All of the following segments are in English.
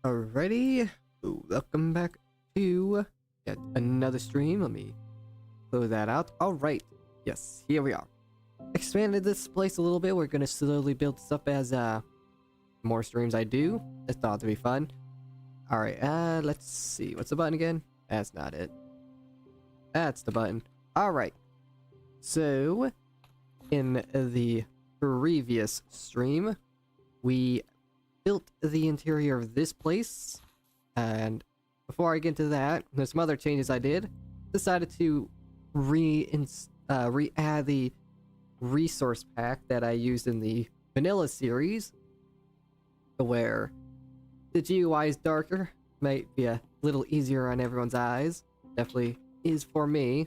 Alrighty, welcome back to yet another stream. Let me close that out. Alright, yes, here we are. Expanded this place a little bit. We're gonna slowly build this up as more streams I do. I thought it'd be fun. Alright, let's see. What's the button again? That's not it. That's the button. Alright. So, in the previous stream, we built the interior of this place, and before I get into that, there's some other changes I did. Decided to re-add the resource pack that I used in the vanilla series, where the GUI is darker, might be a little easier on everyone's eyes. Definitely is for me.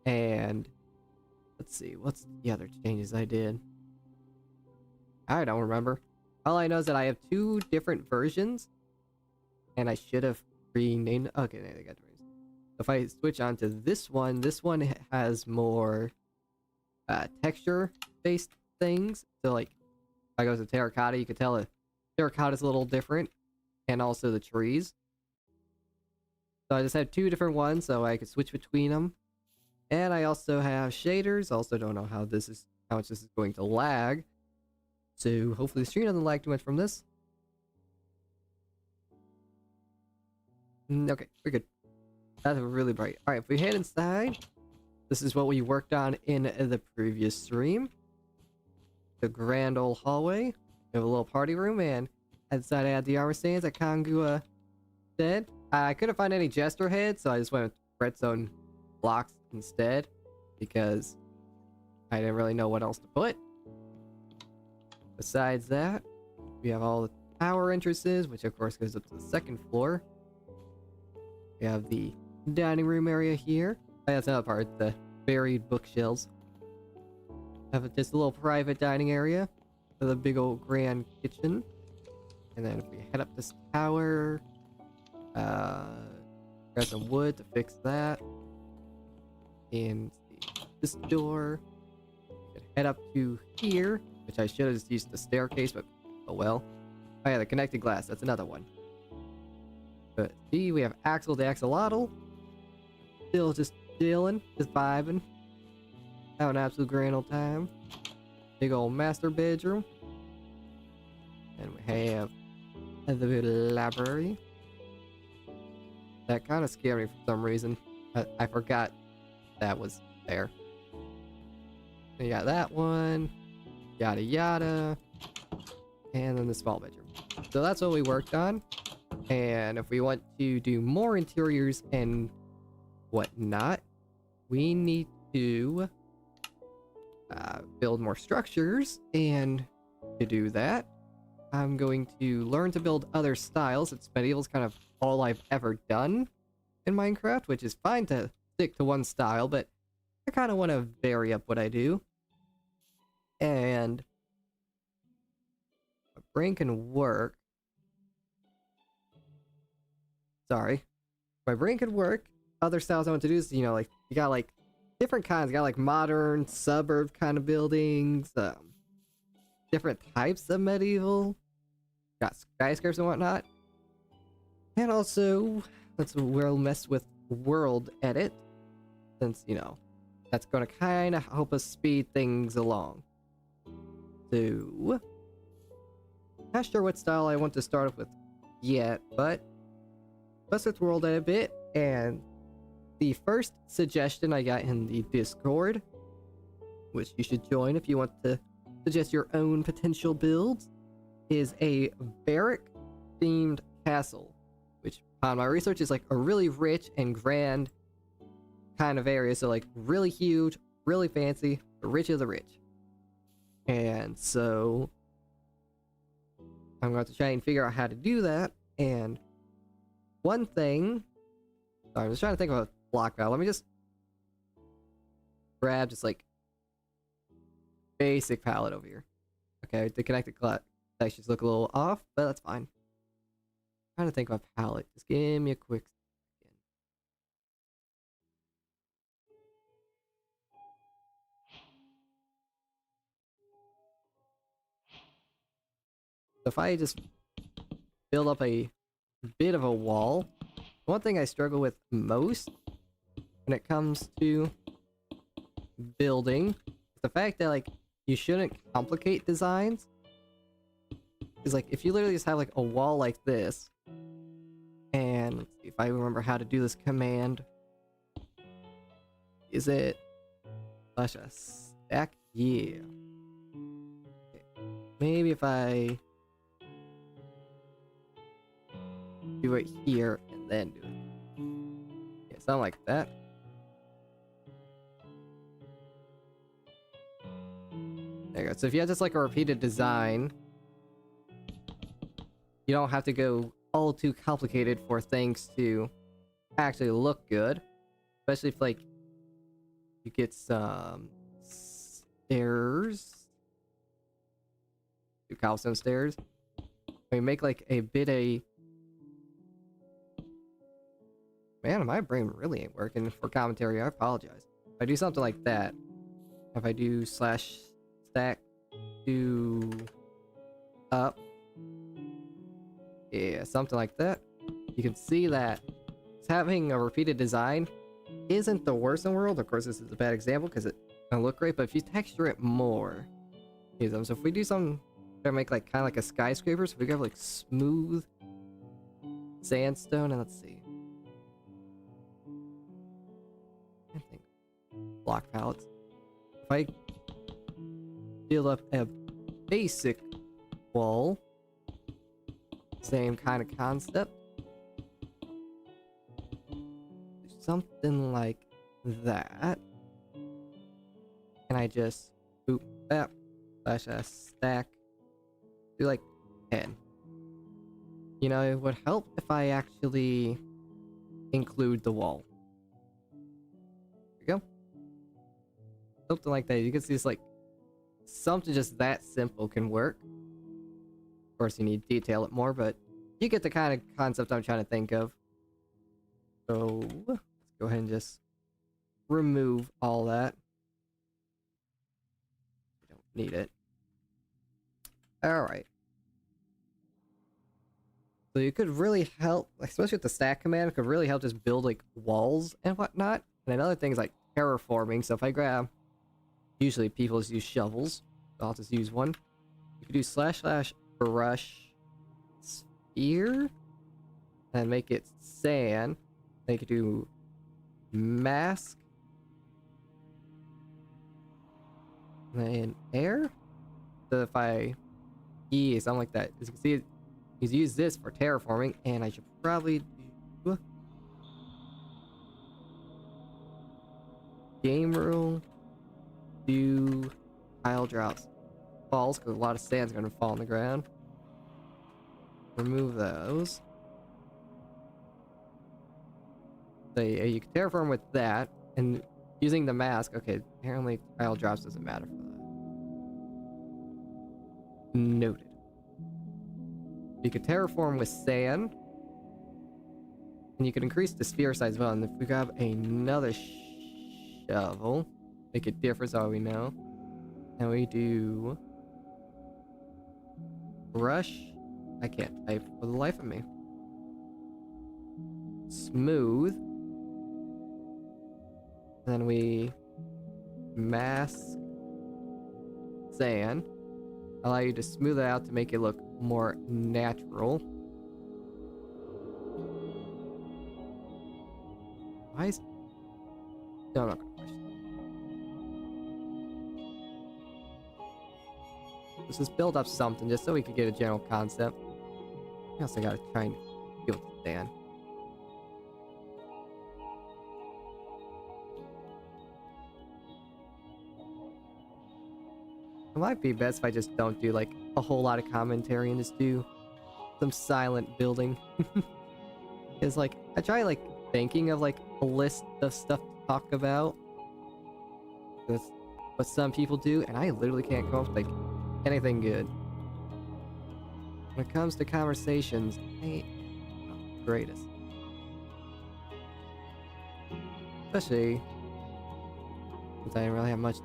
And let's see, what's the other changes I did? I don't remember. All I know is that I have two different versions, and I should have renamed. Okay, there they got the versions. If I switch on to this one has more texture-based things. So, like, if I go to terracotta, you can tell the terracotta is a little different, and also the trees. So I just have two different ones, so I could switch between them. And I also have shaders. Also, don't know how much this is going to lag. So hopefully the stream doesn't lag too much from this. Okay, we're good. That's really bright. Alright, if we head inside, this is what we worked on in the previous stream. The grand old hallway. We have a little party room, and inside I had the armor stands that Kangua said. I couldn't find any jester heads, so I just went with redstone blocks instead, because I didn't really know what else to put. Besides that, we have all the tower entrances, which of course goes up to the second floor. We have the dining room area here. Oh, that's another part, the buried bookshelves. Have just a little private dining area with a big old grand kitchen. And then if we head up this tower, grab some wood to fix that. And this door, we can head up to here, which I should have just used the staircase, but oh well. Oh yeah, the connected glass, that's another one. But see, we have Axel the Axolotl. Still just chilling, just vibing. Having an absolute grand old time. Big old master bedroom. And we have the library. That kind of scared me for some reason. I forgot that was there. And you got that one. Yada yada. And then the small bedroom. So that's what we worked on. And if we want to do more interiors and whatnot, we need to build more structures. And to do that, I'm going to learn to build other styles. It's medieval's kind of all I've ever done in Minecraft, which is fine to stick to one style, but I kind of want to vary up what I do. And my brain can work. Sorry. My brain could work. Other styles I want to do is, you know, like, you got, like, different kinds. You got, like, modern, suburb kind of buildings. Different types of medieval. Got skyscrapers and whatnot. And also, we'll mess with world edit. Since, you know, that's going to kind of help us speed things along. So, not sure what style I want to start off with yet, but let's with world edit a bit. And the first suggestion I got in the Discord, which you should join if you want to suggest your own potential builds, is a barrack themed castle, which on my research is like a really rich and grand kind of area. So like really huge, really fancy, the rich of the rich. And so I'm going to try and figure out how to do that. And one thing, sorry, I'm just trying to think of a block value. Let me just grab just like basic palette over here. Okay, the connected sections look a little off, but that's fine. I'm trying to think of a palette. Just give me a quick second. So if I just build up a bit of a wall. One thing I struggle with most when it comes to building is the fact that like you shouldn't complicate designs. Is like if you literally just have like a wall like this, and let's see if I remember how to do this command. Is it slash a stack? Yeah. Okay. Maybe if I do it here and then do it. Yeah, something like that. There you go. So if you have just like a repeated design, you don't have to go all too complicated for things to actually look good. Especially if like you get some stairs. Do cobblestone stairs. We make like a bit a... Man, my brain really ain't working for commentary. I apologize. If I do something like that, if I do slash stack to up, yeah, something like that, you can see that having a repeated design isn't the worst in the world. Of course, this is a bad example because it doesn't look great, but if you texture it more, so if we do something to make like kind of like a skyscraper, so we have like smooth sandstone, and let's see, I think block palettes. If I build up a basic wall, same kind of concept, something like that, and I just boop that slash a stack, do like 10. You know, it would help if I actually include the wall. There we go. Something like that. You can see it's like something just that simple can work. Of course, you need to detail it more, but you get the kind of concept I'm trying to think of. So let's go ahead and just remove all that. We don't need it. Alright. So you could really help, especially with the stack command, it could really help just build like walls and whatnot. And another thing is like terraforming. So if I grab, usually people just use shovels, so I'll just use one. You could do slash brush sphere and make it sand. Then you could do mask and air. So if I something like that, as you can see, he's used this for terraforming, and I should probably do game rule, do tile drops falls, because a lot of sand's going to fall on the ground. Remove those. So yeah, you can terraform with that, and using the mask. Okay, apparently tile drops doesn't matter for that. Noted. You could terraform with sand, and you can increase the sphere size as well. And if we grab another shovel, make it different so we know. And we do brush. I can't type for the life of me. Smooth. Then we mask sand. Allow you to smooth it out to make it look more natural. Why is... No, I'm not gonna question. Let's just build up something just so we can get a general concept. I also gotta try and deal with the sand. It might be best if I just don't do like a whole lot of commentary and just do some silent building. It's like I try like thinking of like a list of stuff to talk about. That's what some people do, and I literally can't come up with like anything good. When it comes to conversations, I ain't not the greatest. Especially since I didn't really have much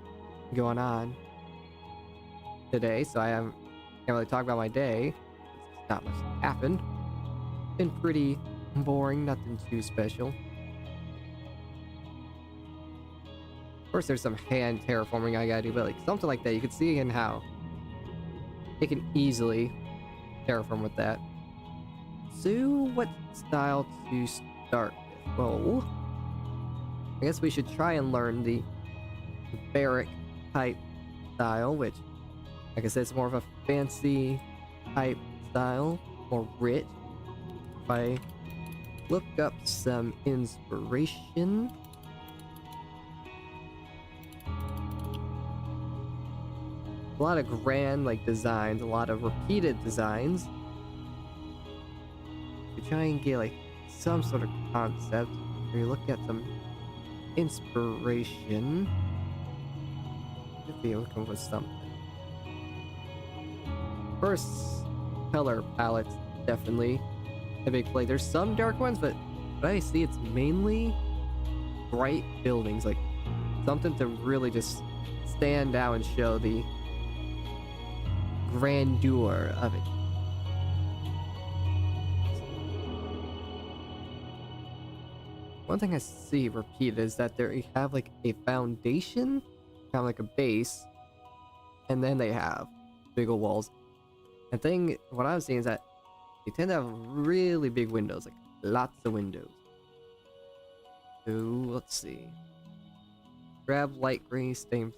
going on today, so can't really talk about my day. Not much happened. been pretty boring, nothing too special. Of course, there's some hand terraforming I gotta do, but like something like that, you can see in how it can easily terraform with that. So, what style to start with? Well, I guess we should try and learn the barrack type style, which, like I said, it's more of a fancy type style, more rich. If I look up some inspiration, a lot of grand like designs, a lot of repeated designs. We try and get like some sort of concept. We look at some inspiration. If we look with something. First, color palettes definitely a big play. There's some dark ones, but what I see, it's mainly bright buildings, like something to really just stand out and show the grandeur of it. One thing I see repeated is that they have like a foundation, kind of like a base, and then they have big old walls. And thing, what I'm seeing is that they tend to have really big windows, like lots of windows. So let's see. Grab light gray stained.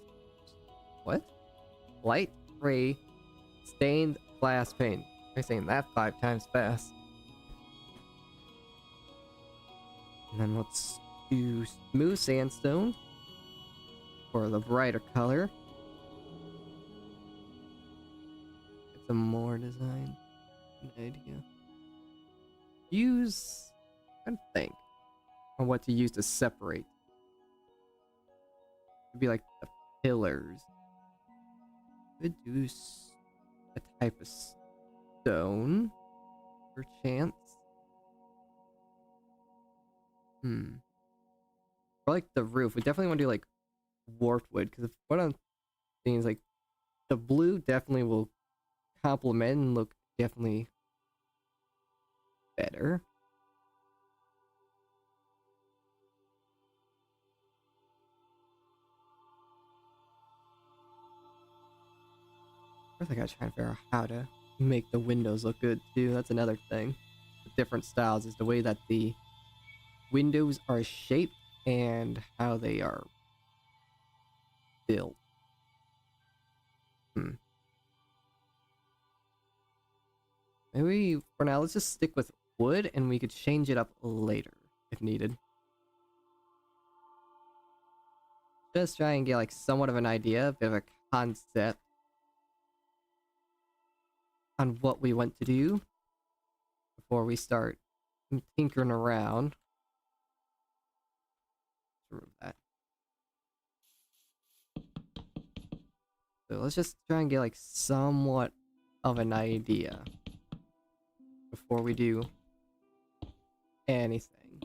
What? Light gray stained glass pane. I'm saying that 5 times fast. And then let's do smooth sandstone for the brighter color. Get some more design. An idea. Use. I think on what to use to separate. It'd be like the pillars. Could do a type of stone, perchance. For like the roof, we definitely want to do like warped wood, because what I'm seeing is like the blue definitely will complement and look definitely better. First, I gotta try and figure out how to make the windows look good too. That's another thing. The different styles is the way that the windows are shaped and how they are built. Maybe for now, let's just stick with wood, and we could change it up later if needed. Just try and get like somewhat of an idea, a bit of a concept on what we want to do before we start tinkering around. Remove that. So let's just try and get like somewhat of an idea before we do anything.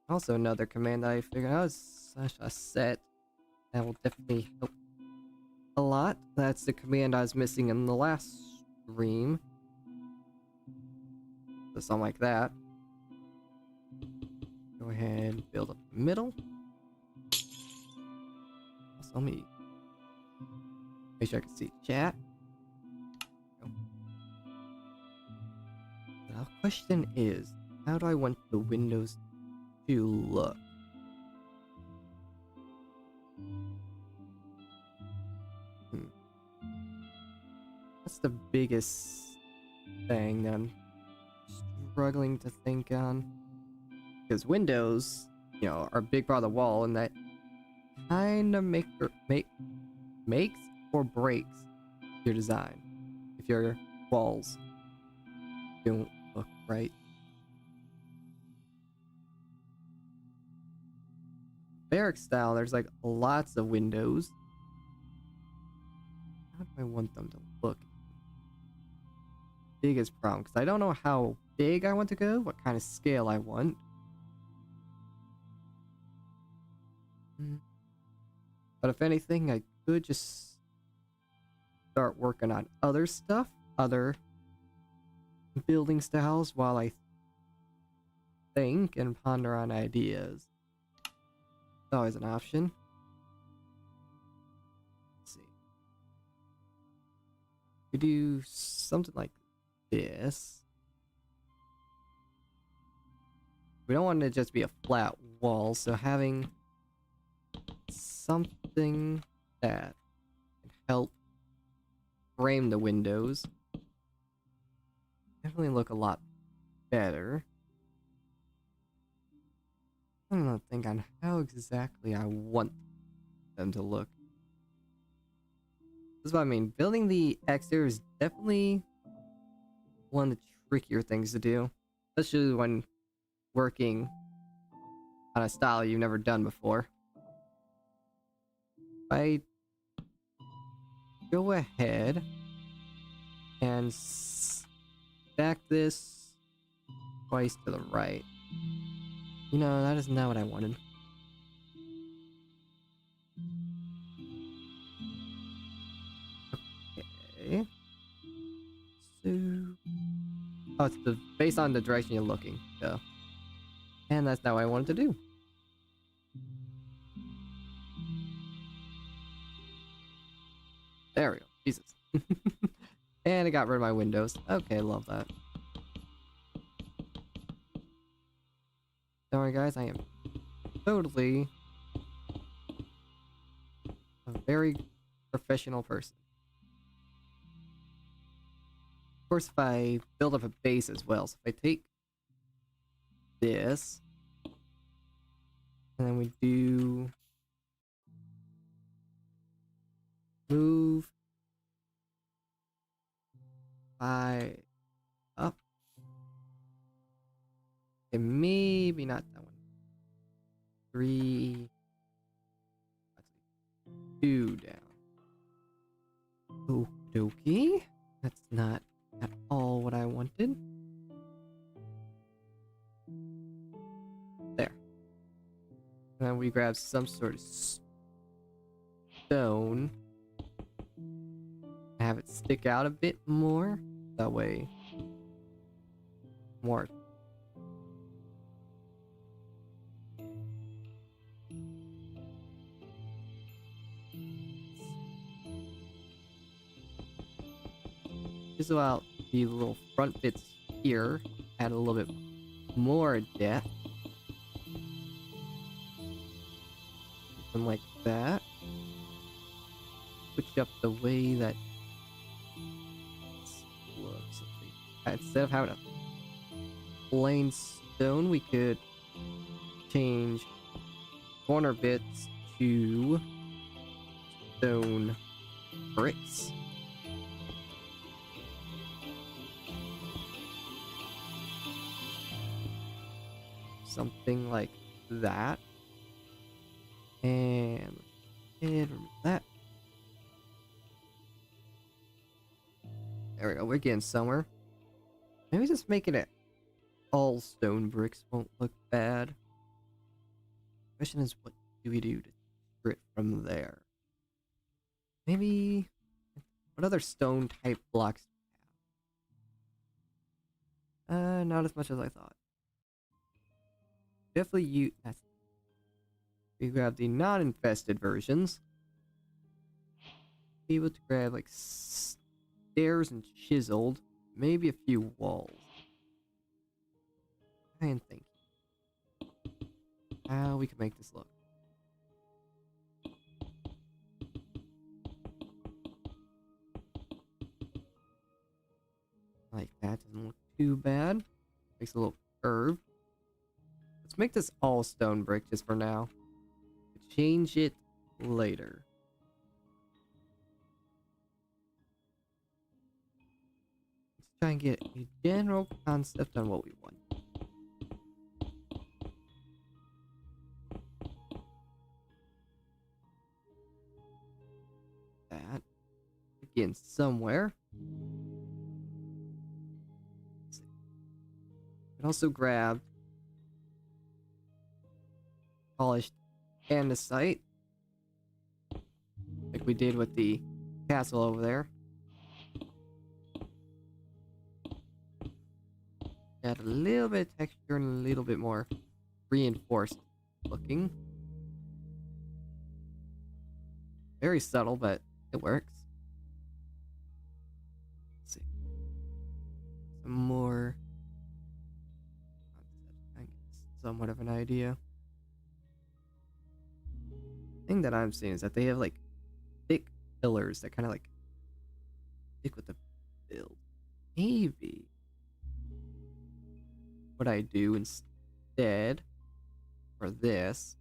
Also, another command I figured out is a set that will definitely help a lot. That's the command I was missing in the last stream. So something like that. Go ahead and build up the middle. Also, let me make sure I can see chat. The question is, how do I want the windows to look? That's the biggest thing that I'm struggling to think on. Because windows, you know, are a big part of the wall, and that kind of makes or breaks your design if your walls don't look right. Barrack style, there's like lots of windows. How do I want them to look? Biggest problem, because I don't know how big I want to go, what kind of scale I want. But if anything, I could just start working on other stuff, other building styles while I think and ponder on ideas. It's always an option. Let's see. We do something like this. We don't want it to just be a flat wall, so having something that can help frame the windows definitely look a lot better. I don't think on how exactly I want them to look. This is what I mean. Building the exterior is definitely one of the trickier things to do, especially when working on a style you've never done before. I go ahead and stack this twice to the right. You know, that is not what I wanted. Okay. So... oh, it's based on the direction you're looking, so... and that's not what I wanted to do. There we go. Jesus. And I got rid of my windows. Okay, love that. Don't worry, guys. I am totally a very professional person. Of course, if I build up a base as well, so if I take this, and then we do move 5 up. Okay, maybe not that one. 3, 2 down. Okie dokie. That's not at all what I wanted. There. And then we grab some sort of stone. Have it stick out a bit more. That way, more. Just about the little front bits here, add a little bit more depth. Something like that. Switch up the way that looks. Instead of having a plain stone, we could change corner bits to stone bricks. Something like that. And remove that. There we go, we're getting somewhere. Maybe just making it all stone bricks won't look bad. Question is, what do we do to steer it from there? Maybe... what other stone type blocks do we have? Not as much as I thought. Definitely we grab the non-infested versions. Be able to grab like stairs and chiseled, maybe a few walls. I am thinking how we can make this look. Like that, doesn't look too bad. Makes a little curve. Let's make this all stone brick just for now. Change it later. Let's try and get a general concept on what we want. That begin somewhere. And also grab polished andesite, like we did with the castle over there. Add a little bit of texture and a little bit more reinforced looking. Very subtle, but it works. Let's see. Some more. I get somewhat of an idea. The thing that I'm seeing is that they have like thick pillars that kind of like stick with the build. Maybe what I do instead for this,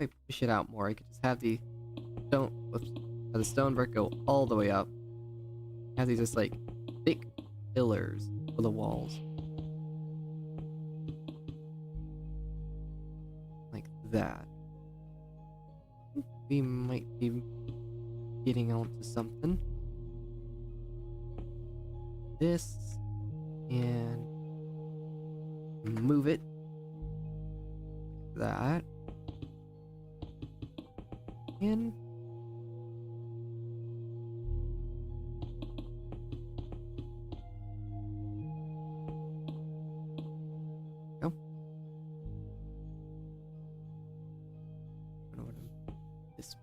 if I push it out more, I could just have the have the stone brick go all the way up. Have these just like thick pillars for the walls. Like that. We might be getting onto something. This and move it like that. And go. I don't know what this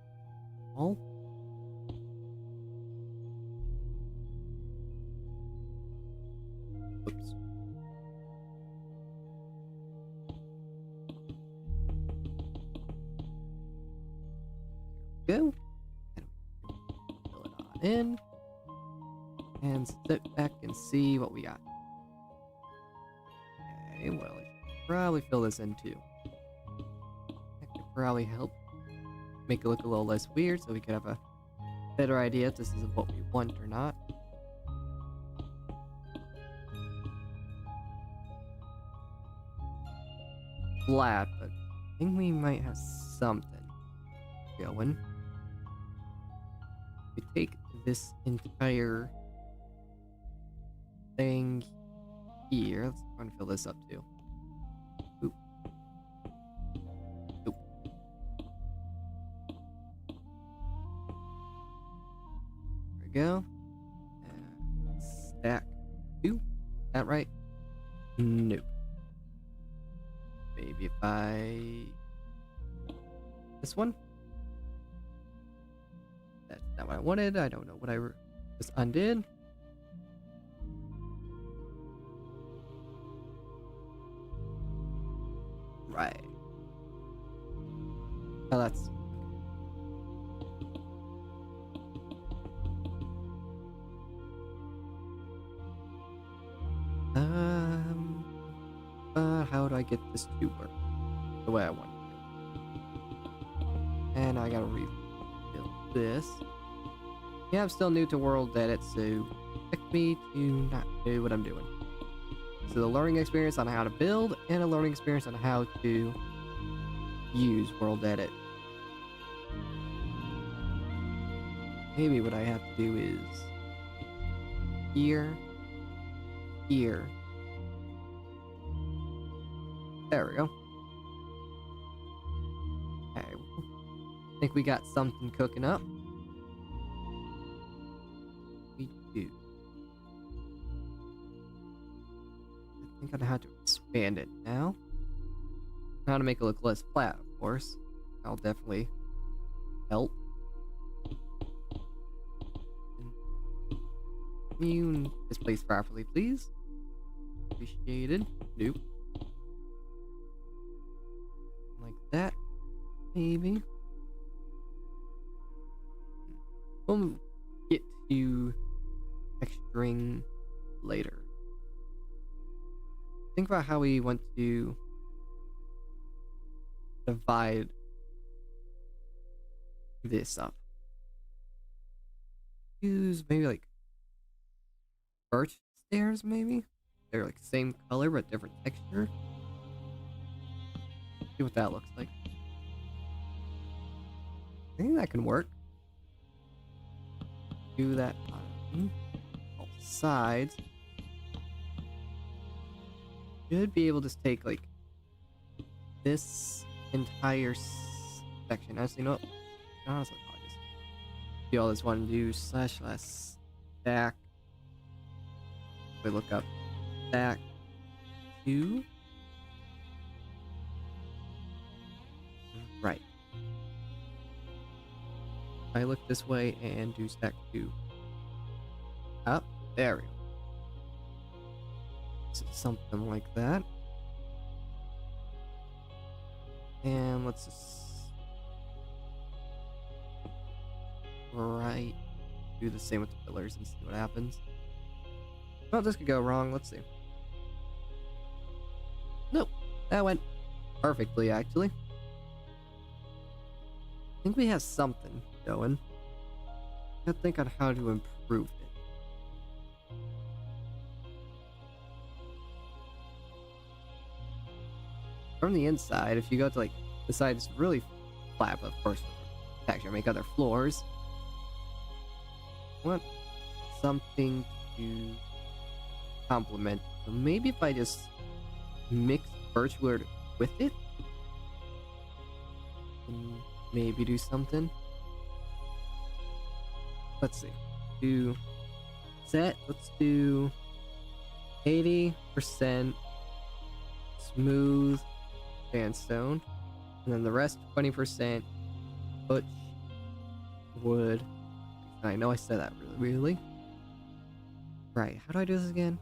all. Oops. Go. And fill it on in. And sit back and see what we got. Okay, well, I should probably fill this in too. That could probably help make it look a little less weird so we could have a better idea if this is what we want or not. Flat, but I think we might have something going. We take this entire thing here. Let's try and fill this up too. Oop. Oop. There we go. And stack 2. That right? Nope. Maybe if I... This one? That's not what I wanted. I don't know what I just undid. Right. Oh, that's... how do I get this to work the way I want it to? And I gotta rebuild this. Yeah, I'm still new to World Edit, so expect me to not do what I'm doing. So the learning experience on how to build and a learning experience on how to use World Edit. Maybe what I have to do is here, here. There we go. Okay, I think we got something cooking up. We do. I think I have to expand it now. How to make it look less flat, of course. That'll definitely help. You displace properly, please. Appreciated. Nope. Like that, maybe. We'll get to texturing later. Think about how we want to divide this up. Use maybe like birch stairs, maybe? They're like same color but different texture. See what that looks like. I think that can work. Do that on all sides. Should be able to take like this entire section. Actually, you know what? Honestly, I'll just do all this one. Do // stack we look up stack 2. Right. I look this way and do stack 2. Up. There we go. So something like that. And let's just do the same with the pillars and see what happens. Well, this could go wrong. Let's see. Nope, that went perfectly actually. I think we have something going. Gotta think on how to improve it. From the inside, if you go to like the side, it's really flat, but of course, texture make other floors. I want something to complement. So maybe if I just mix birchwood with it, and maybe do something. Let's see. Do set. Let's do 80% smooth sandstone, and then the rest 20% butch wood. I know I said that really. Right, how do I do this again?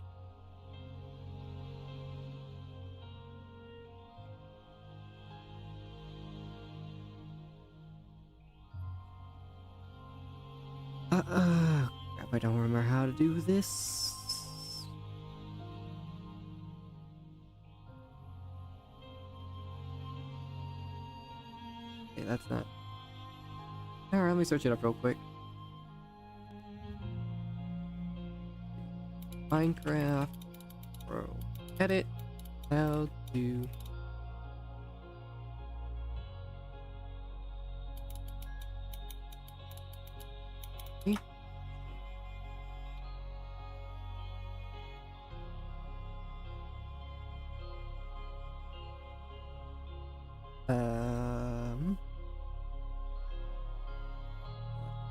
Crap, I don't remember how to do this. Okay, that's not. Alright, let me search it up real quick. Minecraft Pro. Edit. How to.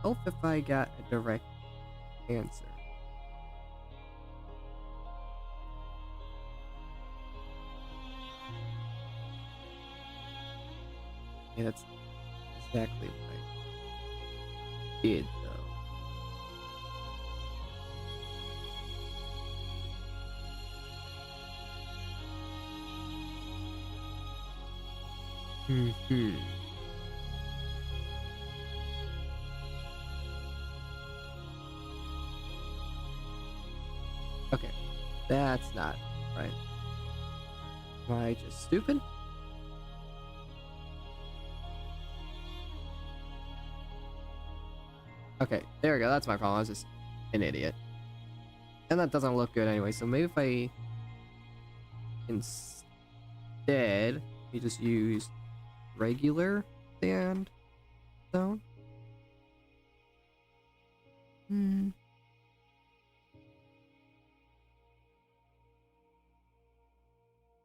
Help if I got a direct answer. Yeah, that's exactly what I did, though. Okay, that's not right. Am I just stupid? Okay, there we go. That's my problem. I was just an idiot. And that doesn't look good anyway, so maybe if I instead we just use regular sandstone.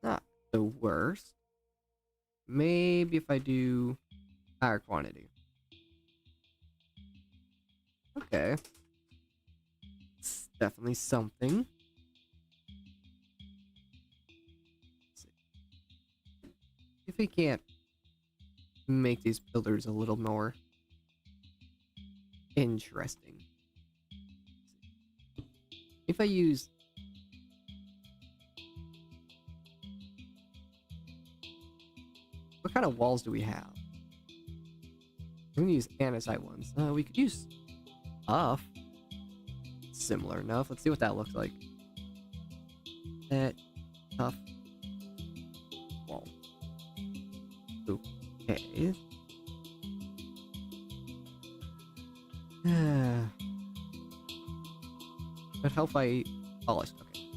Not the worst. Maybe if I do higher quantity. Okay. It's definitely something. Let's see. If we can't make these pillars a little more interesting. If I use what kind of walls do we have? I'm gonna use andesite ones. We could use tough. Similar enough. Let's see what that looks like. That tough wall. Okay. But how if I polish? Okay.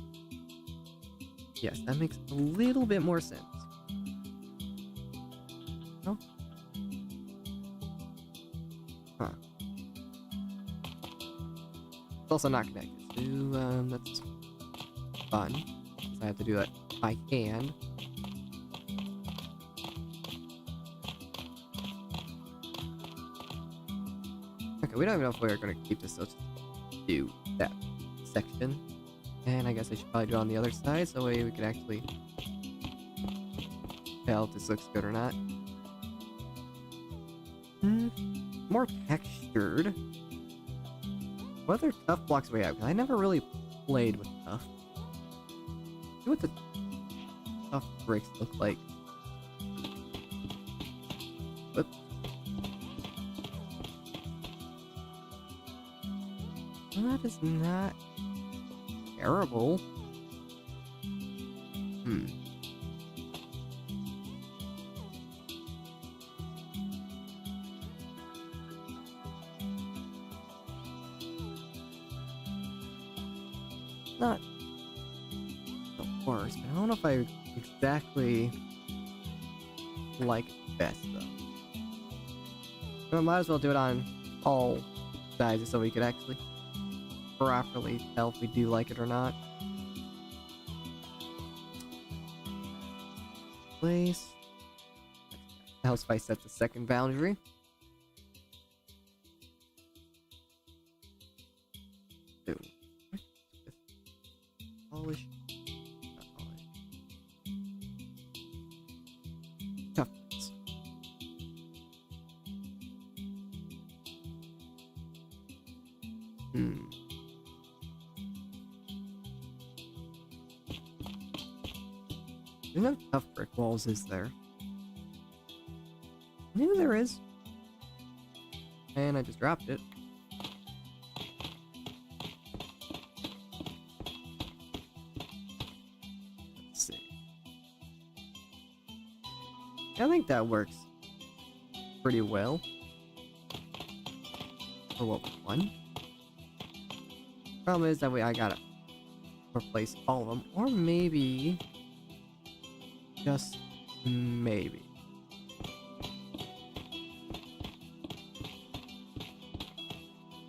Yes, that makes a little bit more sense. No? Huh. It's also not connected. So, that's fun. I have to do that by hand. Okay, we don't even know if we're gonna keep this. Let's do that section. And I guess I should probably do it on the other side, so that way we can actually tell if this looks good or not. More textured. What other tough blocks do we have? 'Cause I never really played with tough. See what the tough bricks look like. Whoops. Well, that is not terrible. Not the worst, but I don't know if I exactly like it best though. So I might as well do it on all sides so we could actually properly tell if we do like it or not. Place. Now if I set the second boundary. Ooh. Polish. Not polish. Toughness. There's no tough brick walls, is there? Maybe there is. And I just dropped it. Let's see. I think that works pretty well for what we want. Problem is that way I gotta replace all of them, or maybe just maybe.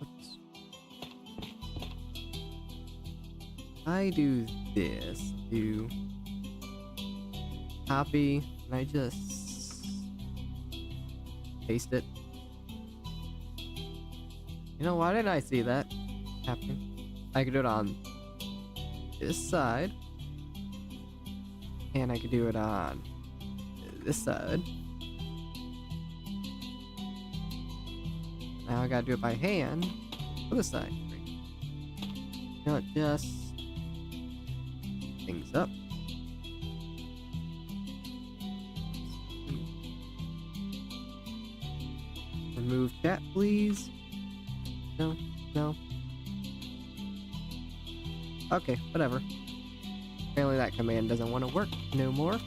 Oops. I do this, do copy, and I just paste it. You know, why didn't I see that happening? I could do it on this side. And I could do it on this side. Now I gotta do it by hand for this side. You know, it just things up. Remove chat, please. No, no. Okay, whatever. Apparently that command doesn't want to work no more.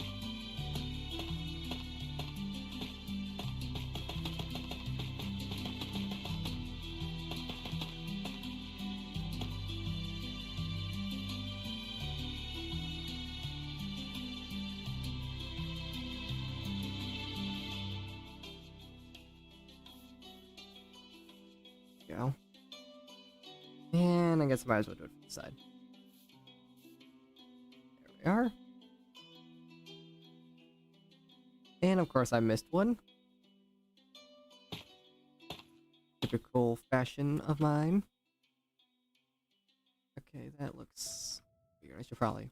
Go. And I guess I might as well do it from the side. There we are. And of course I missed one. Typical fashion of mine. Okay, that looks weird. I should probably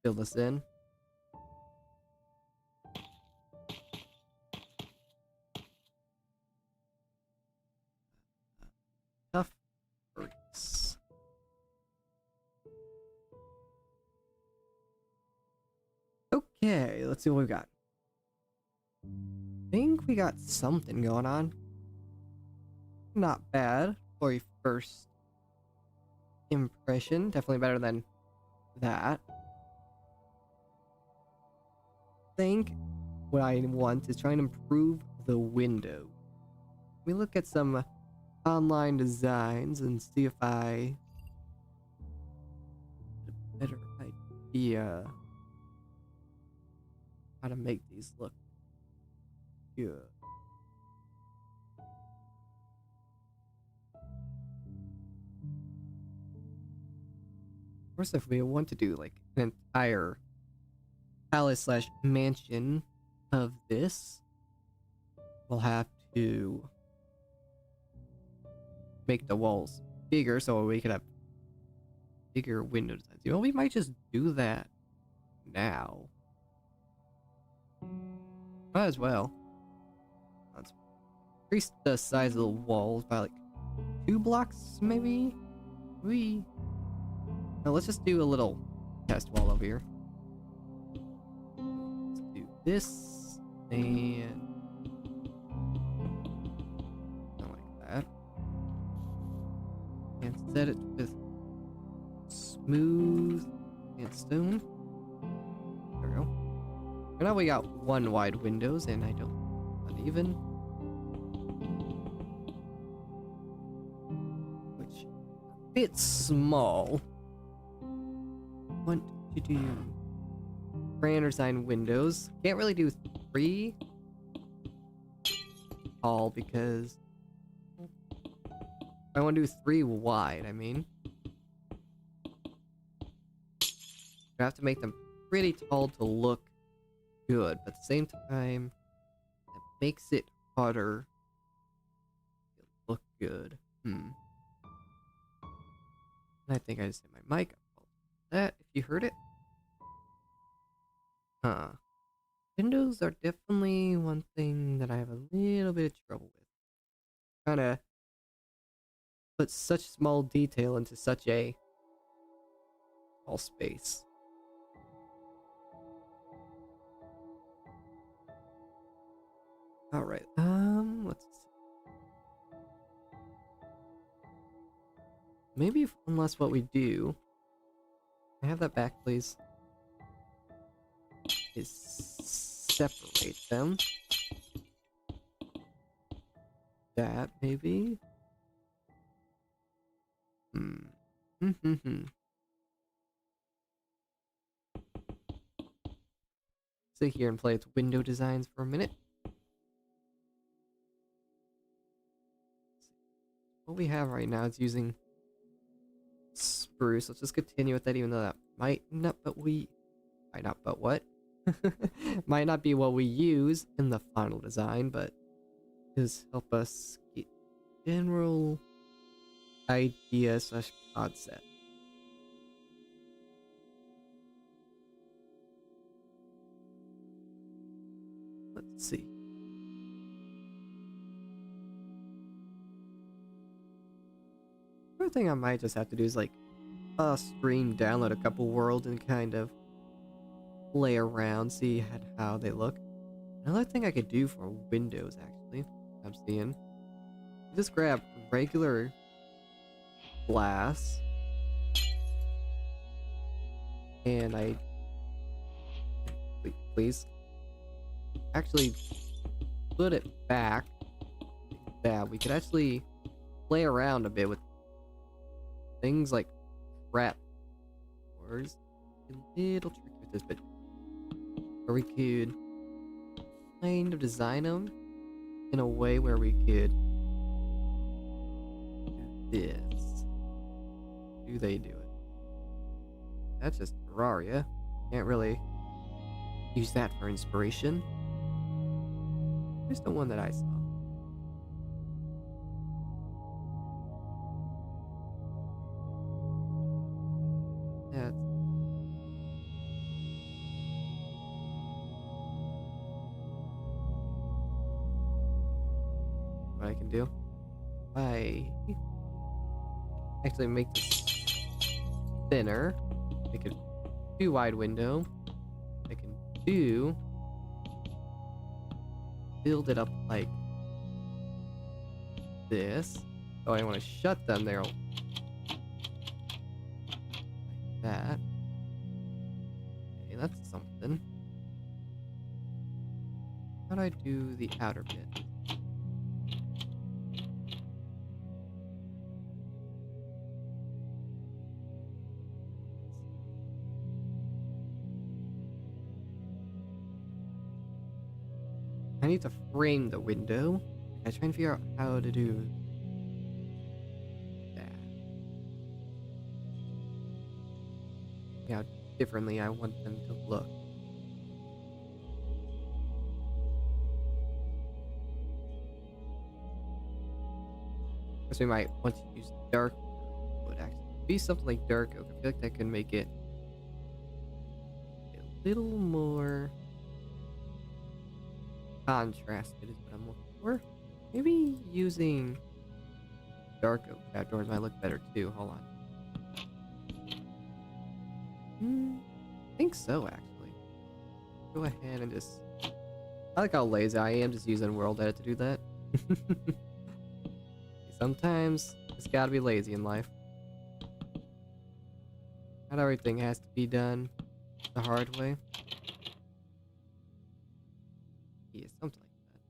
fill this in. Tough bricks. Okay, let's see what we got. I think we got something going on. Not bad for a first impression. Definitely better than that. I think what I want is try and improve the window. We look at some online designs and see if I get a better idea how to make these look good. Of course, if we want to do like an entire palace slash mansion of this, we'll have to make the walls bigger so we could have bigger window designs. You know, we might just do that now. Might as well. Let's increase the size of the walls by like 2 blocks, maybe? Now let's just do a little test wall over here. Let's do this and not like that. And set it with smooth and stone. There we go. And now we got 1 wide windows and I don't uneven. Which a bit small. Want to do grand design windows. Can't really do 3 tall because I want to do 3 wide, I mean. I have to make them pretty tall to look good, but at the same time, it makes it harder to look good. And I think I just hit my mic. That if you heard it. Windows are definitely one thing that I have a little bit of trouble with. Trying to put such small detail into such a small space. Alright, let's see. Maybe unless what we do, can I have that back, please? Is separate them. That, maybe? Sit here and play its window designs for a minute. What we have right now is using spruce. Let's just continue with that, even though that might not might not be what we use in the final design, but does help us get general idea slash concept. Let's see. Another thing I might just have to do is like stream download a couple worlds and kind of play around, see how they look. Another thing I could do for Windows, actually, I'm seeing, just grab regular glass, and please, actually put it back like that. We could actually play around a bit with things like trap doors. A little tricky with this, but where we could kind of design them in a way where we could do this. Do they do it? That's just Terraria. Can't really use that for inspiration. Here's the one that I saw. That's what I can do. I actually make this thinner. Make it too wide window. I can build it up like this. Oh, I want to shut them there like that. Okay, that's something. How do I do the outer bit? I need to frame the window. I try and figure out how to do that. How differently I want them to look. Guess we might want to use dark be something like dark oak. I feel like that could make it a little more contrasted is what I'm looking for. Maybe using dark oak trapdoors might look better too. Hold on. I think so, actually. Go ahead and just... I like how lazy I am just using World Edit to do that. Sometimes it's gotta be lazy in life. Not everything has to be done the hard way. Yeah, something like that.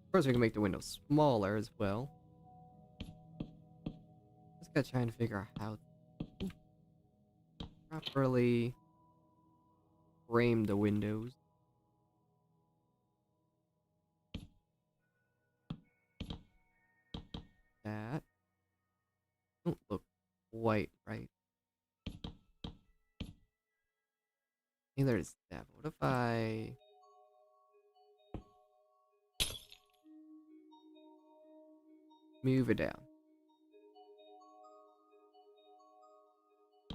Of course, we can make the window smaller as well. Just gotta try and figure out how to properly frame the windows. That don't look quite right. Neither is that. What if I move it down?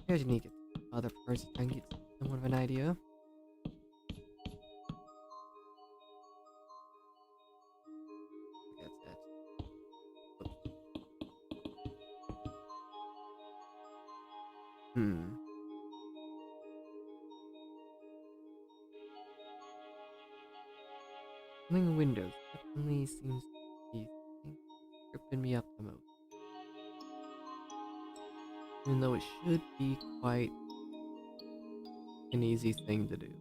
I just need to get other parts if I can get somewhat of an idea. That's that. Hmm. Filling windows definitely seems to be tripping me up the most. Even though it should be quite an easy thing to do.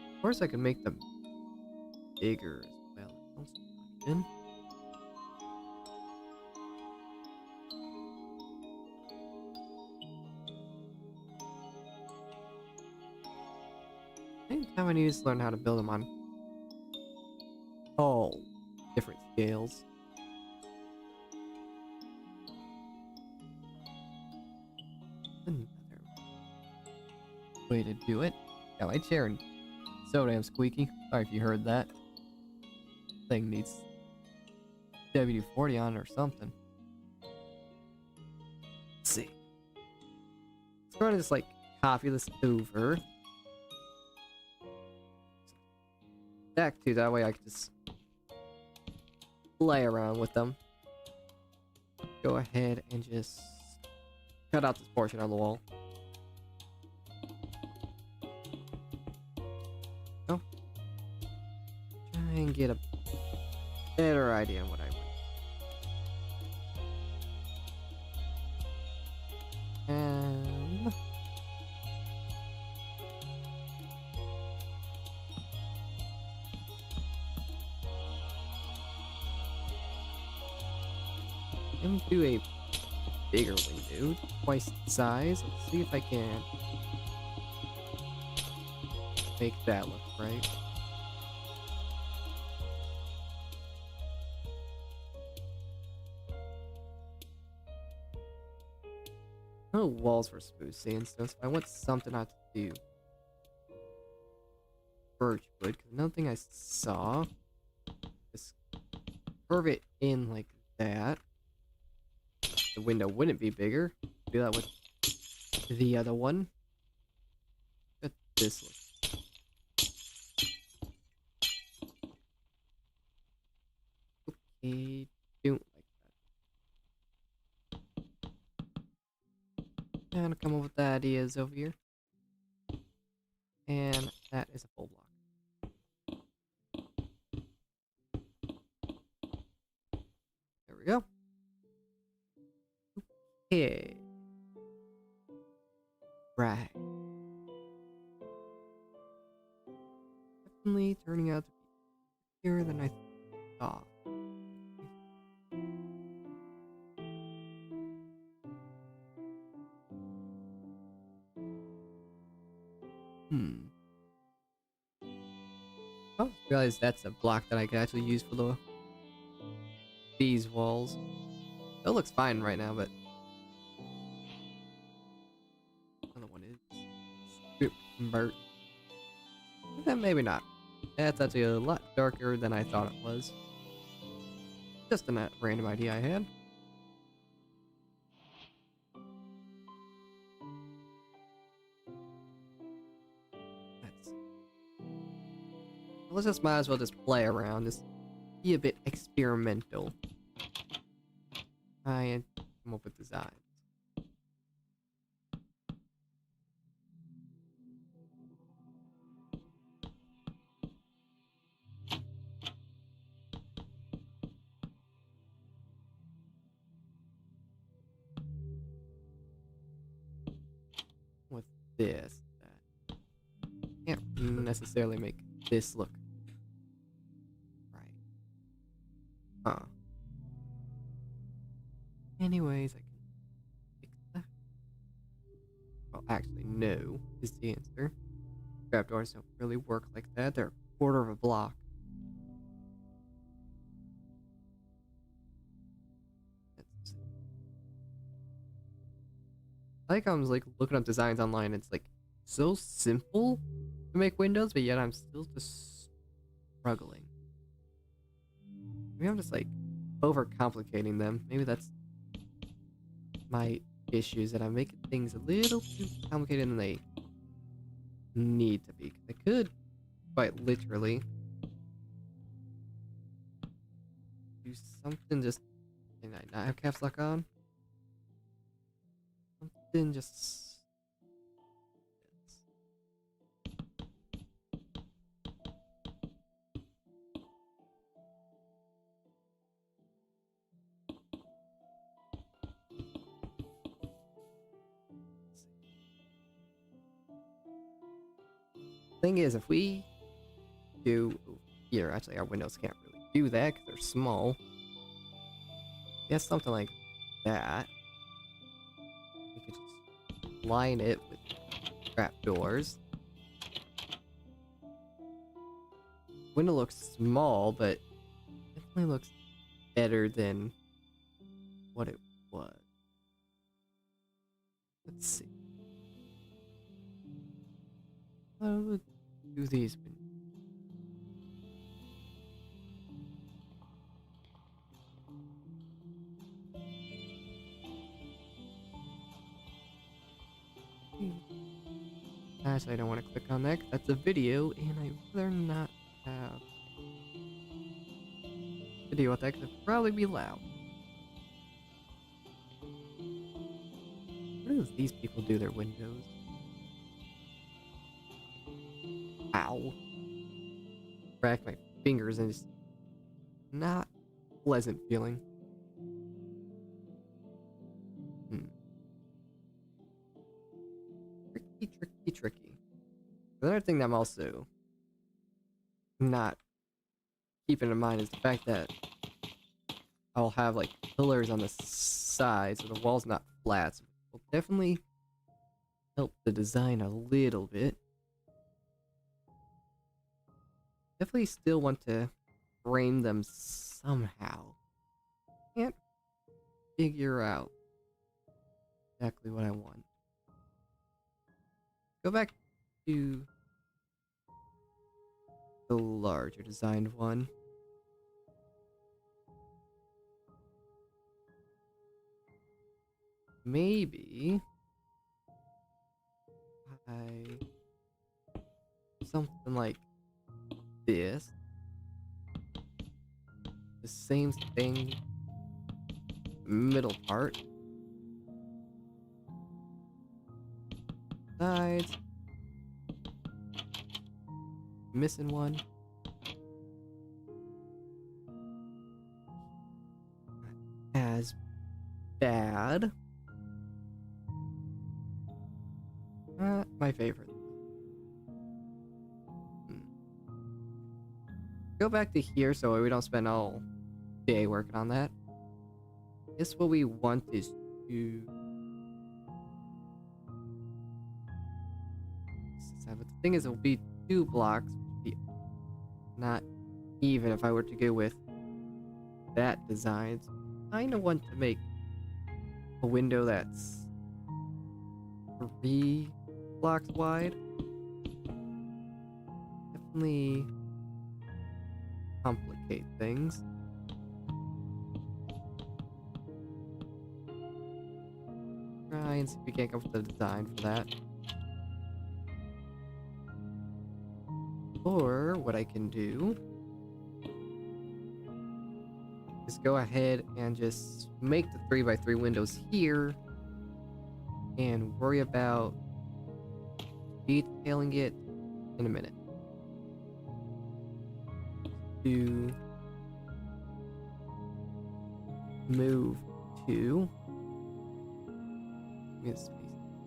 Of course, I can make them bigger as well. That's an option. I think now I need to learn how to build them on all different scales. Another way to do it. Yeah, my chair and so damn squeaky. Sorry if you heard that. Thing needs WD-40 on it or something. Let's see. Let's go and just like copy this over. Back to that way I can just play around with them. Go ahead and just cut out this portion on the wall. Oh. Try and get a better idea on what I want. And do a bigger window, twice the size. Let's see if I can make that look right. No walls for smooth sandstone, so I want something not to do birch wood, because another thing I saw is curve it in like that. The window wouldn't be bigger. Do that with the other one. Look at this look. Okay, don't like that. And I'll come up with ideas over here. And that is a full block. There we go. Okay. Right. Definitely turning out to be bigger than I thought. Oh, realize that's a block that I could actually use for these walls. It looks fine right now, but another one is Bert. Maybe not. That's actually a lot darker than I thought it was. Just a random idea I had. Let's just might as well just play around, just be a bit experimental. Try and come up with designs. With this, can't necessarily make this look right. Huh. Anyways, I can fix that. Well, actually, no is the answer. Trapdoors don't really work like that. They're a quarter of a block. I was like looking up designs online. It's like so simple to make windows, but yet I'm still just struggling. Maybe I'm just like overcomplicating them. Maybe that's my issues, that I'm making things a little too complicated than they need to be. I could quite literally do something. Just can I not have caps lock on? Something just. Thing is, if we do here, actually our windows can't really do that because they're small. Yes, something like that. We could just line it with trapdoors. Window looks small, but definitely looks better than what it was. Let's see. How would do these? Actually, I don't want to click on that 'cause that's a video, and I'd rather not have video with that because it'd probably be loud. What do these people do their windows? Ow. Crack my fingers and just not pleasant feeling. Tricky. Another thing that I'm also not keeping in mind is the fact that I'll have like pillars on the sides, so the wall's not flat. So it will definitely help the design a little bit. Definitely still want to frame them somehow. Can't figure out exactly what I want. Go back to the larger designed one. Maybe something like this. The same thing, middle part. Sides. Missing one. Not as bad. Not my favorite. Go back to here so we don't spend all day working on that. I guess what we want is to. But the thing is, it will be 2 blocks, which would be not even if I were to go with that design. So I kind of want to make a window that's 3 blocks wide. Definitely complicate things. Try and see if we can't come up with a design for that. Or what I can do is go ahead and just make the 3x3 windows here and worry about detailing it in a minute. To move to space,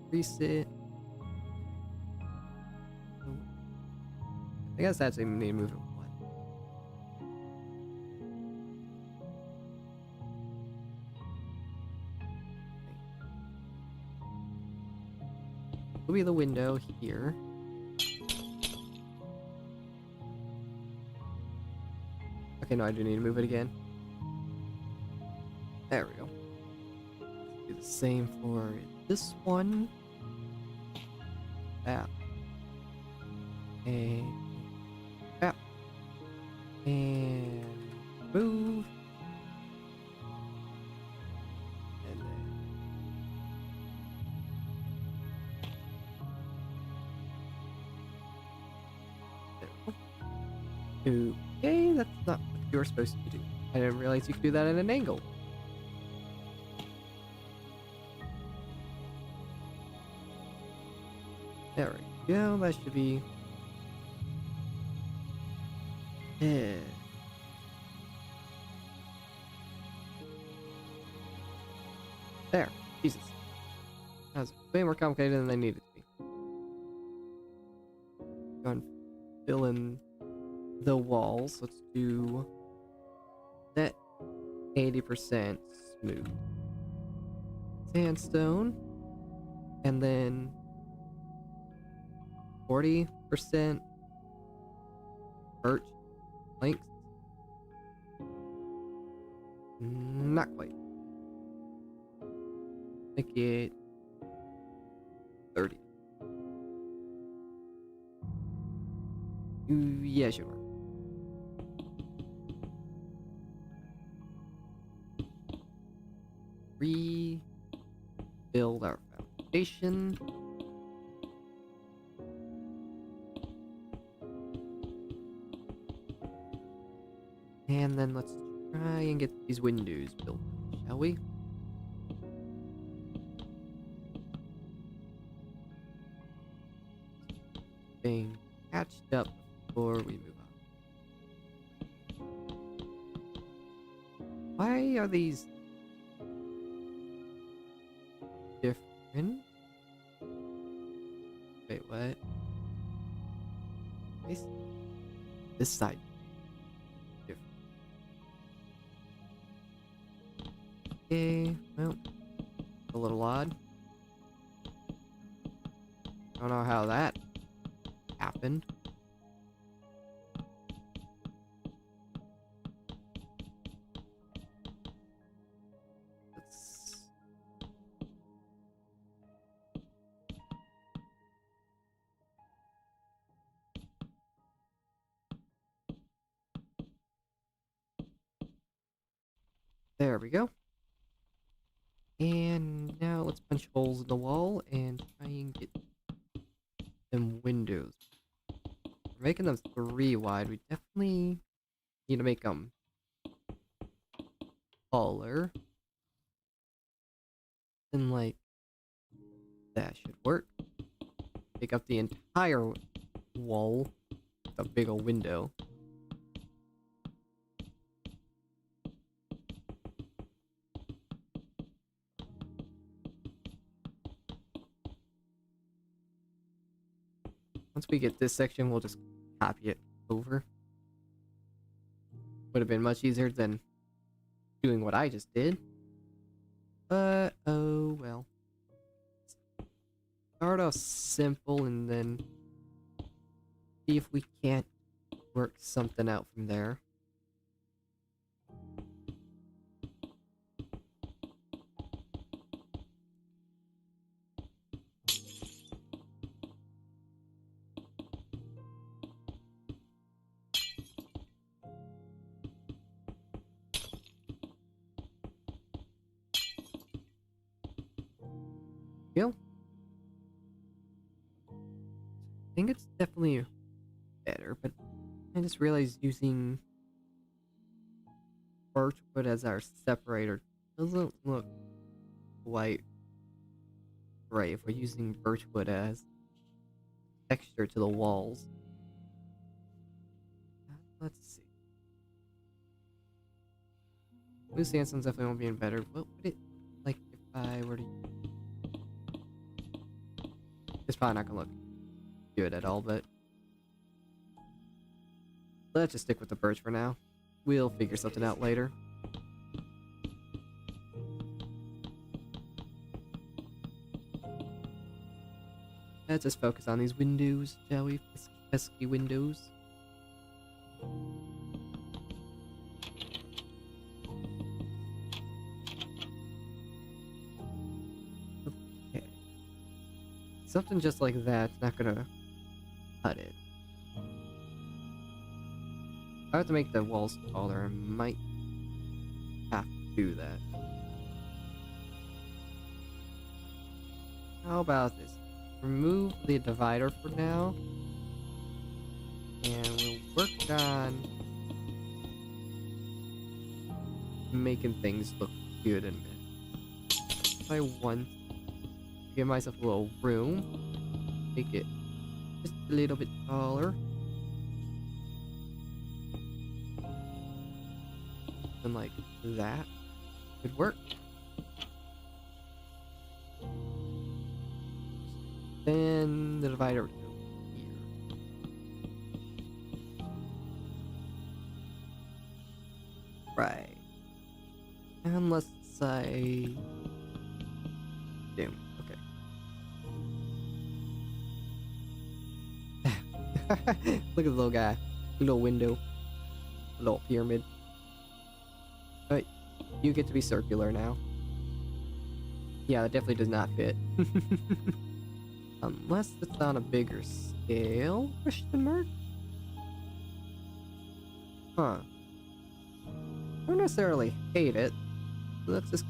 increase it. I guess that's even need to move it 1. Will be the window here. Okay, no, I do need to move it again. There we go. Do the same for this one. That. And that. And move. And then there we go. Okay, that's not what you were supposed to do. I didn't realize you could do that at an angle. There we go, that should be... Yeah. There. Jesus. That was way more complicated than they needed to be. Go and fill in the walls. Let's do that 80% smooth sandstone, and then 40% birch planks. Not quite. Make it 30. Yeah, should work. Rebuild our foundation. And then let's try and get these windows built, shall we? Being patched up before we move on. Why are these different? Wait, what? This side. Different. Okay, well, a little odd. Don't know how that happened. There we go. And now let's punch holes in the wall and try and get them windows. We're making them 3 wide. We definitely need to make them taller. And like, that should work. Take up the entire wall with a big old window. Once we get this section, we'll just copy it over. Would have been much easier than doing what I just did. But, oh well. Start off simple and then see if we can't work something out from there. Feel? I think it's definitely better, but I just realized using birchwood as our separator doesn't look quite right if we're using birchwood as texture to the walls. Let's see. Blue sandstone's definitely won't be any better. What would it like if I were to? It's probably not gonna look good at all, but let's just stick with the birch for now. We'll figure something out later. Let's just focus on these windows, shall we? Pesky windows. Okay. Something just like that's not gonna cut it. I have to make the walls taller. I might have to do that. How about this? Remove the divider for now. And we'll work on making things look good in a minute. If I want to give myself a little room, make it just a little bit taller. And like that could work. Then the divider would go here. Right. And let's say... Damn, okay. Look at the little guy. Little window. Little pyramid. But you get to be circular now. Yeah, that definitely does not fit. Unless it's on a bigger scale? Question mark? Huh. I don't necessarily hate it. Let's just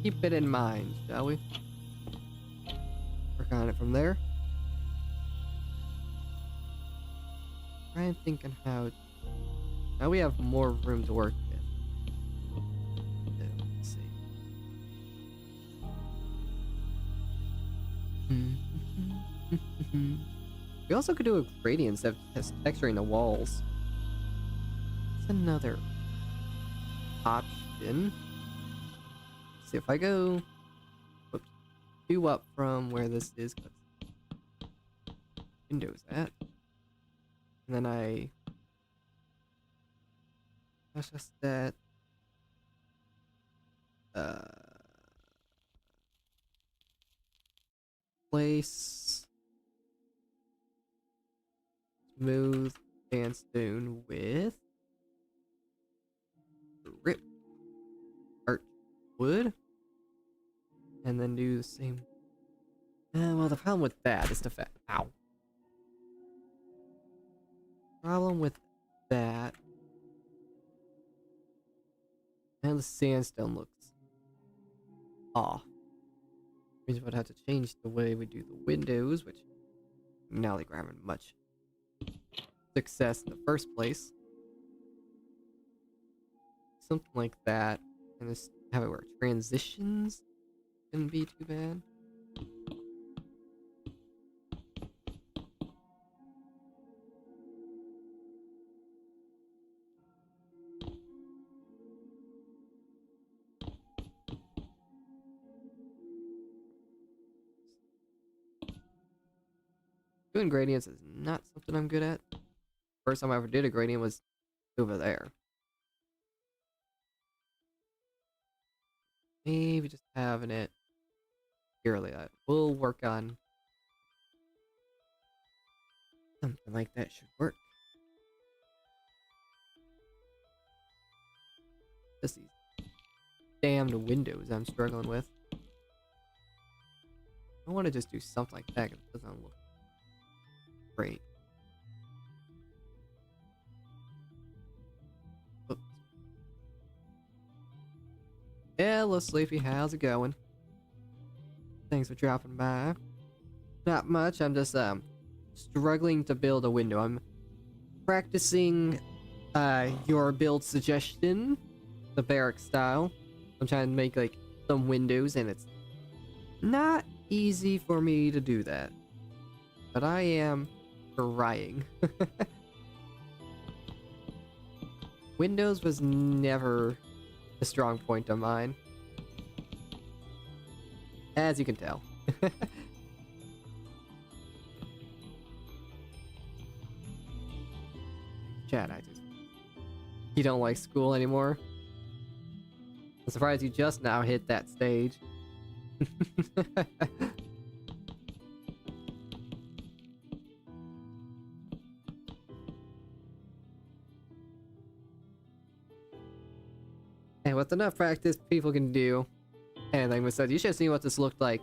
keep it in mind, shall we? Work on it from there. I'm thinking how... Now we have more room to work with. Let's see. We also could do a gradient instead of texturing the walls. That's another option. Let's see if I go... Whoops. 2 up from where this is. Windows at. And then that's just that. Place smooth sandstone with rip arch wood, and then do the same. Well, the problem with that is the fact. Ow. Problem with that. And the sandstone looks off. Means we'd have to change the way we do the windows, which now they're having much success in the first place. Something like that. And just have it where transitions shouldn't be too bad. Doing gradients is not something I'm good at. First time I ever did a gradient was over there. Maybe just having it purely that. We'll work on something like that should work. Just these damned windows I'm struggling with. I want to just do something like that because it doesn't look great. Oops. Hello, Sleepy. How's it going? Thanks for dropping by. Not much. I'm just struggling to build a window. I'm practicing your build suggestion, the barrack style. I'm trying to make like some windows, and it's not easy for me to do that. But I am trying. Windows was never a strong point of mine, as you can tell. Chad, you don't like school anymore? I'm surprised you just now hit that stage. And with enough practice, people can do anything. Besides, you should have seen what this looked like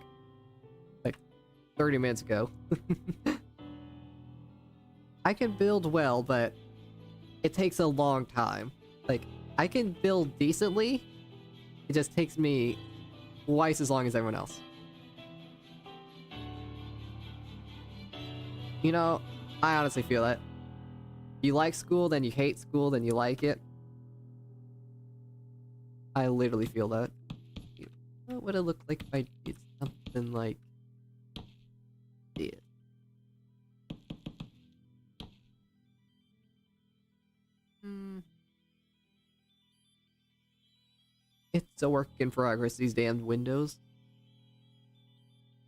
30 minutes ago. I can build well, but it takes a long time. Like, I can build decently, it just takes me twice as long as everyone else. You know, I honestly feel that. You like school, then you hate school, then you like it. I literally feel that. What would it look like if I did something like this? It's a work in progress, these damned windows.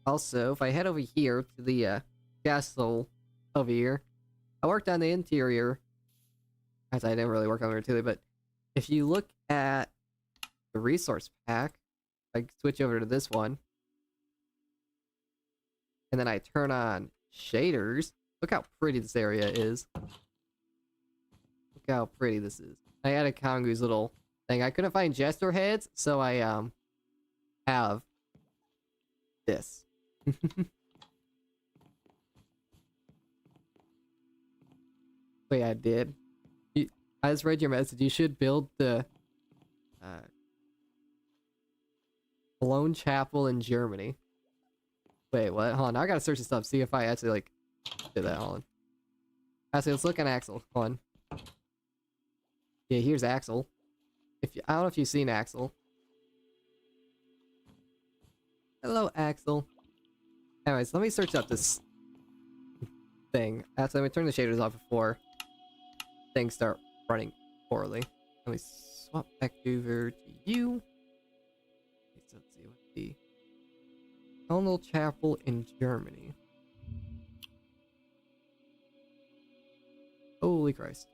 Also, if I head over here to the castle over here, I worked on the interior. As I didn't really work on the interior, but if you look at the resource pack, I switch over to this one, and then I turn on shaders. Look how pretty this area is. Look how pretty this is. I added Kongu's little thing. I couldn't find Jester heads, so I have this. Wait, I did. I just read your message. You should build the Cologne Chapel in Germany. Wait, what? Hold on. Now I gotta search this up. See if I actually like did that. Hold on. Actually, let's look at Axel. Hold on. Yeah, here's Axel. I don't know if you've seen Axel. Hello, Axel. Anyways, let me search up this thing. Actually, let me turn the shaders off before things start running poorly. Let me swap back over to you. Let's see what the Colonel Chapel in Germany. Holy Christ.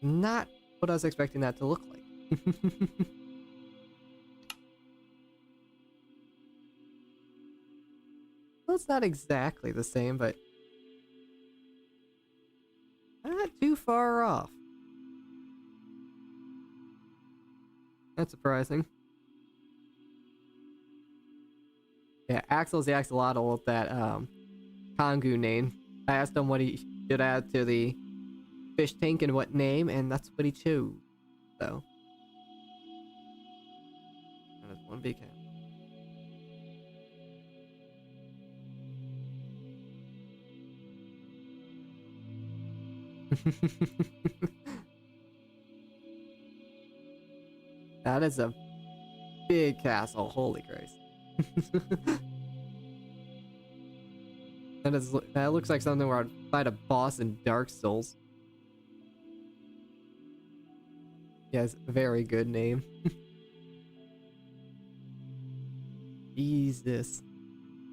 Not what I was expecting that to look like. Well, it's not exactly the same, but not too far off. That's surprising. Yeah, Axel's the axolotl with that Kongu name. I asked him what he should add to the fish tank and what name, and that's what he chose. So that is one big hat. That is a big castle. Holy Christ. That looks like something where I'd fight a boss in Dark Souls. Yes, very good name. Jesus.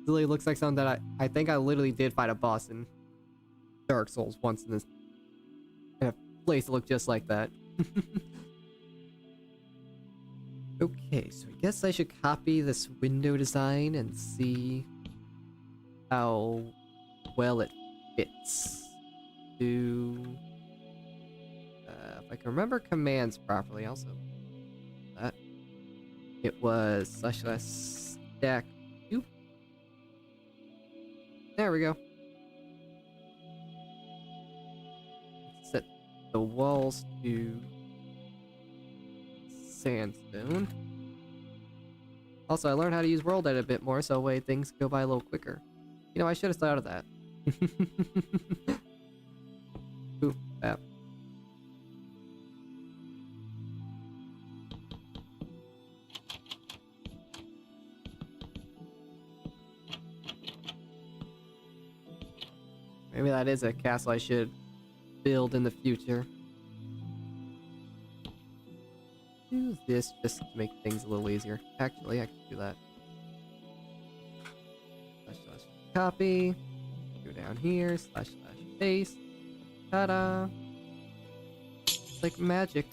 Really looks like something that I think I literally did fight a boss in Dark Souls once in a place that looked just like that. Okay, so I guess I should copy this window design and see how well it fits to if I can remember commands properly. Also, that it was /stack 2. There we go. Set the walls to sandstone. Also, I learned how to use World Edit a bit more, so way things go by a little quicker. You know, I should have thought of that. Ooh, map. Maybe that is a castle I should build in the future. Use this just to make things a little easier. Actually, I can do that. / copy. Go down here. / paste. Ta-da! Like magic.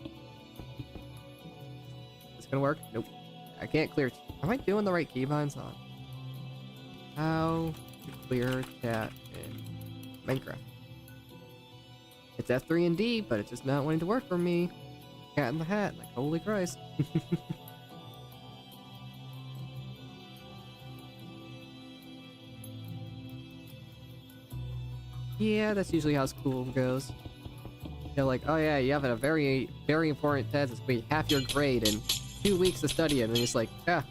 Is this gonna work? Nope. I can't clear. Am I doing the right keybinds on? How to clear chat in Minecraft? It's F3 and D, but it's just not wanting to work for me. Cat in the hat, like holy Christ. Yeah, that's usually how school goes. They're like, oh yeah, you have a very, very important test. It's gonna be half your grade in 2 weeks to study it. And it's like, yeah,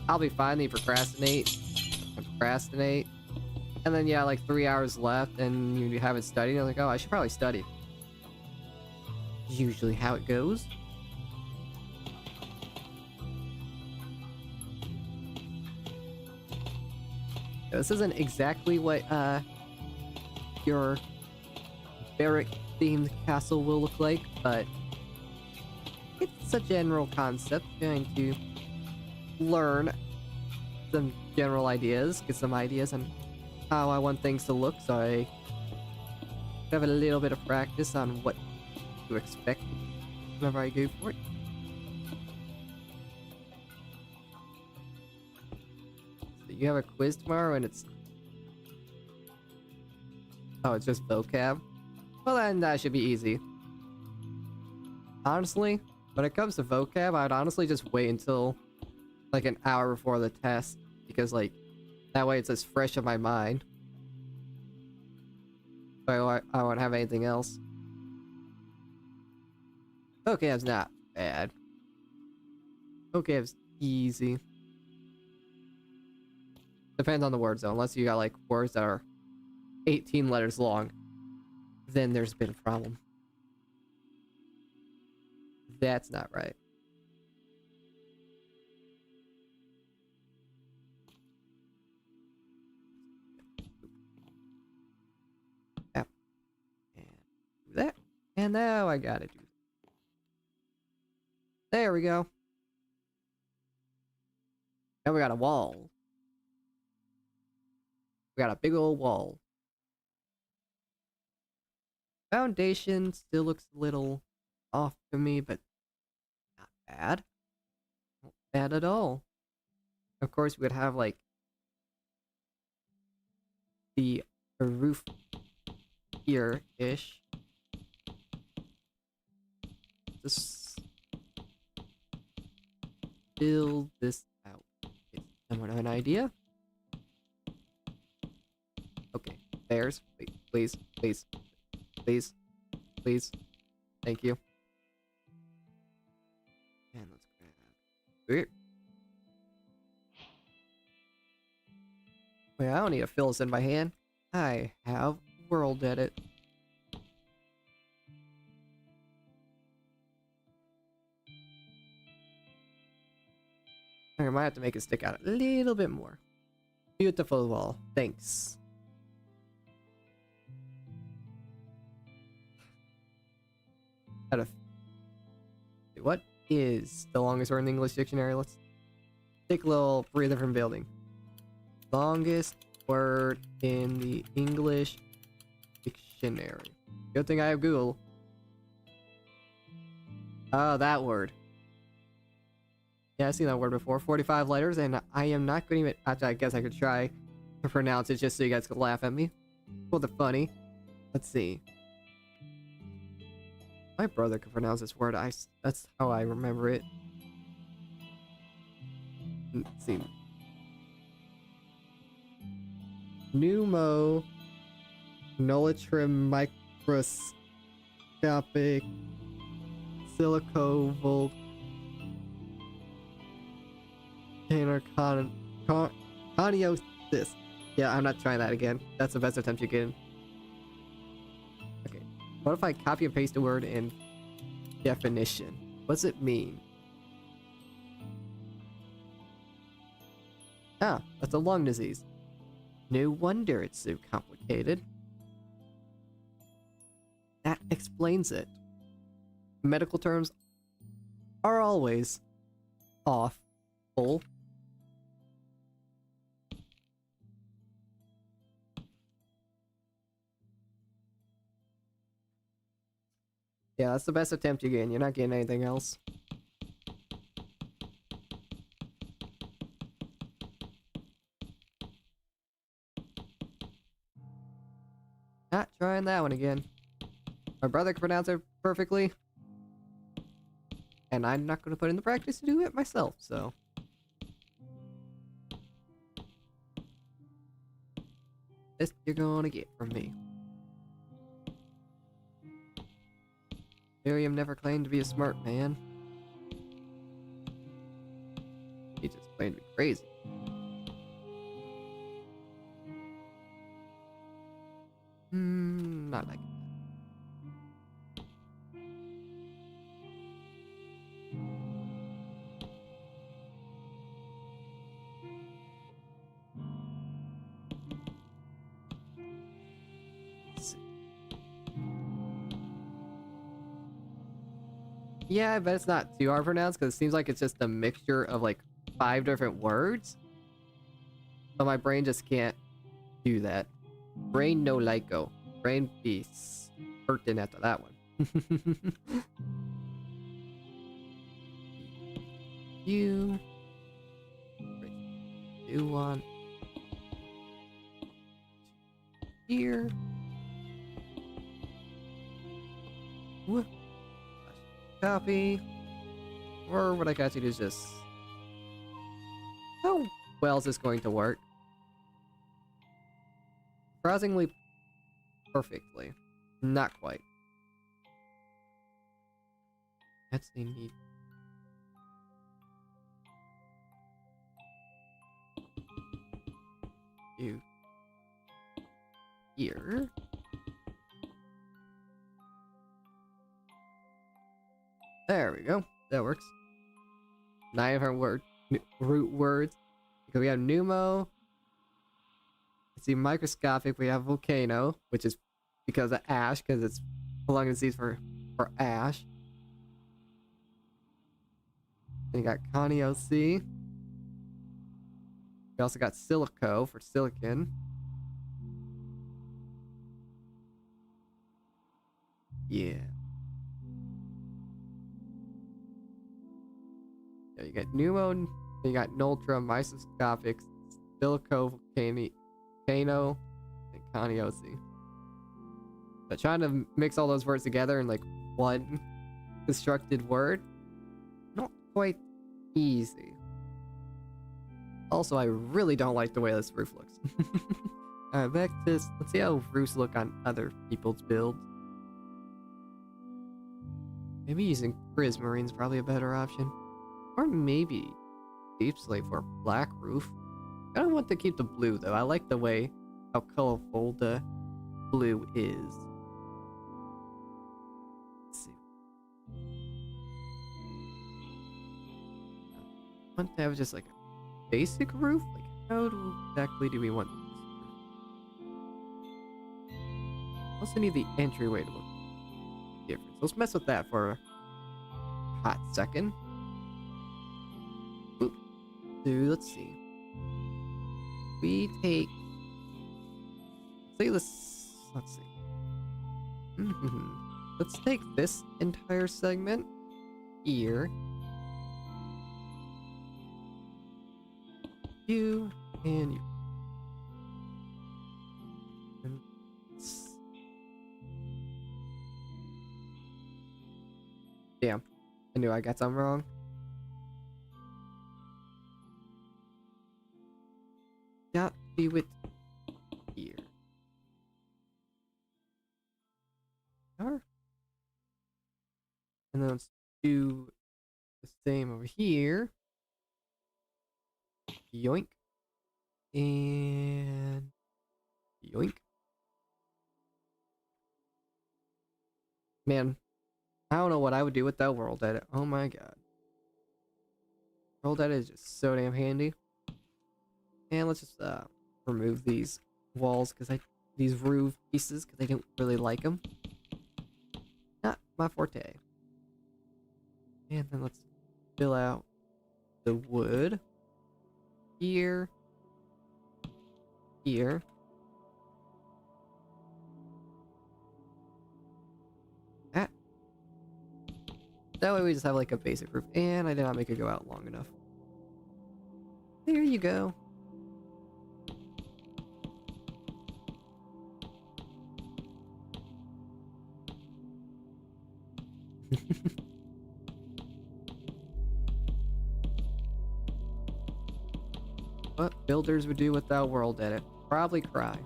I'll be fine. Then you procrastinate. And then, yeah, like 3 hours left and you haven't studied. You're like, oh, I should probably study. Usually how it goes. This isn't exactly what, your barrack themed castle will look like, but it's a general concept. Going to learn some general ideas, get some ideas on how I want things to look, so I have a little bit of practice on what to expect whenever I go for it. So you have a quiz tomorrow and it's... Oh, it's just vocab? Well then, that should be easy. Honestly, when it comes to vocab, I'd honestly just wait until like an hour before the test, because like, that way it's as fresh in my mind. I won't have anything else. Vocab's not bad. Vocab's easy. Depends on the words though, unless you got like words that are 18 letters long, then there's been a problem. That's not right. Yep. And do that. And now I gotta do that. There we go. Now we got a wall. We got a big old wall. Foundation still looks a little off to me, but not bad. Not bad at all. Of course, we would have like the roof here-ish. Just build this out. Get someone an idea? Okay, there's. Wait, please, please. Please. Please. Thank you. And let's grab it. Wait, I don't need to fill this in by hand. I have World Edit. I might have to make it stick out a little bit more. Beautiful wall. Thanks. What is the longest word in the English dictionary? Let's take a little breather from building. Longest word in the English dictionary. Good thing I have Google. Oh, that word. Yeah, I've seen that word before. 45 letters, and I am not going to even... Actually, I guess I could try to pronounce it just so you guys could laugh at me. Well, the funny. Let's see. My brother could pronounce this word. That's how I remember it. Let's see. Pneumo Nulitrim microscopic silicovolcanic Container coniosis. Yeah, I'm not trying that again. That's the best attempt you get. Okay. What if I copy and paste a word in definition? What's it mean? Ah, that's a lung disease. No wonder it's so complicated. That explains it. Medical terms are always awful. Yeah, that's the best attempt you get. You're not getting anything else. Not trying that one again. My brother can pronounce it perfectly. And I'm not going to put in the practice to do it myself, so. This you're gonna get from me. Miriam never claimed to be a smart man. He just claimed to be crazy. Not like that. Let's see. Yeah, I bet it's not too hard to pronounce because it seems like it's just a mixture of like 5 different words. But my brain just can't do that. Brain no lyco. Brain be hurting after that one. You do want here. Whoop. Copy. Or what I got you to do is just... How well is this going to work? Surprisingly perfectly. Not quite. That's the need. You here. There we go. That works. 9 different root words. Because we have pneumo. Let's see, microscopic. We have volcano, which is because of ash, because it's a lung disease for ash. Then you got conioc. We also got silico for silicon. Yeah. Yeah, you got pneumo, you got nultra, microscopic, silico, volcano, and conioc. But trying to mix all those words together in like one constructed word, not quite easy. Also, I really don't like the way this roof looks. Alright, back to this. Let's see how roofs look on other people's builds. Maybe using prismarine is probably a better option. Or maybe deep slate for a black roof. I don't want to keep the blue though. I like the way how colorful the blue is. Let's see. I want to have just like a basic roof? Like how exactly do we want this roof? Also need the entryway to look different. So let's mess with that for a hot second. Oop. So let's see. We take, say this, let's see. Let's take this entire segment here. You and you. And damn, I knew I got something wrong. Got to be with here. And then let's do the same over here. Yoink. And yoink. Man, I don't know what I would do without World Edit. Oh my god. World Edit is just so damn handy. And let's just remove these walls these roof pieces because I don't really like them. Not my forte. And then let's fill out the wood here, here. That way we just have like a basic roof. And I did not make it go out long enough. There you go. What builders would do without World Edit? Probably cry.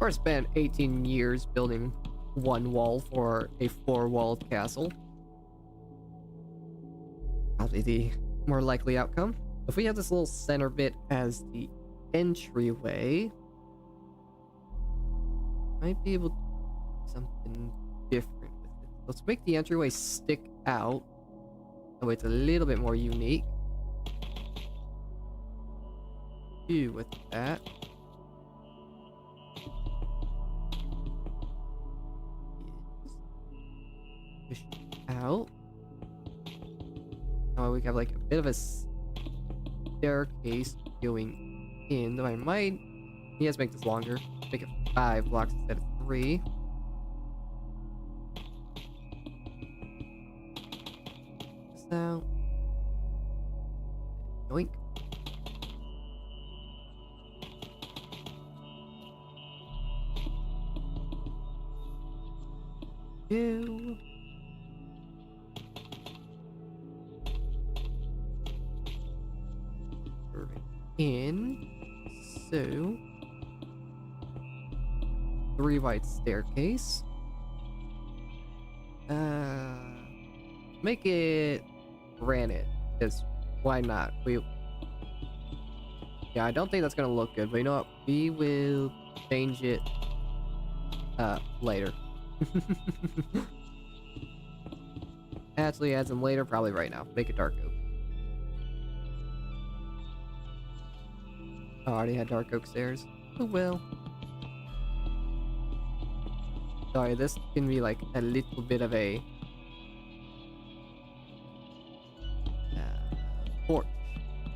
Or spend 18 years building one wall for a 4-walled castle. Probably the more likely outcome. If we have this little center bit as the entryway, might be able to do something different with it. Let's make the entryway stick out. That way it's a little bit more unique. Do with that. Push out. Oh, we have like a bit of a staircase going in. Though I might. He has to make this longer. Make it 5 blocks instead of 3. This out. Yoink. Two. In. So. 3 wide staircase. Make it granite. Because why not? Yeah, I don't think that's gonna look good, but you know what? We will change it later. Actually, add them later, probably right now. Make it dark oak. Oh, I already had dark oak stairs. Oh well. Sorry, this can be like a little bit of a porch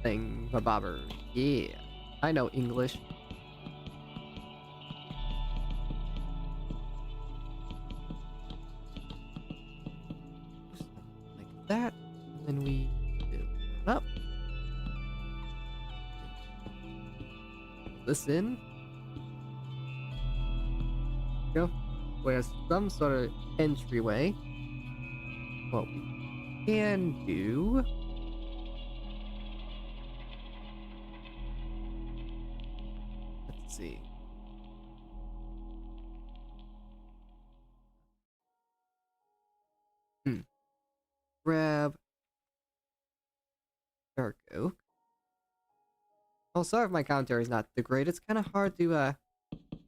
thing, bobber. Yeah, I know English. Like that, and then we do it up. This in. Go. We have some sort of entryway. What we can do. Let's see. Grab dark oak. Oh, sorry if my commentary is not the great. It's kind of hard to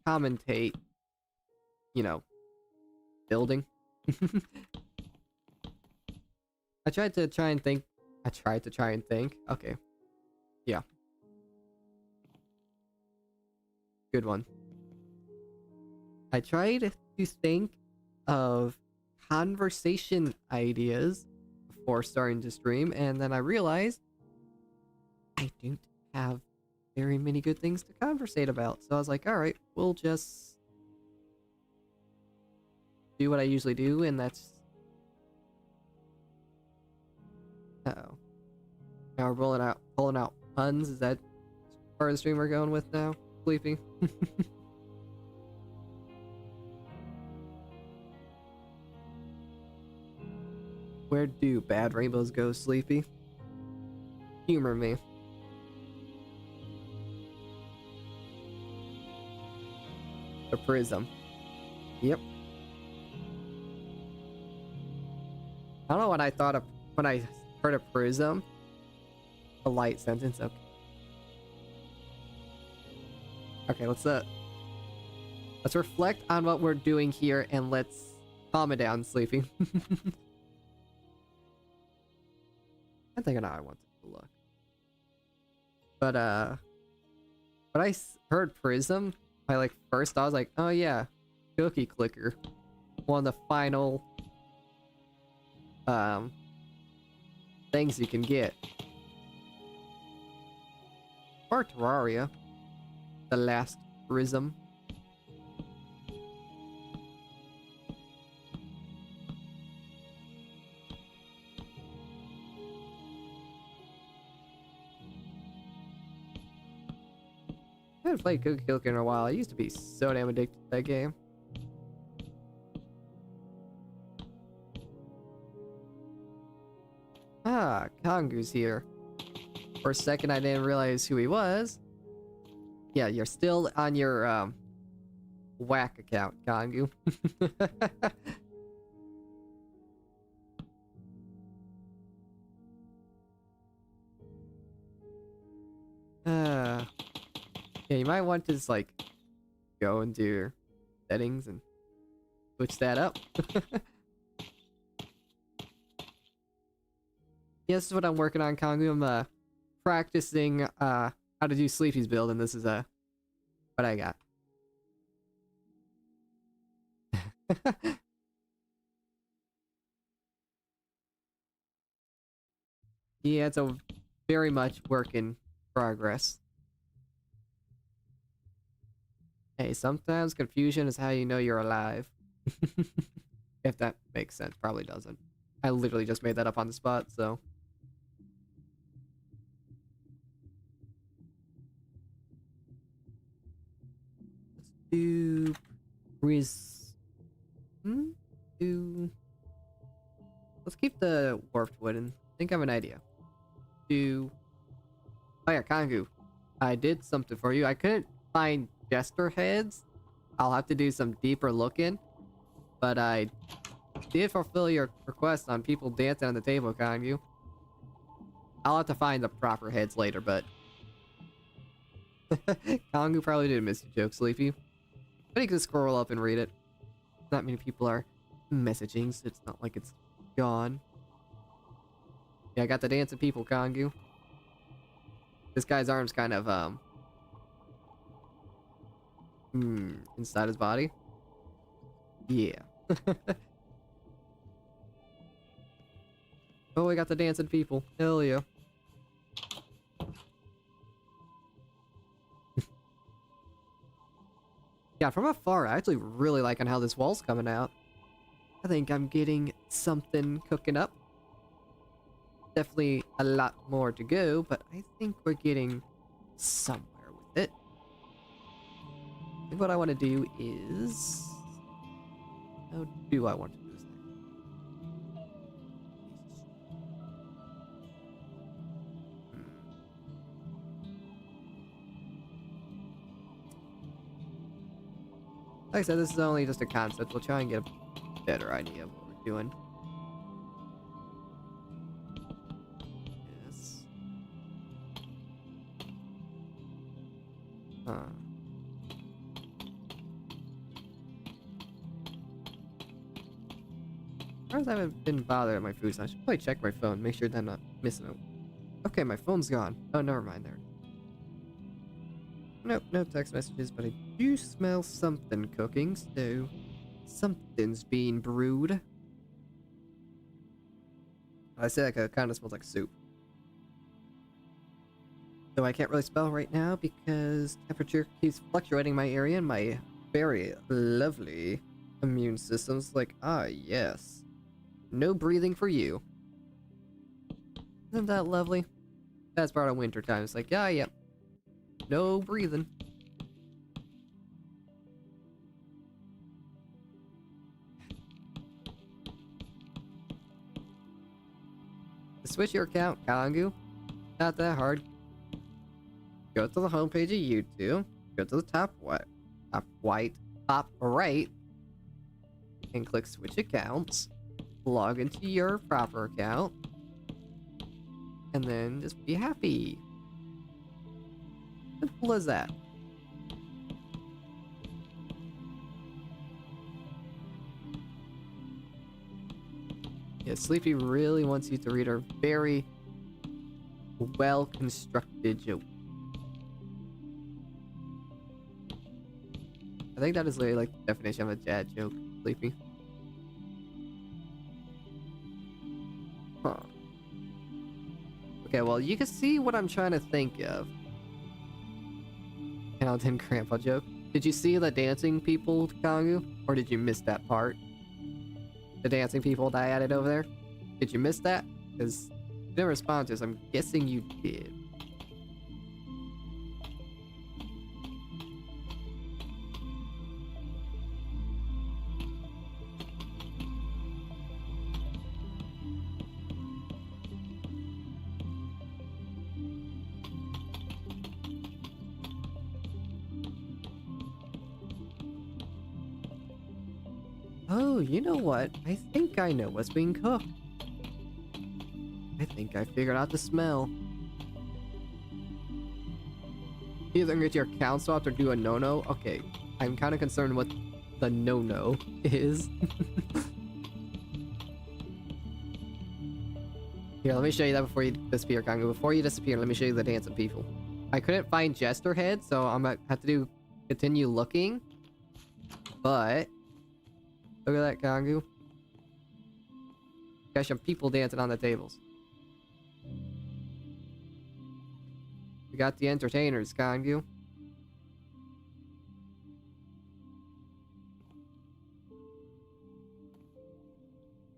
commentate, you know, building. I tried to try and think. Okay. Yeah. Good one. I tried to think of conversation ideas before starting to stream, and then I realized I don't have very many good things to conversate about. So I was like, alright, we'll just do what I usually do, and that's... Uh-oh. Now we're pulling out puns. Is that part of the stream we're going with now? Sleepy? Where do bad rainbows go, Sleepy? Humor me. A prism. Yep. I don't know what I thought of when I heard a prism. A light sentence. Okay. Okay, let's reflect on what we're doing here and let's calm it down, Sleepy. I think I know I want to look. But when I heard Prism, first I was like, oh yeah, Cookie Clicker. One of the final things you can get. Or Terraria. The last Prism. I haven't played Cookie Clicker in a while. I used to be so damn addicted to that game. Ah, Kongu's here. For a second I didn't realize who he was. Yeah, you're still on your whack account, Kongu. Yeah, you might want to just like go into your settings and switch that up. Yeah, this is what I'm working on, Kongu. I'm practicing how to do Sleepy's build, and this is what I got. Yeah, it's a very much work in progress. Hey, sometimes confusion is how you know you're alive. If that makes sense. Probably doesn't. I literally just made that up on the spot, so... Let's do... Let's keep the warped wood and think of an idea. Oh yeah, Kongu. I did something for you. I couldn't find jester heads. I'll have to do some deeper looking. But I did fulfill your request on people dancing on the table, Kongu. I'll have to find the proper heads later, but... Kongu probably didn't miss your joke, Sleepy. But you can scroll up and read it. Not many people are messaging, so it's not like it's gone. Yeah, I got the dancing people, Kongu. This guy's arm's kind of, inside his body? Yeah. Oh, we got the dancing people. Hell yeah. Yeah, from afar, I actually really liking how this wall's coming out. I think I'm getting something cooking up. Definitely a lot more to go, but I think we're getting somewhere with it. I think what I want to do is... How do I want to do this thing? Like I said, this is only just a concept. We'll try and get a better idea of what we're doing. Yes. Huh. As far as I haven't been bothered at my food, so I should probably check my phone, make sure that I'm not missing it. Okay, my phone's gone. Oh, never mind there. Nope, no text messages, but I do smell something cooking, so something's being brewed. I say like it kind of smells like soup. Though I can't really spell right now because temperature keeps fluctuating in my area and my very lovely immune system's like, ah, yes. No breathing for you. Isn't that lovely? That's part of winter time. It's like, yeah, yep. No breathing. To switch your account, Kongu. Not that hard. Go to the homepage of YouTube. Go to the top right, and click switch accounts. Log into your proper account. And then just be happy. Simple as that. Yeah, Sleepy really wants you to read her very well-constructed joke. I think that is literally like the definition of a dad joke, Sleepy. Huh. Okay, well, you can see what I'm trying to think of. Hamilton grandpa joke. Did you see the dancing people, Kongu? Or did you miss that part? The dancing people that I added over there? Did you miss that? Because you didn't respond to this. I'm guessing you did. Oh, you know what? I think I know what's being cooked. I think I figured out the smell. Either get your account swapped or do a no-no? Okay, I'm kind of concerned what the no-no is. Here, let me show you that before you disappear, Kongo. Before you disappear, let me show you the dancing people. I couldn't find Jester Head, so I'm gonna have to continue looking. But look at that, Kongo. Got some people dancing on the tables. We got the entertainers, Kongo.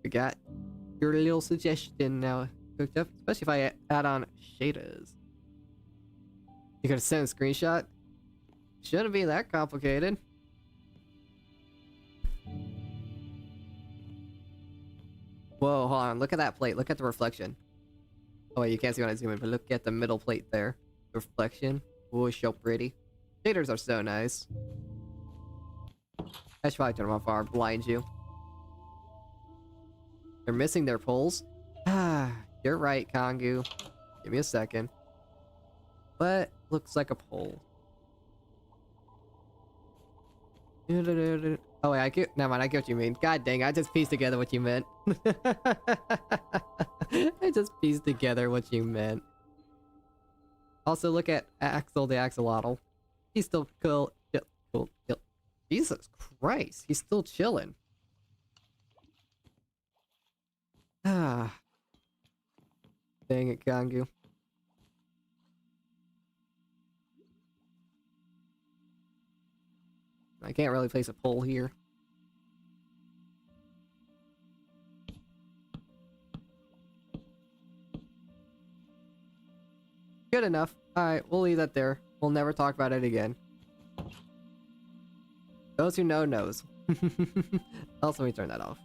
We got your little suggestion now cooked up, especially if I add on shaders. You gotta send a screenshot? Shouldn't be that complicated. Whoa, hold on. Look at that plate. Look at the reflection. Oh, wait, you can't see when I zoom in, but look at the middle plate there. The reflection. Oh, it's so pretty. Shaders are so nice. I should probably turn them off or I'll blind you. They're missing their poles. Ah, you're right, Kongu. Give me a second. What looks like a pole? Oh wait, I get. Never mind. I get what you mean. God dang! I just pieced together what you meant. I just pieced together what you meant. Also, look at Axel the Axolotl. He's still cool. Cool. Jesus Christ! He's still chilling. Ah. Dang it, Kongu. I can't really place a pole here. Good enough. Alright, we'll leave that there. We'll never talk about it again. Those who know knows. Also, let me turn that off.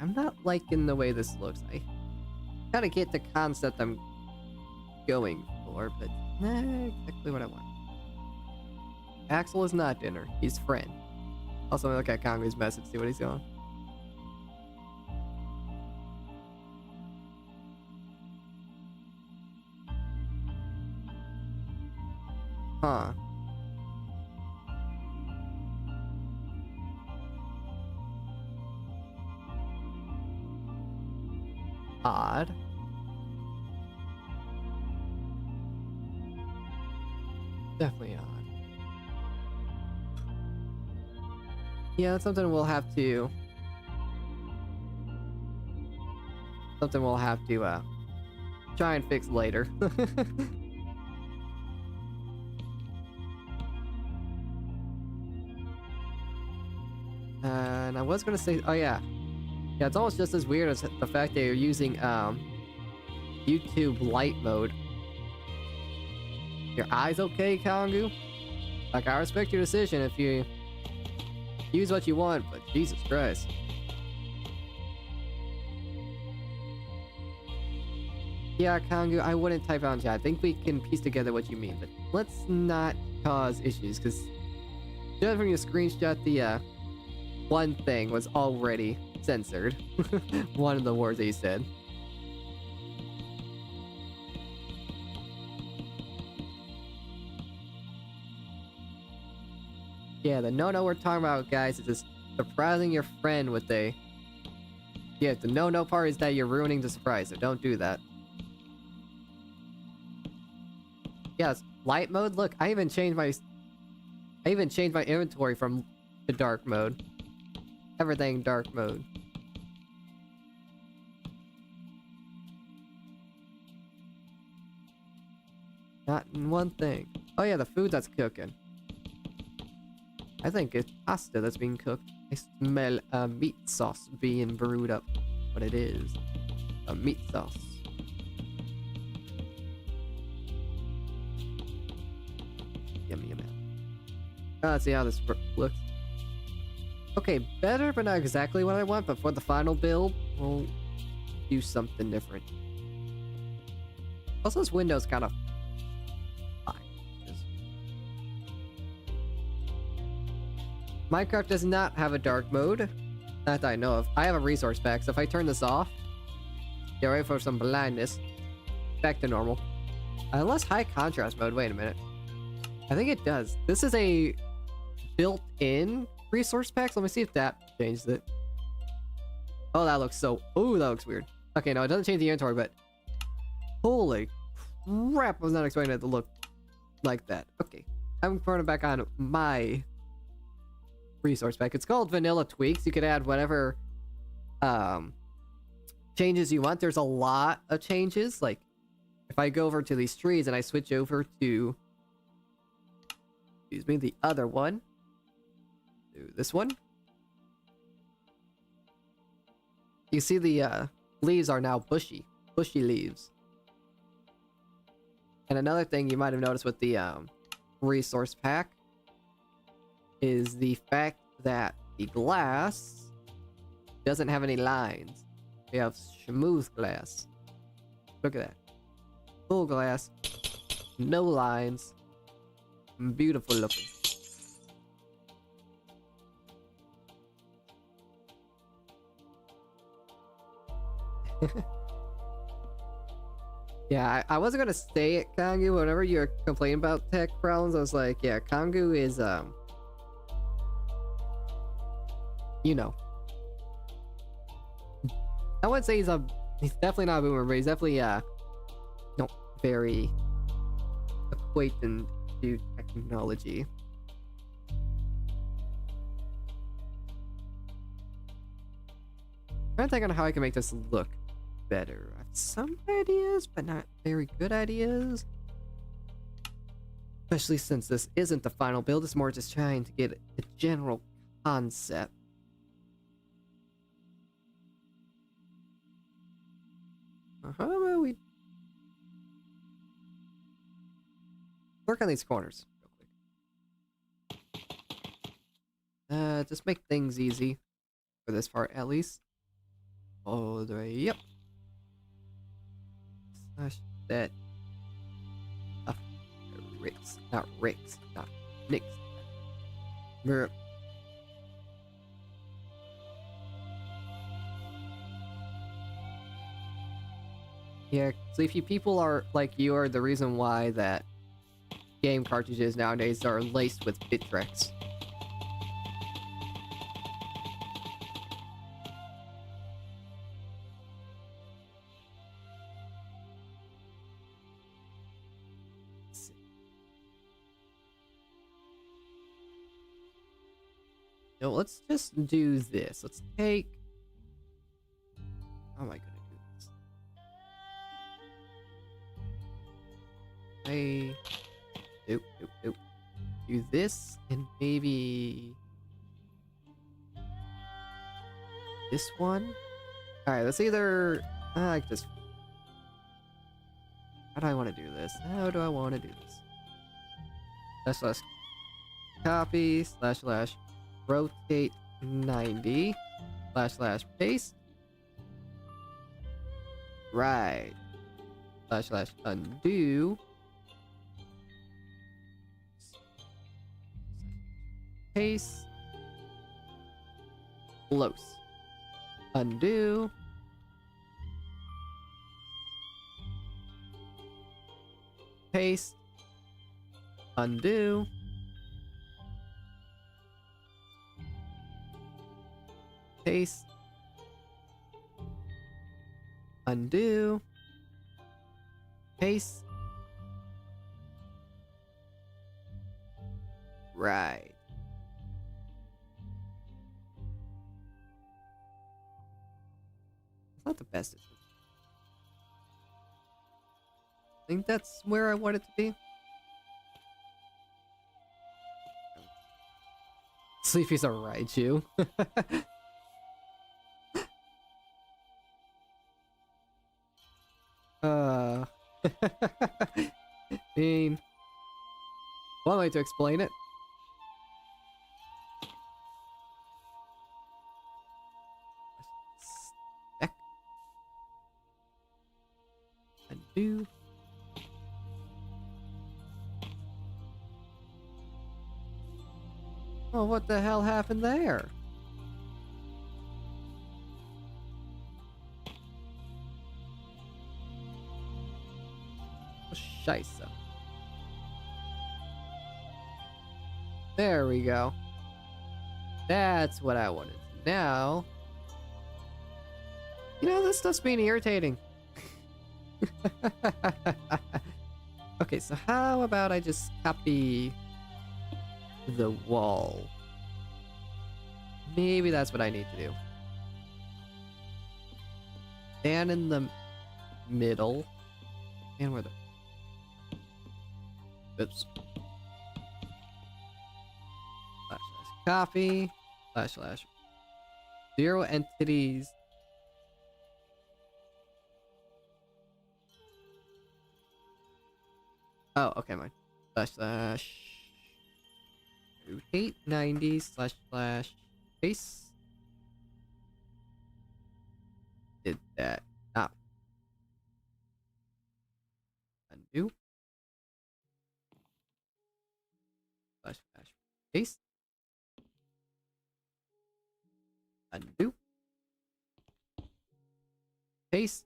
I'm not liking the way this looks. I kind of get the concept I'm going for, but not exactly what I want. Axel is not dinner. He's friend. Also, let me look at Kongu's message, see what he's doing. Huh. Odd. Definitely odd. Yeah, that's something we'll have to... try and fix later. And I was gonna say... Oh, yeah. Yeah, it's almost just as weird as the fact that you're using, YouTube light mode. Your eyes okay, Kongu? Like, I respect your decision if you use what you want, but Jesus Christ. Yeah, Kongu, I wouldn't type out in chat. I think we can piece together what you mean, but let's not cause issues, because just from your screenshot, the, one thing was already censored. One of the words that you said. Yeah, the no-no we're talking about, guys, is this surprising your friend with a gift. The no part is that you're ruining the surprise, so don't do that. Yes, light mode. Look, I even changed my inventory from the dark mode. Everything dark mode. Not in one thing. Oh yeah, the food that's cooking. I think it's pasta that's being cooked. I smell a meat sauce being brewed up. What it is. A meat sauce. Yummy, yummy. Let's see how this looks. Okay, better, but not exactly what I want. But for the final build, we'll do something different. Also, this window's kind of fine. Minecraft does not have a dark mode. Not that I know of. I have a resource pack, so if I turn this off, get ready for some blindness. Back to normal. Unless high contrast mode. Wait a minute. I think it does. This is a built-in resource pack. So let me see if that changes it. Oh, that looks so... Ooh, that looks weird. Okay, no, it doesn't change the inventory, but... Holy crap, I was not expecting it to look like that. Okay, I'm throwing it back on my resource pack. It's called Vanilla Tweaks. You could add whatever changes you want. There's a lot of changes. Like, if I go over to these trees and I switch over to... Excuse me, the other one. Do this one. You see the leaves are now bushy leaves. And another thing you might have noticed with the resource pack is the fact that the glass doesn't have any lines. We have smooth glass. Look at that. Full glass. No lines. Beautiful looking. Yeah, I wasn't gonna say it, Kongu. Whenever you're complaining about tech problems, I was like, yeah, Kongu is, you know. I wouldn't say he's definitely not a boomer, but he's definitely, no, very acquainted to technology. I'm trying to think on how I can make this look better. I have some ideas, but not very good ideas. Especially since this isn't the final build, it's more just trying to get a general concept. How about we work on these corners real quick? Just make things easy for this part at least. All the way up. Slash that. Ricks. Not Ricks. Not Nicks. Brr. Yeah, so if you people are like you are the reason why that game cartridges nowadays are laced with Bittrex. No, let's just do this. Let's take... How am I gonna do this? Nope. Do this, and maybe... this one? Alright, let's either... I like this. How do I want to do this? How do I want to do this? Slash copy, slash rotate 90, slash paste. Right. Slash undo. Paste. Close. Undo. Paste. Undo. Paste. Undo. Paste. Right. It's not the best. I think that's where I want it to be. Sleepy's a Raichu. I mean, one way to explain it. Spec. Undo. Oh, what the hell happened there? Oh, scheisse. There we go. That's what I wanted. Now, you know, this stuff's being irritating. Okay, so how about I just copy the wall? Maybe that's what I need to do. And in the middle. And where the... Oops. Slash slash copy. Slash slash. 0 entities. Oh, okay, mine. Slash slash. Root 890 slash slash base. Did that. Ah. Undo. Slash slash paste. Undo. Paste.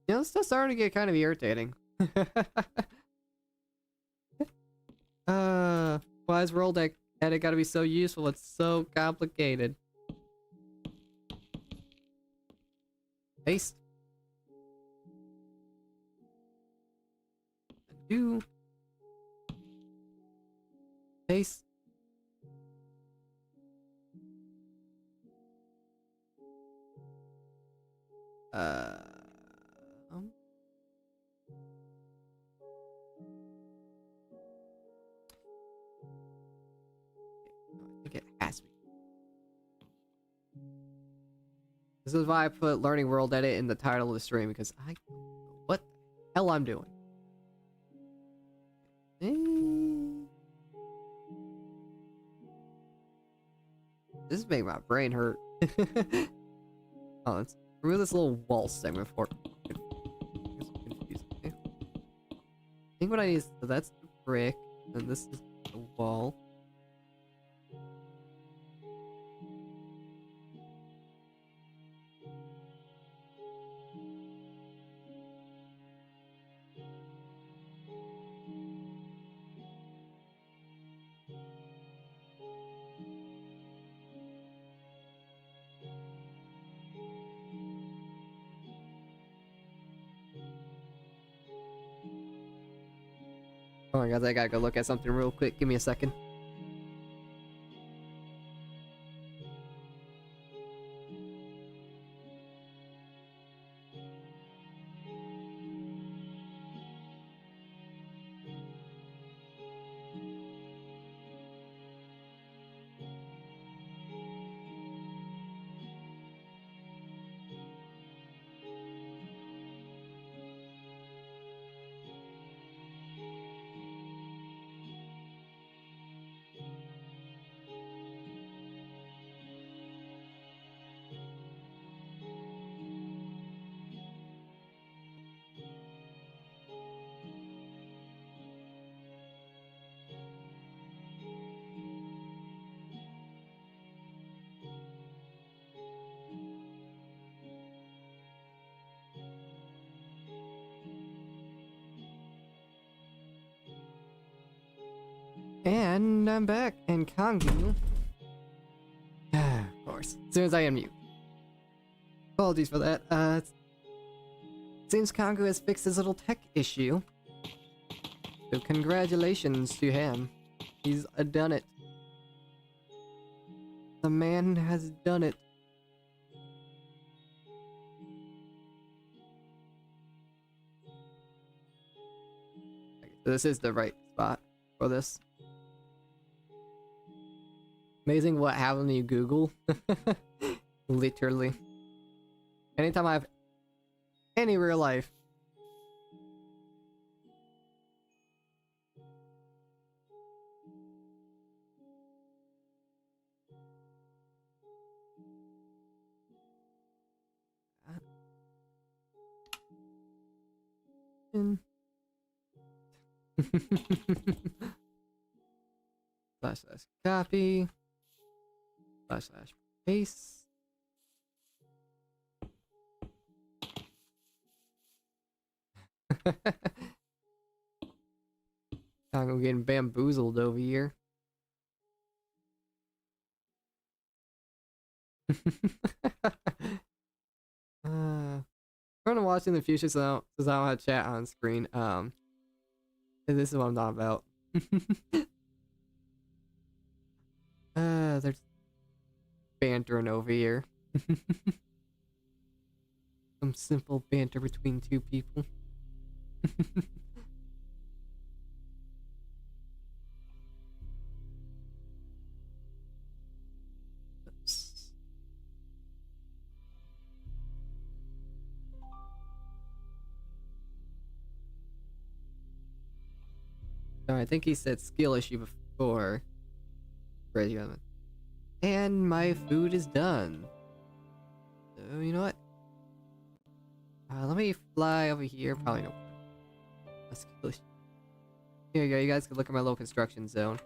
You know, this stuff's starting to get kind of irritating. Why is World Edit gotta be so useful? It's so complicated. Paste. Undo. Paste. I think it has to be. This is why I put Learning World Edit in the title of the stream, because I don't know what the hell I'm doing. This is making my brain hurt. Oh, let's remove this little wall segment for it. I think what I need is, so that's the brick, and this is the wall. Oh my god, I gotta go look at something real quick. Give me a second. And I'm back, and Kongu Yes, as soon as I unmute. Apologies for that. Seems Kongo has fixed his little tech issue. So congratulations to him. He's done it. The man has done it. Okay, so this is the right spot for this. Amazing what happened when you Google. Literally. Anytime I have any real life. Slash copy. Slash paste. I'm getting bamboozled over here. I'm gonna watch in the future so I don't have chat on screen. This is what I'm talking about. There's bantering over here. Some simple banter between two people. Oh, I think he said skill issue before. Right, you got it. And my food is done. So, you know what? Let me fly over here. Probably no. Skill issue. Here you go. You guys can look at my little construction zone.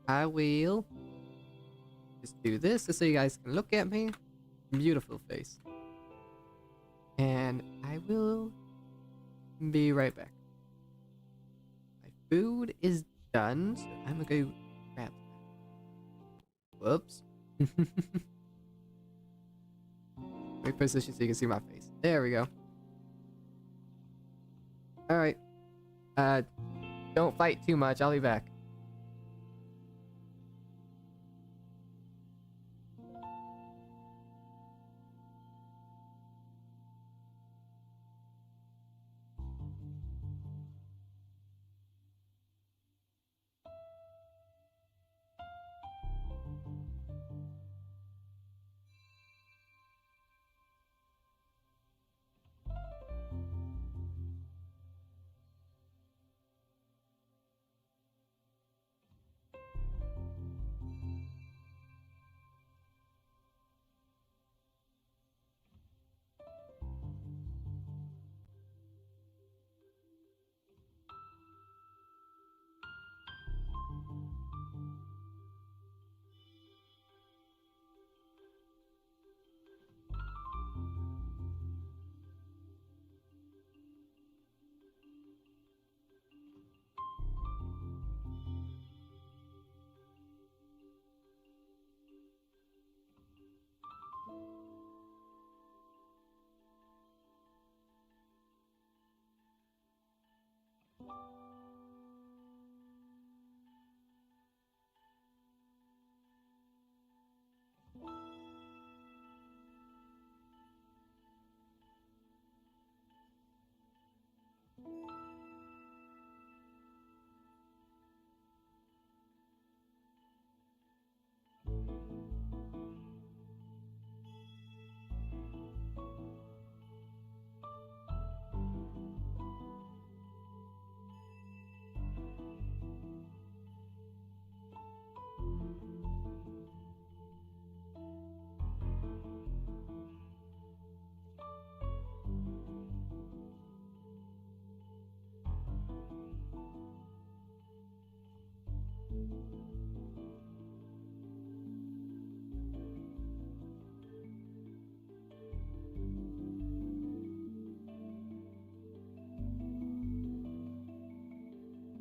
I will just do this just so you guys can look at me. Beautiful face. And I will be right back. My food is done, so I'm gonna go grab that. Whoops. Reposition so you can see my face. There we go. Alright. Don't fight too much, I'll be back.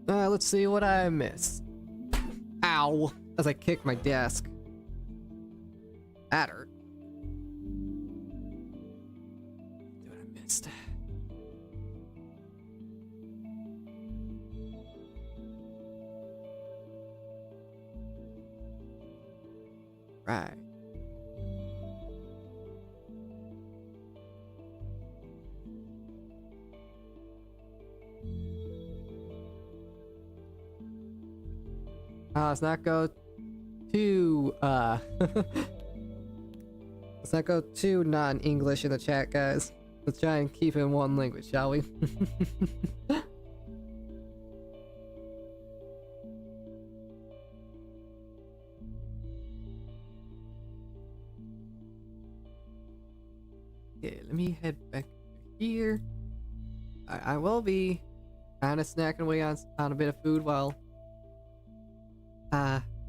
Let's see what I missed. Ow! As I kick my desk. That hurt. next? Right. Let's not go too let's not go too non-English in the chat, guys. Let's try and keep it in one language, shall we? Okay, let me head back here. I will be kind of snacking away on a bit of food while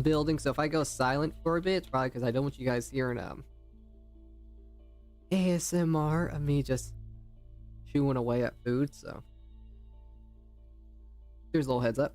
building. So if I go silent for a bit, it's probably because I don't want you guys hearing ASMR of me just chewing away at food. So here's a little heads up.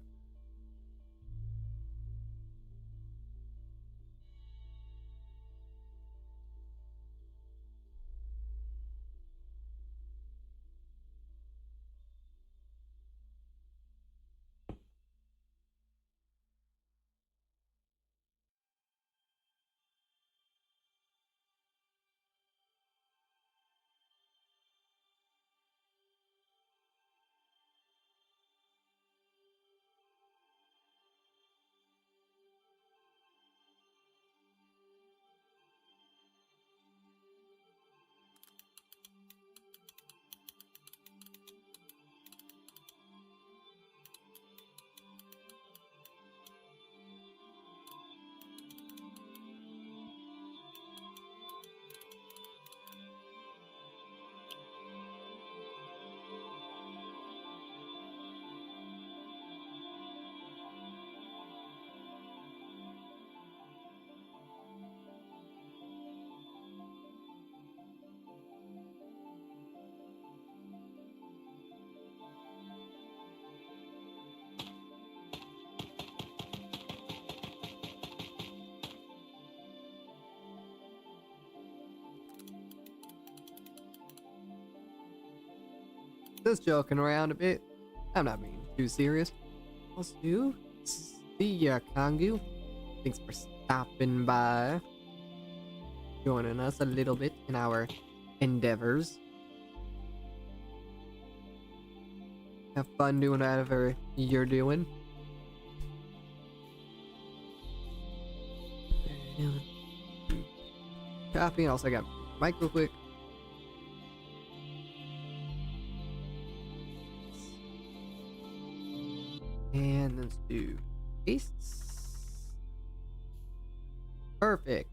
Just joking around a bit. I'm not being too serious. Also, see ya, Kangu. Thanks for stopping by. Joining us a little bit in our endeavors. Have fun doing whatever you're doing. Copy, and also got mic real quick. And let's do pastes. Perfect.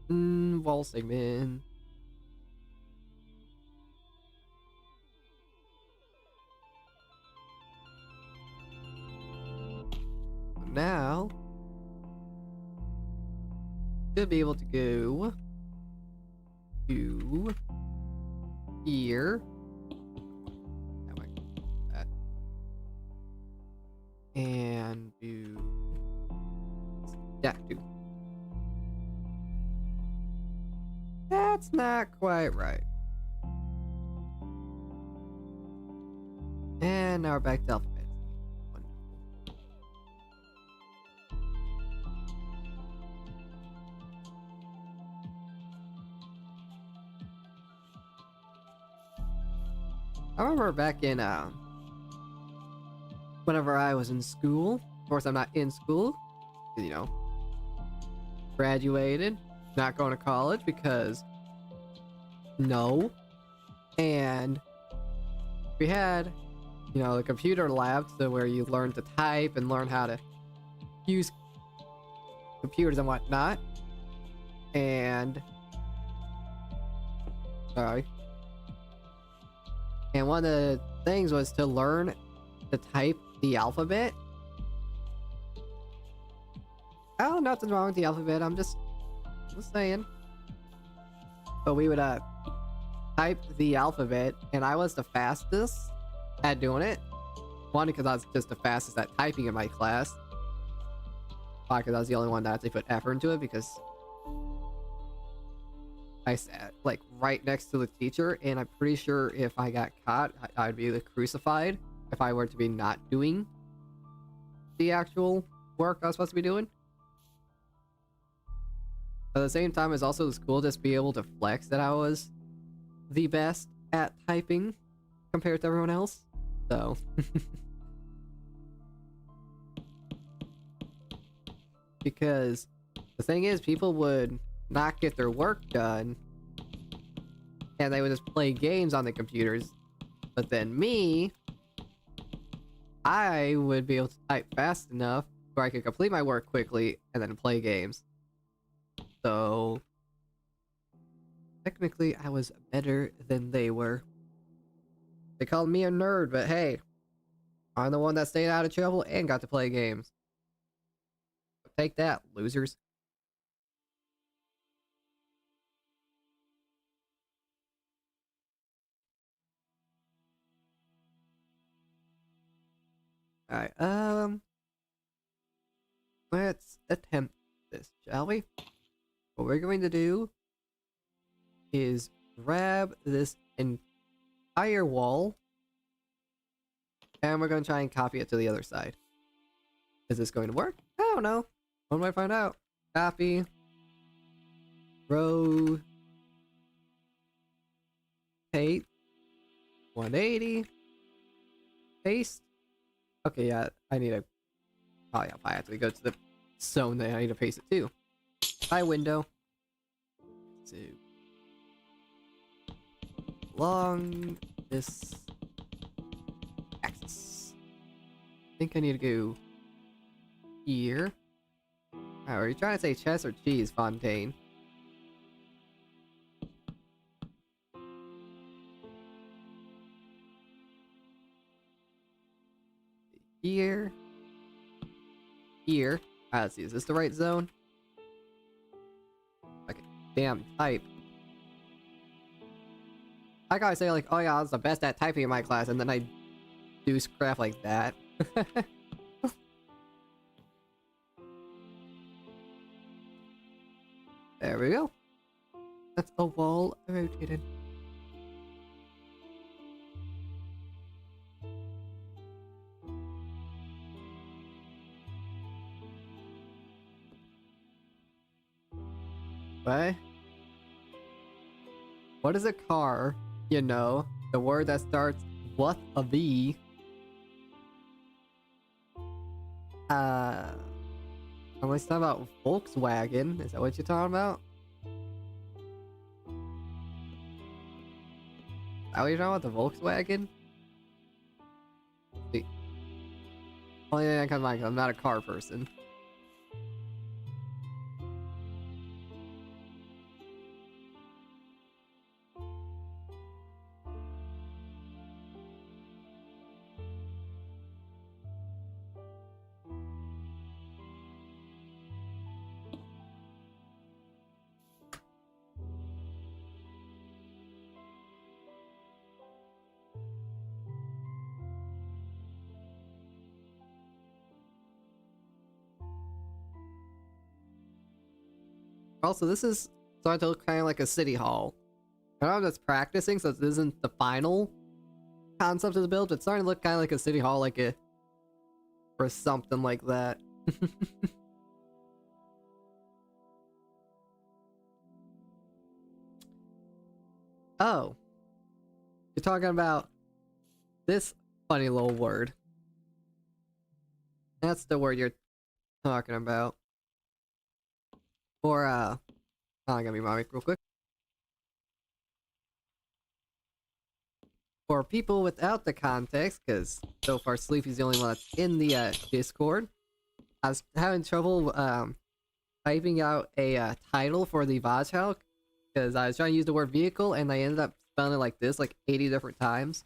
Wall segment. Now, should be able to go to here. And do that too. That's not quite right. And now we're back to alphabet. Wonderful. I remember back in whenever I was in school. Of course, I'm not in school, you know, graduated, not going to college because no. And we had, you know, the computer lab, so where you learn to type and learn how to use computers and whatnot. And sorry. And one of the things was to learn to type the alphabet. Oh, nothing wrong with the alphabet. I'm just saying. But we would type the alphabet, and I was the fastest at doing it. One, because I was just the fastest at typing in my class. Because I was the only one that actually put effort into it, because I sat like right next to the teacher, and I'm pretty sure if I got caught, I'd be like, crucified if I were to be not doing the actual work I was supposed to be doing. At the same time, it's also cool just be able to flex that I was the best at typing compared to everyone else. So because the thing is, people would not get their work done and they would just play games on the computers. But then me, I would be able to type fast enough where I could complete my work quickly and then play games. So technically I was better than they were. They called me a nerd, but hey, I'm the one that stayed out of trouble and got to play games. Take that, losers. Alright, let's attempt this, shall we? What we're going to do is grab this entire wall, and we're going to try and copy it to the other side. Is this going to work? I don't know. When do I find out? Copy. Rotate. 180. Paste. Okay, yeah, I need to... Oh yeah, I have to go to the zone that I need to paste it to. Hi, window. So... along this axis. I think I need to go here. Oh, are you trying to say chess or cheese, Fontaine? Here. Here. Alright, let's see. Is this the right zone? Okay. Damn type. I gotta say, like, oh yeah, I was the best at typing in my class, and then I do crap like that. There we go. That's a wall rotated. What? What is a car? You know, the word that starts with a V. Unless talking about Volkswagen. Is that what you're talking about? Is that what you're talking about? The Volkswagen? See. Only thing I come to mind, 'cause I'm not a car person. Also, this is starting to look kind of like a city hall. I know I'm just practicing, so this isn't the final concept of the build, but it's starting to look kind of like a city hall, like a... or something like that. Oh. You're talking about this funny little word. That's the word you're talking about. Or, oh, I gotta be my mic real quick. For people without the context, because so far Sleepy's the only one that's in the Discord, I was having trouble typing out a title for the Vajhal, because I was trying to use the word vehicle and I ended up spelling it like this like 80 different times.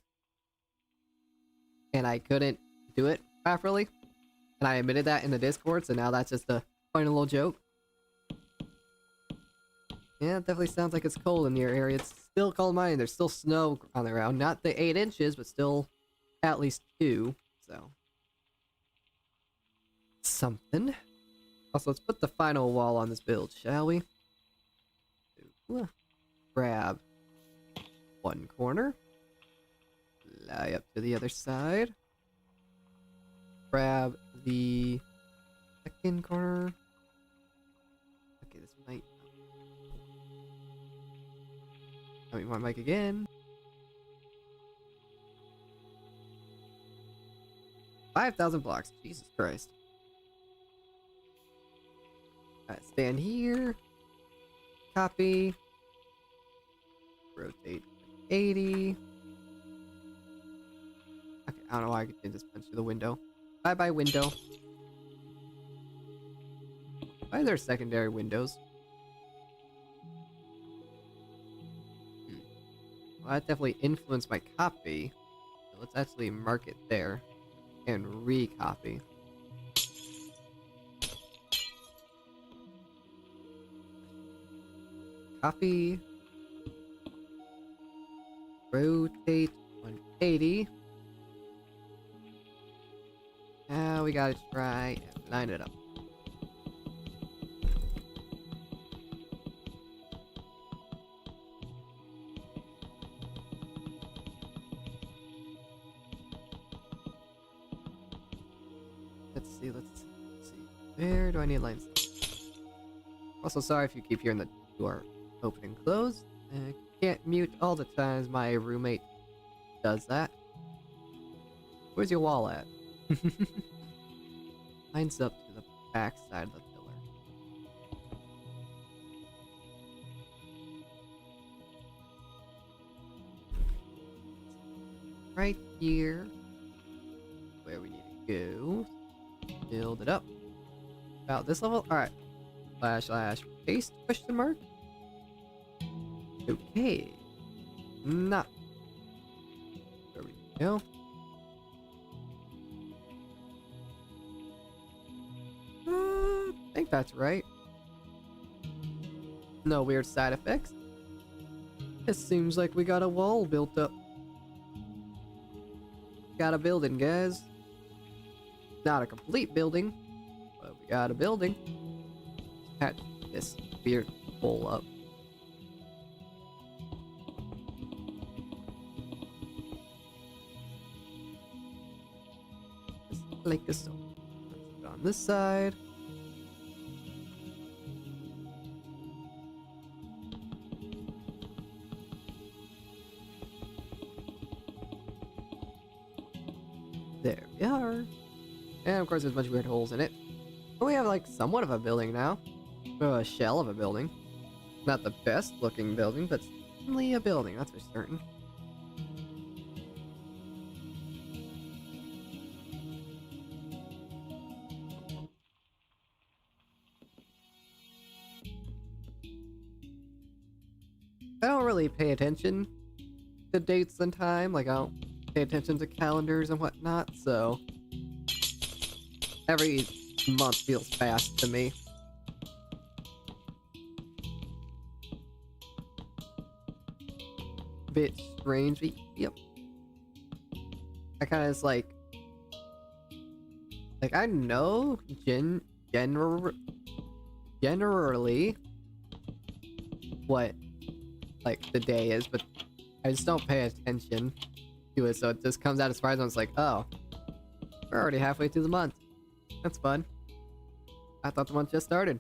And I couldn't do it properly. And I admitted that in the Discord, so now that's just a funny little joke. Yeah, it definitely sounds like it's cold in your area. It's still cold in mine. There's still snow on the ground. Not the 8 inches, but still at least 2. So. Something. Also, let's put the final wall on this build, shall we? Ooh. grab one corner, fly up to the other side, grab the second corner. Okay, this might. I mean, my mic again. 5,000 blocks. Jesus Christ. Alright, stand here. Copy. Rotate 80. Okay, I don't know why I can just punch through the window. Bye bye, window. Why are there secondary windows? Well, that definitely influenced my copy. So let's actually mark it there and recopy. Copy. Rotate 180. Now we gotta try and line it up. Let's see. Where do I need lines? Also, sorry if you keep hearing the door open and close. I can't mute all the times my roommate does that. Where's your wall at? Lines up to the back side of the pillar. Right here, where we need to go. Build it up. About this level? Alright. / paste question mark? Okay. Not. There we go. I think that's right. No weird side effects. It seems like we got a wall built up. Got a building, guys. Not a complete building, but we got a building. Patch this weird hole up. Just like so. Let's go on this side. There we are. And of course there's a bunch of weird holes in it. But we have like somewhat of a building now. A shell of a building. Not the best looking building, but certainly a building, that's for certain. I don't really pay attention to dates and time, like I don't pay attention to calendars and whatnot, so every month feels fast to me. Bit strange, yep. I kind of just like I know generally what like the day is, but I just don't pay attention to it, so it just comes out as surprise and it's like, oh, we're already halfway through the month. That's fun. I thought the month just started.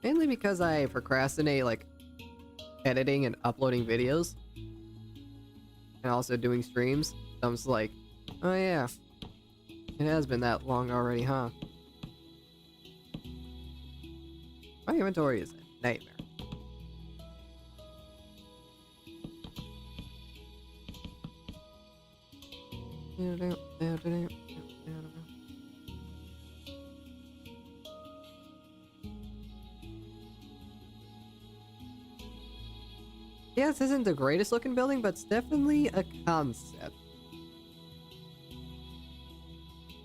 Mainly because I procrastinate like editing and uploading videos and also doing streams. So I'm just like, oh yeah, it has been that long already, huh? My inventory is a nightmare. Yeah, this isn't the greatest looking building, but it's definitely a concept.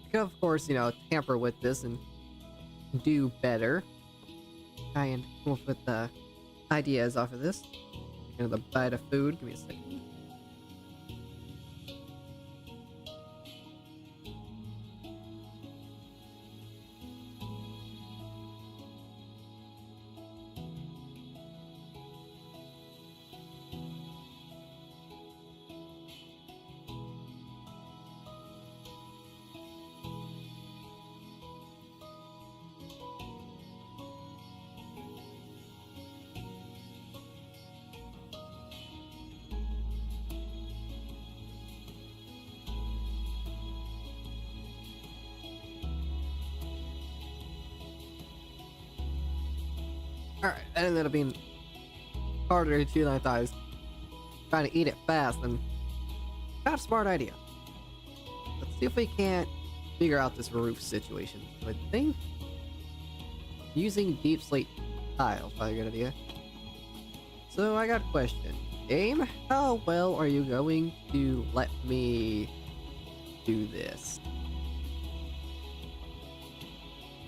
I could, of course, you know, tamper with this and do better. Try and come up with ideas off of this. Another bite of food. Give me a second. Alright, that ended up being harder to chew than I thought. I was trying to eat it fast, and got a smart idea. Let's see if we can't figure out this roof situation. So I think using deep slate tile is probably a good idea. So I got a question. Game, how well are you going to let me do this?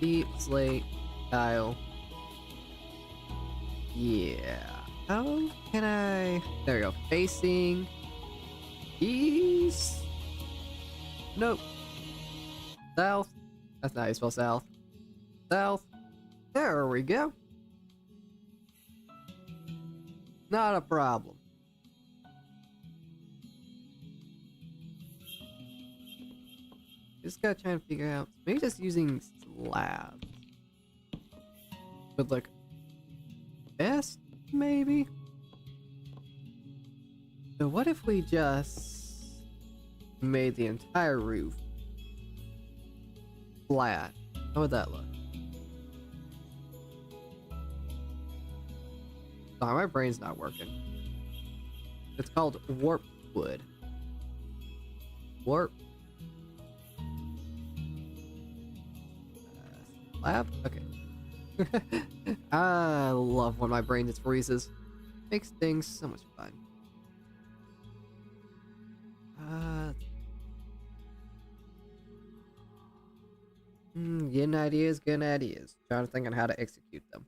Deep slate tile. Yeah. How can I... There we go. Facing east. Nope. South. That's not how you spell south. South. There we go. Not a problem. Just gotta try and figure out. Maybe just using slabs would look best, maybe? So what if we just made the entire roof flat? How would that look? Sorry, my brain's not working. It's called warp wood. Warp. Slab? Okay. I love when my brain just freezes. Makes things so much fun. Getting ideas, getting ideas. Trying to think on how to execute them.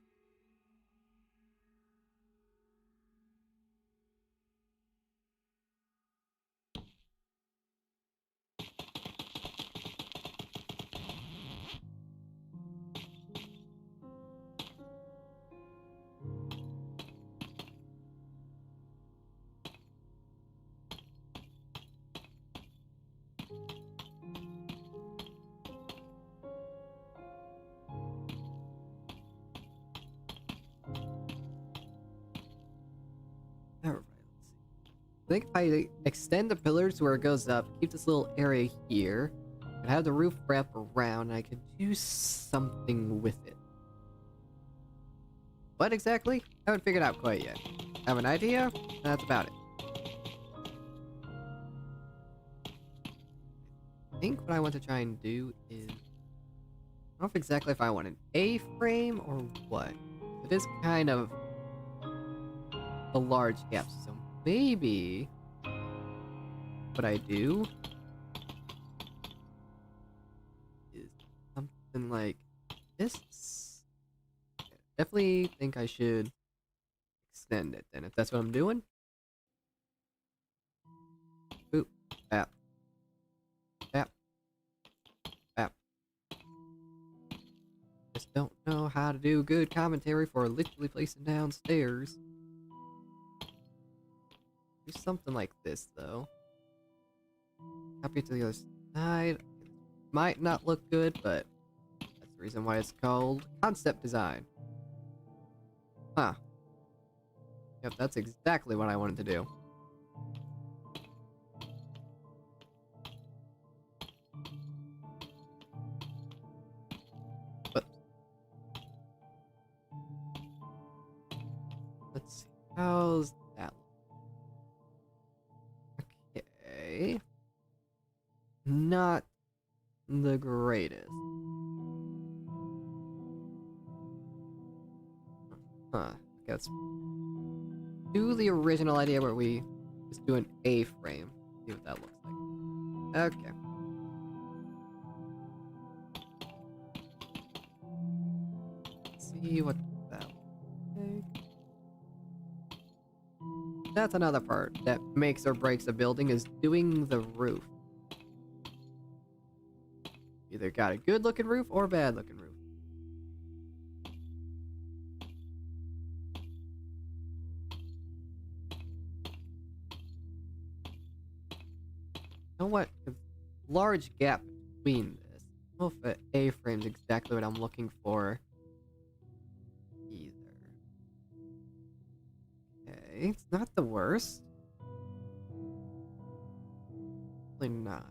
Alright, let's see. I think if I extend the pillars where it goes up, keep this little area here, and have the roof wrap around, I could do something with it. What exactly? I haven't figured out quite yet. I have an idea, and that's about it. I think what I want to try and do is... I don't know exactly if I want an A-frame or what. It is kind of a large gap, so maybe what I do is something like this. Definitely think I should extend it then, if that's what I'm doing. Boop, bap, bap, bap. Just don't know how to do good commentary for literally placing down stairs. Do something like this, though. Copy it to the other side. Might not look good, but that's the reason why it's called concept design. Huh. Yep, that's exactly what I wanted to do. But let's see. How's that look? Okay. Not the greatest. Huh. I guess do the original idea where we just do an A-frame. See what that looks like. Okay. Let's see what that looks like. That's another part that makes or breaks a building, is doing the roof. Either got a good looking roof or a bad looking roof. You know what? A large gap between this. I don't know if an A-frame's exactly what I'm looking for either. Okay, it's not the worst. Probably not.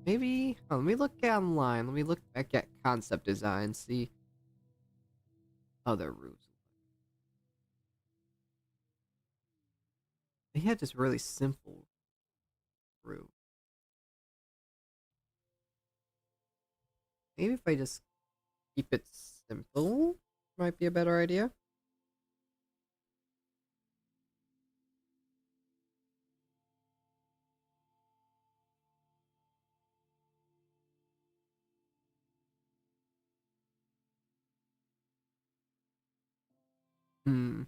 Maybe, oh, let me look online. Let me look back at concept design, see other roofs. had just really simple roof. Maybe if I just keep it simple, might be a better idea. Hmm.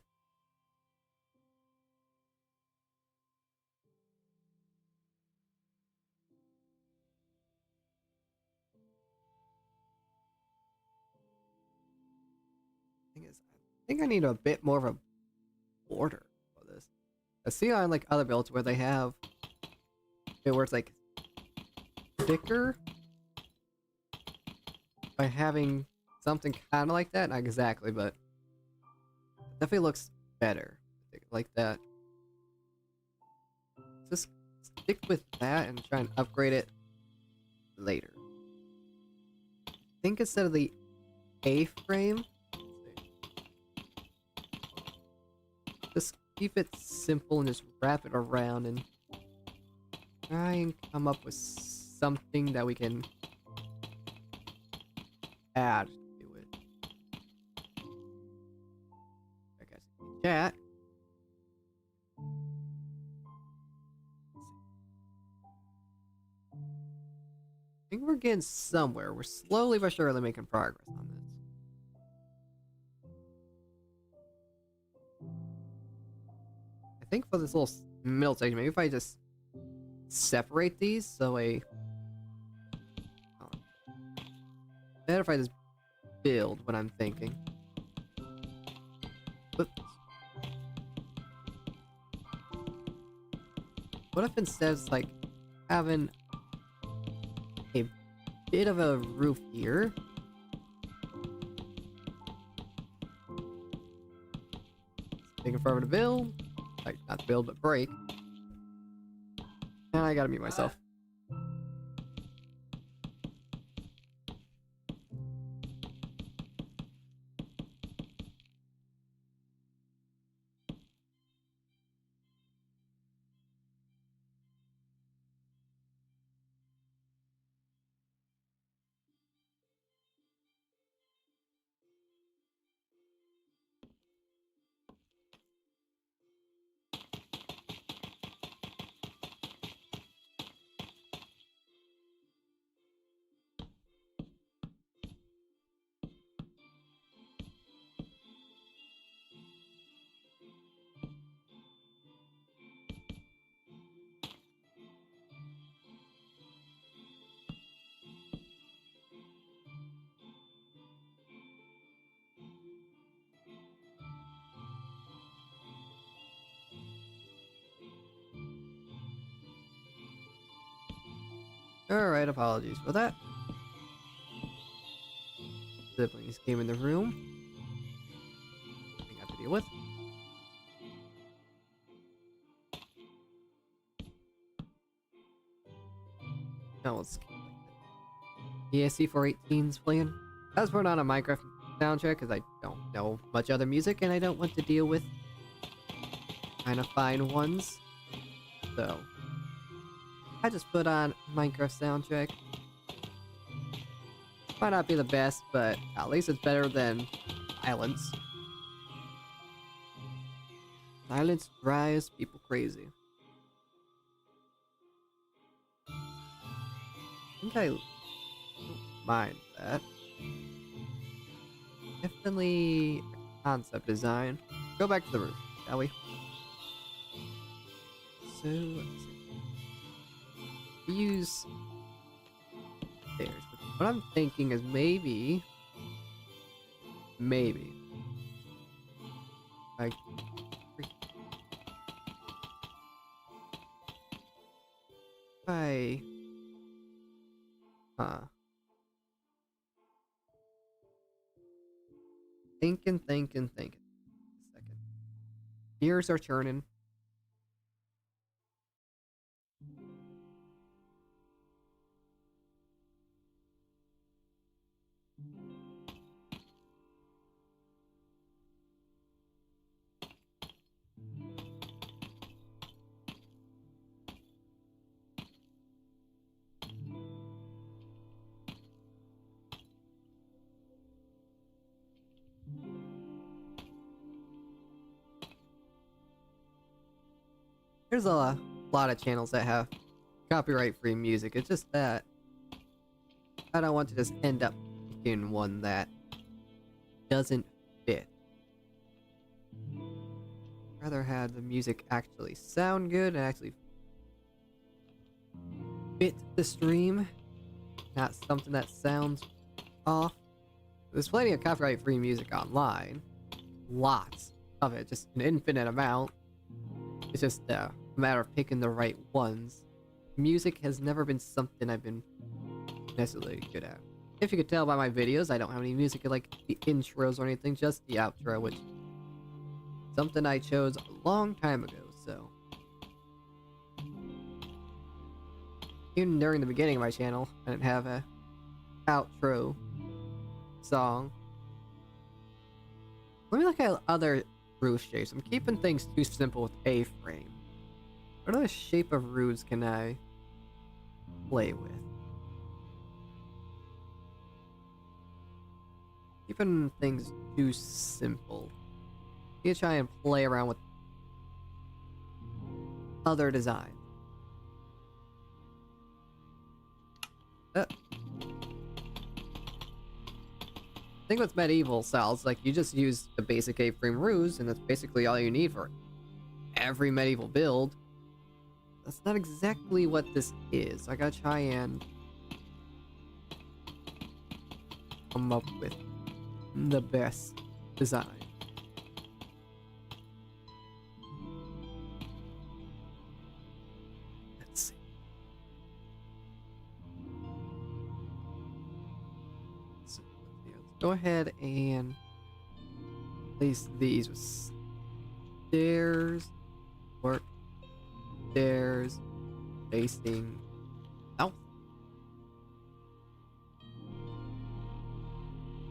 Thing is, I think I need a bit more of a border for this. I see on like other builds where they have it where it's like thicker by having something kind of like that. Not exactly, but it definitely looks better. Like that. Just stick with that and try and upgrade it later. I think instead of the A-frame, just keep it simple and just wrap it around and try and come up with something that we can add to it. I guess chat. I think we're getting somewhere. We're slowly but surely making progress on this. I think for this little middle section, maybe if I just separate these so oh, better if I just build what I'm thinking. But what if instead it's like having a bit of a roof here? Taking forever to build. Like, not to build, but break. And I gotta mute myself. Alright, apologies for that. Siblings came in the room. Nothing I have to deal with. Now let's keep ESC 418's playing. I was putting on a Minecraft soundtrack because I don't know much other music and I don't want to deal with kind of fine ones. So I just put on Minecraft soundtrack. Might not be the best, but at least it's better than Silence. Silence drives people crazy. I think I don't mind that. Definitely concept design. Go back to the roof, shall we? So, let's see. Use stairs. What I'm thinking is maybe, like, I, huh? Thinking. A second. Gears are turning. There's a lot of channels that have copyright-free music. It's just that I don't want to just end up picking one that doesn't fit. Rather have the music actually sound good and actually fit the stream, not something that sounds off. There's plenty of copyright-free music online. Lots of it, just an infinite amount. It's just a matter of picking the right ones. Music has never been something I've been necessarily good at. If you could tell by my videos, I don't have any music like the intros or anything, just the outro, which is something I chose a long time ago, so. Even during the beginning of my channel, I didn't have a outro song. Let me look at other roof shapes. I'm keeping things too simple with A-frame. What other shape of roofs can I play with? Keeping things too simple. You try and play around with other designs. I think with medieval styles, like, you just use the basic A-frame roofs, and that's basically all you need for every medieval build. That's not exactly what this is. I gotta try and come up with the best design. Let's see. So, let's go ahead and place these with stairs, work, stairs, facing south.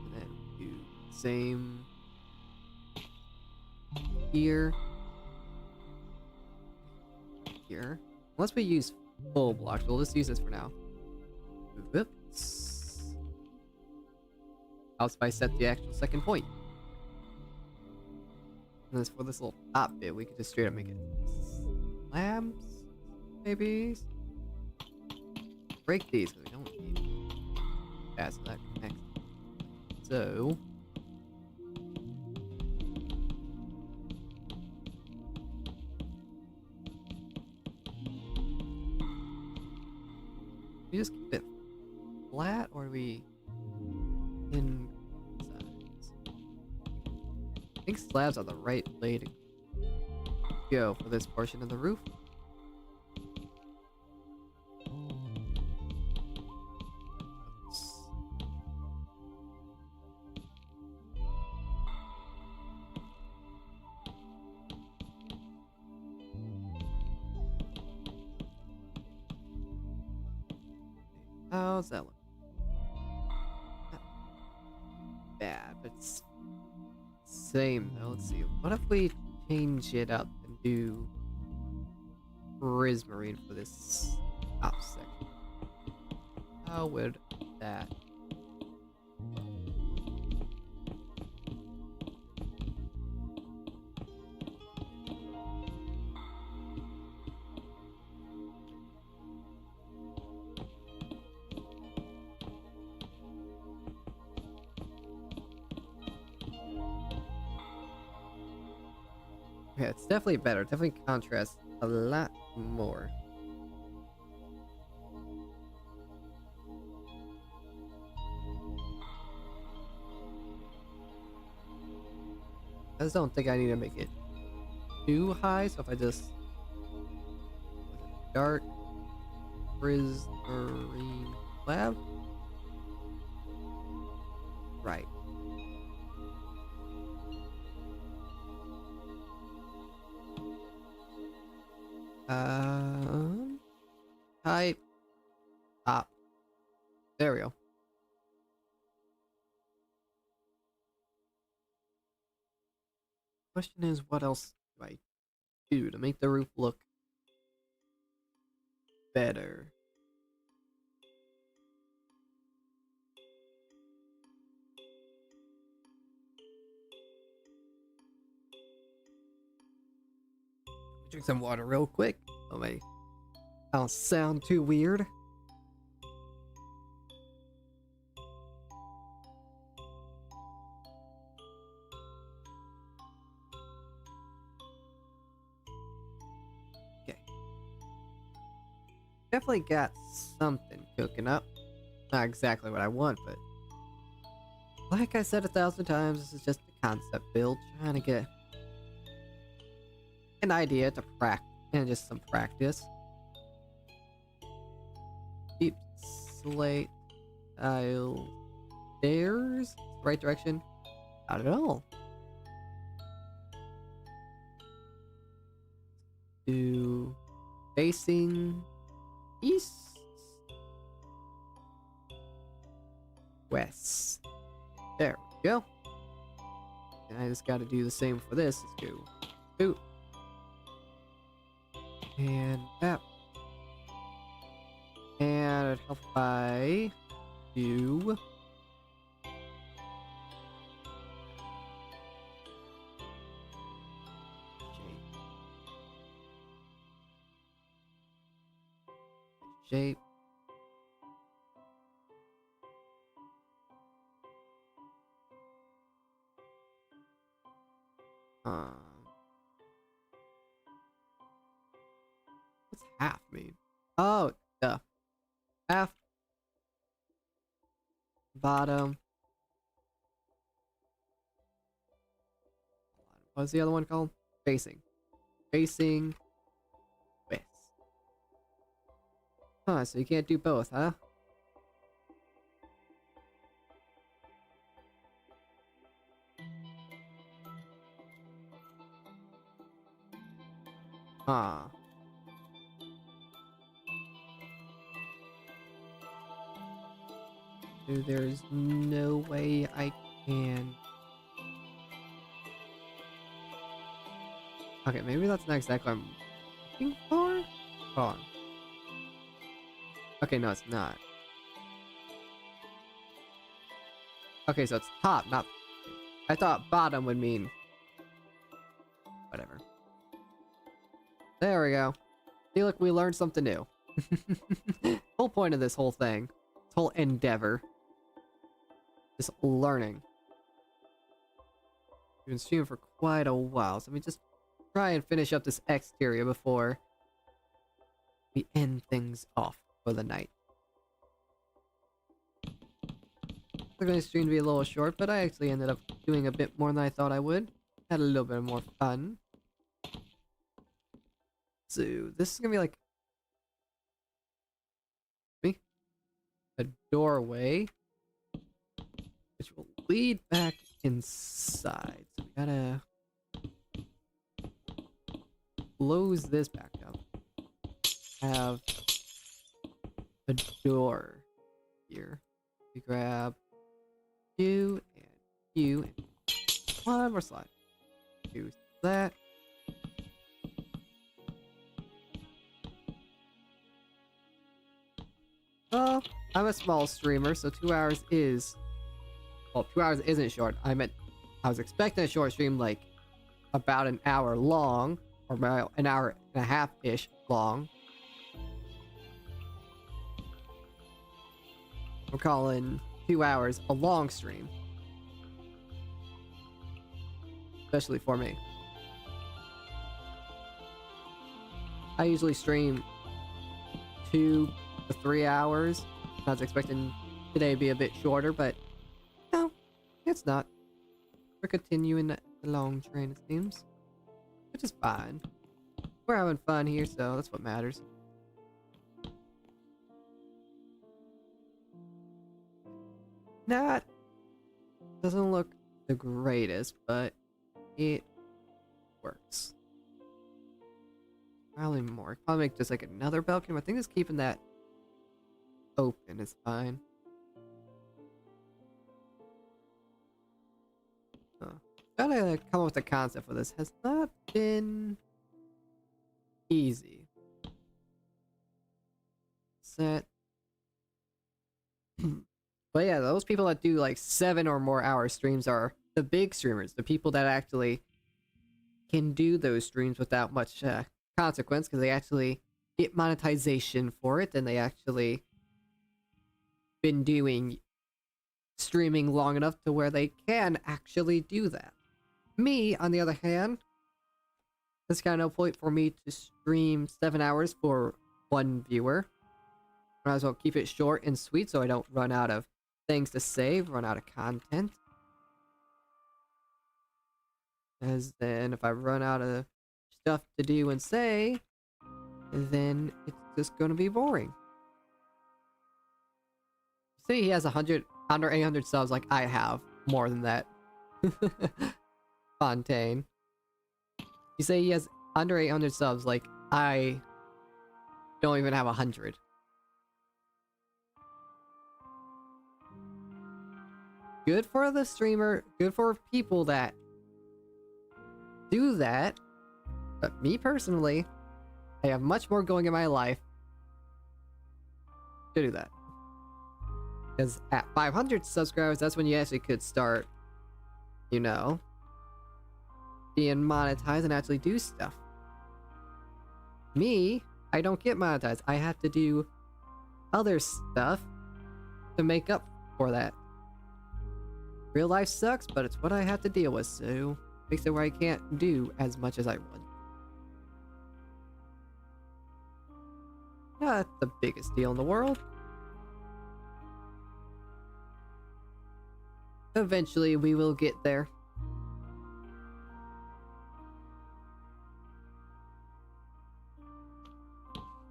And then do the same here. Here. Unless we use full blocks, we'll just use this for now. Whoops. How if I set the actual second point? And as for this little top bit, we could just straight up make it slabs, maybe. Break these because we don't need that, so that connects. So we just keep it flat, or do we in sides? I think slabs are the right way to go for this portion of the roof. How's that look? Not bad, but it's same though. Let's see. What if we change it up and do prismarine for this top section? How would that? Yeah, it's definitely better. Definitely contrasts a lot more. I just don't think I need to make it too high, so if I just dark prismarine lab, right. Type top. There we go. Question is, what else do I do to make the roof look better? Drink some water real quick. Oh my, I don't sound too weird. Okay. Definitely got something cooking up. Not exactly what I want, but like I said 1,000 times, this is just a concept build, trying to get an idea to practice and just some practice. Deep slate tile stairs, right direction? Not at all. Do facing east, west. There we go. And I just got to do the same for this. Let's go boot. And that. And it helps by do shape. What's half mean? Oh, duh. Half. Bottom. What's the other one called? Facing. Facing. West. Huh, so you can't do both, huh? Huh. So there's no way I can... Okay, maybe that's not exactly what I'm looking for? Hold on. Okay, no, it's not. Okay, so it's top, not... I thought bottom would mean... Whatever. There we go. See, look, we learned something new. Whole point of this whole thing. This whole endeavor. Just learning. We've been streaming for quite a while, so let me just try and finish up this exterior before we end things off for the night. We're going to stream to be a little short, but I actually ended up doing a bit more than I thought I would. Had a little bit more fun. So this is gonna be like a doorway, which will lead back inside. So we gotta close this back up. Have a door here. We grab you and you and one more slide. Do that. Well, I'm a small streamer, so 2 hours is... Well, 2 hours isn't short. I was expecting a short stream, like, about an hour long, or about an hour and a half-ish long. We're calling 2 hours a long stream. Especially for me. I usually stream 2 to 3 hours. I was expecting today to be a bit shorter, but no, it's not. We're continuing the long train, it seems, which is fine. We're having fun here, so that's what matters. That doesn't look the greatest, but it works. Probably more. Probably make just like another balcony. I think just keeping that open is fine. Gotta like, come up with a concept for this. Has not been easy. Set. But yeah, those people that do like 7 or more hour streams are the big streamers. The people that actually can do those streams without much consequence because they actually get monetization for it, and they actually been doing streaming long enough to where they can actually do that. Me, on the other hand, there's kind of no point for me to stream 7 hours for one viewer. Might as well keep it short and sweet so I don't run out of things to save, run out of content. As then if I run out of stuff to do and say, then it's just gonna be boring. See, he has under 800 subs like I have. More than that. Fontaine. You say he has under 800 subs like I don't even have 100. Good for the streamer, good for people that do that. But me personally, I have much more going in my life to do that. Because at 500 subscribers, that's when you actually could start, you know, being monetized and actually do stuff. Me, I don't get monetized. I have to do other stuff to make up for that. Real life sucks, but it's what I have to deal with, so makes it where I can't do as much as I would. Not the biggest deal in the world. Eventually, we will get there.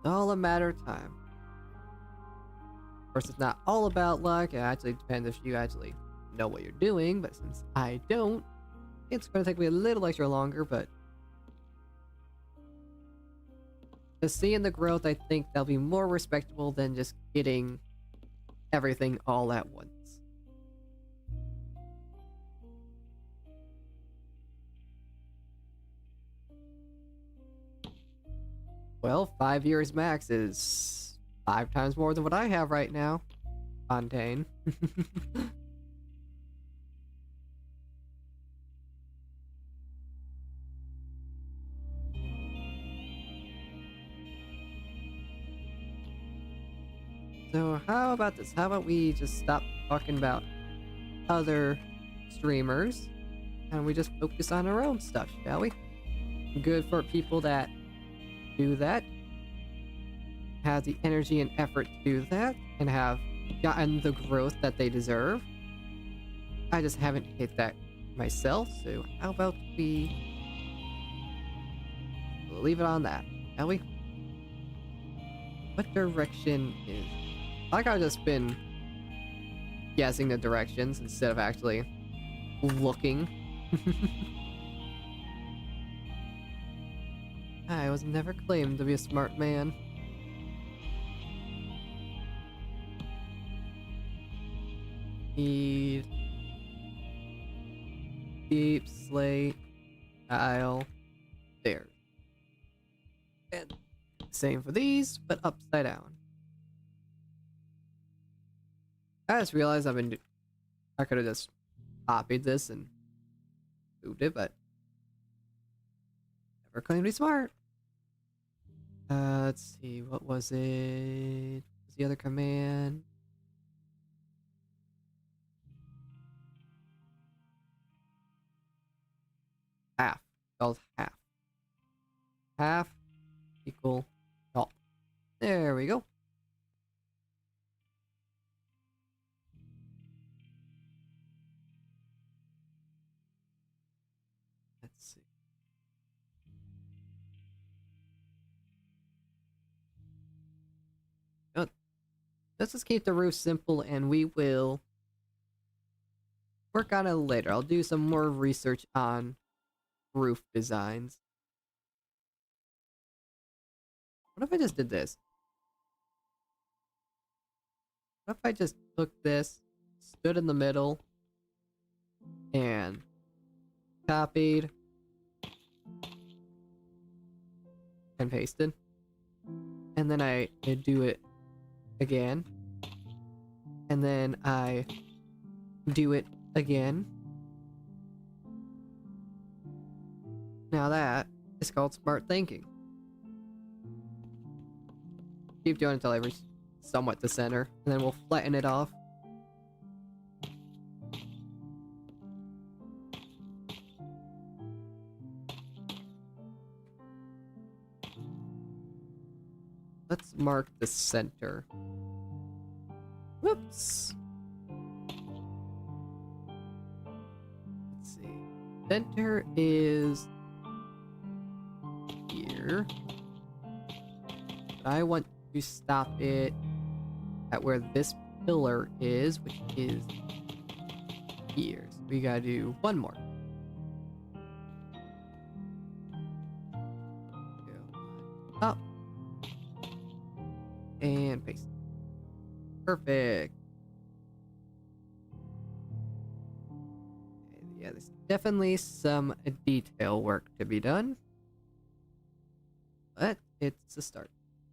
All a matter of time. Of course, it's not all about luck. It actually depends if you actually know what you're doing, but since I don't, it's going to take me a little extra longer, but just seeing the growth, I think that'll be more respectable than just getting everything all at once. Well, 5 years max is 5 times more than what I have right now. Fontaine. So how about this? How about we just stop talking about other streamers and we just focus on our own stuff, shall we? Good for people that do that, have the energy and effort to do that, and have gotten the growth that they deserve. I just haven't hit that myself, so how about we leave it on that, shall we? What direction is... Like I've just been guessing the directions instead of actually looking. I was never claimed to be a smart man. Need deep slate tile there. And same for these, but upside down. I just realized I could have just copied this and moved it, but never claimed to be smart. Let's see, what was it? What's the other command? Half. Called half. Half equal top. There we go. Let's see. Oh, let's just keep the roof simple and we will work on it later. I'll do some more research on roof designs. What if I just did this? What if I just took this, stood in the middle, and copied and pasted, and then I do it again, and then I do it again. Now that is called smart thinking. keep doing it until I reach somewhat the center, and then we'll flatten it off. Let's mark the center. Whoops. Let's see. Center is here. But I want to stop it at where this pillar is, which is here. So we gotta do one more. Go up. And paste. Perfect. Okay, yeah, there's definitely some detail work to be done. But it's a start.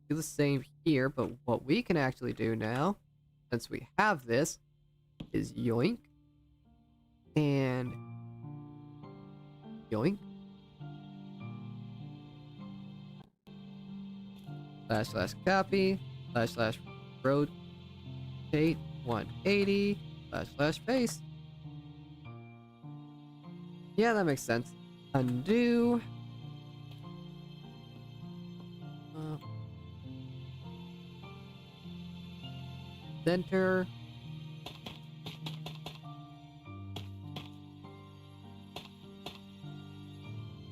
Do the same here, but what we can actually do now, since we have this, is yoink. And yoink. / copy. / rotate 180 / paste. Yeah, that makes sense. Undo. Center.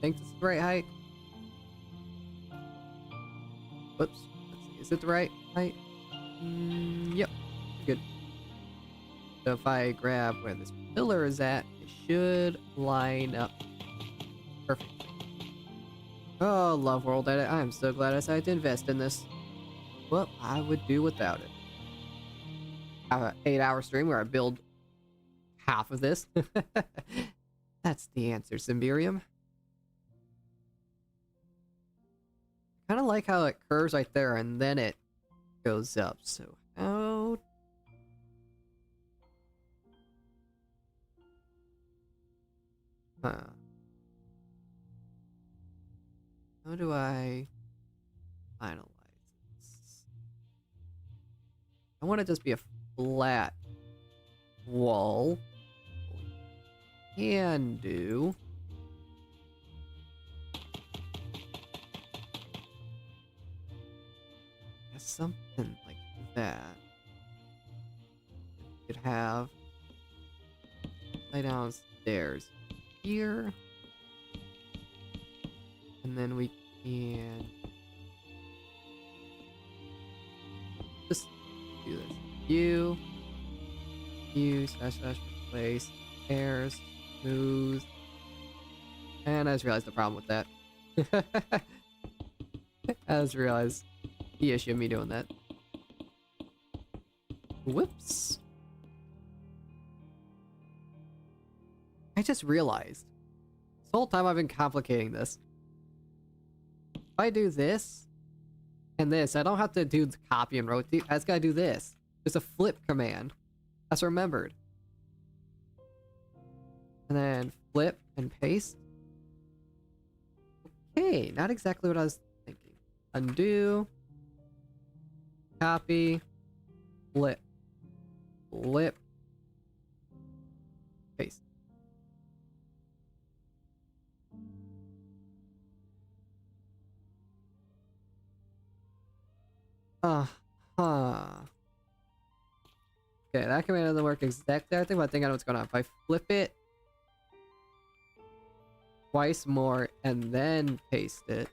Think this is the right height. Whoops. Let's see. Is it the right height? Yep. Good. So if I grab where this pillar is at, it should line up perfectly. Oh, Love World Edit. I'm so glad I decided to invest in this. Well, I would do without it. I have an 8-hour stream where I build half of this. That's the answer, Symberium. I kind of like how it curves right there and then it goes up. So how... How do I finalize this? I want it to just be a flat wall. Can do. Something like that. Could have lay downstairs here, and then we can just do this. U / replace airs smooth, and I just realized the problem with that. I just realized the issue of me doing that. Whoops. I just realized. This whole time I've been complicating this. If I do this and this, I don't have to do the copy and rotate. I just gotta do this. There's a flip command. That's remembered. And then flip and paste. Okay, not exactly what I was thinking. Undo. Copy, flip, paste. Okay, that command doesn't work exactly. I think, but I think I know what's going on. If I flip it twice more and then paste it.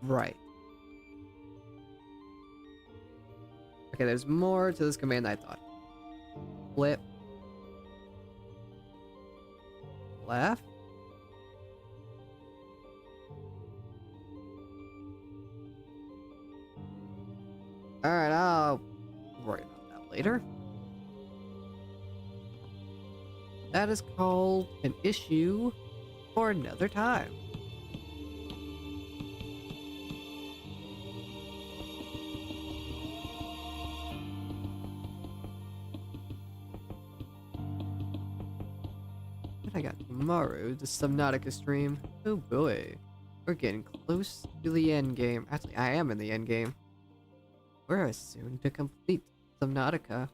Right. Okay, there's more to this command than I thought. Flip. Left. Alright, I'll worry about that later. That is called an issue for another time. I got tomorrow, the Subnautica stream. Oh boy. We're getting close to the end game. Actually, I am in the end game. We're soon to complete Subnautica.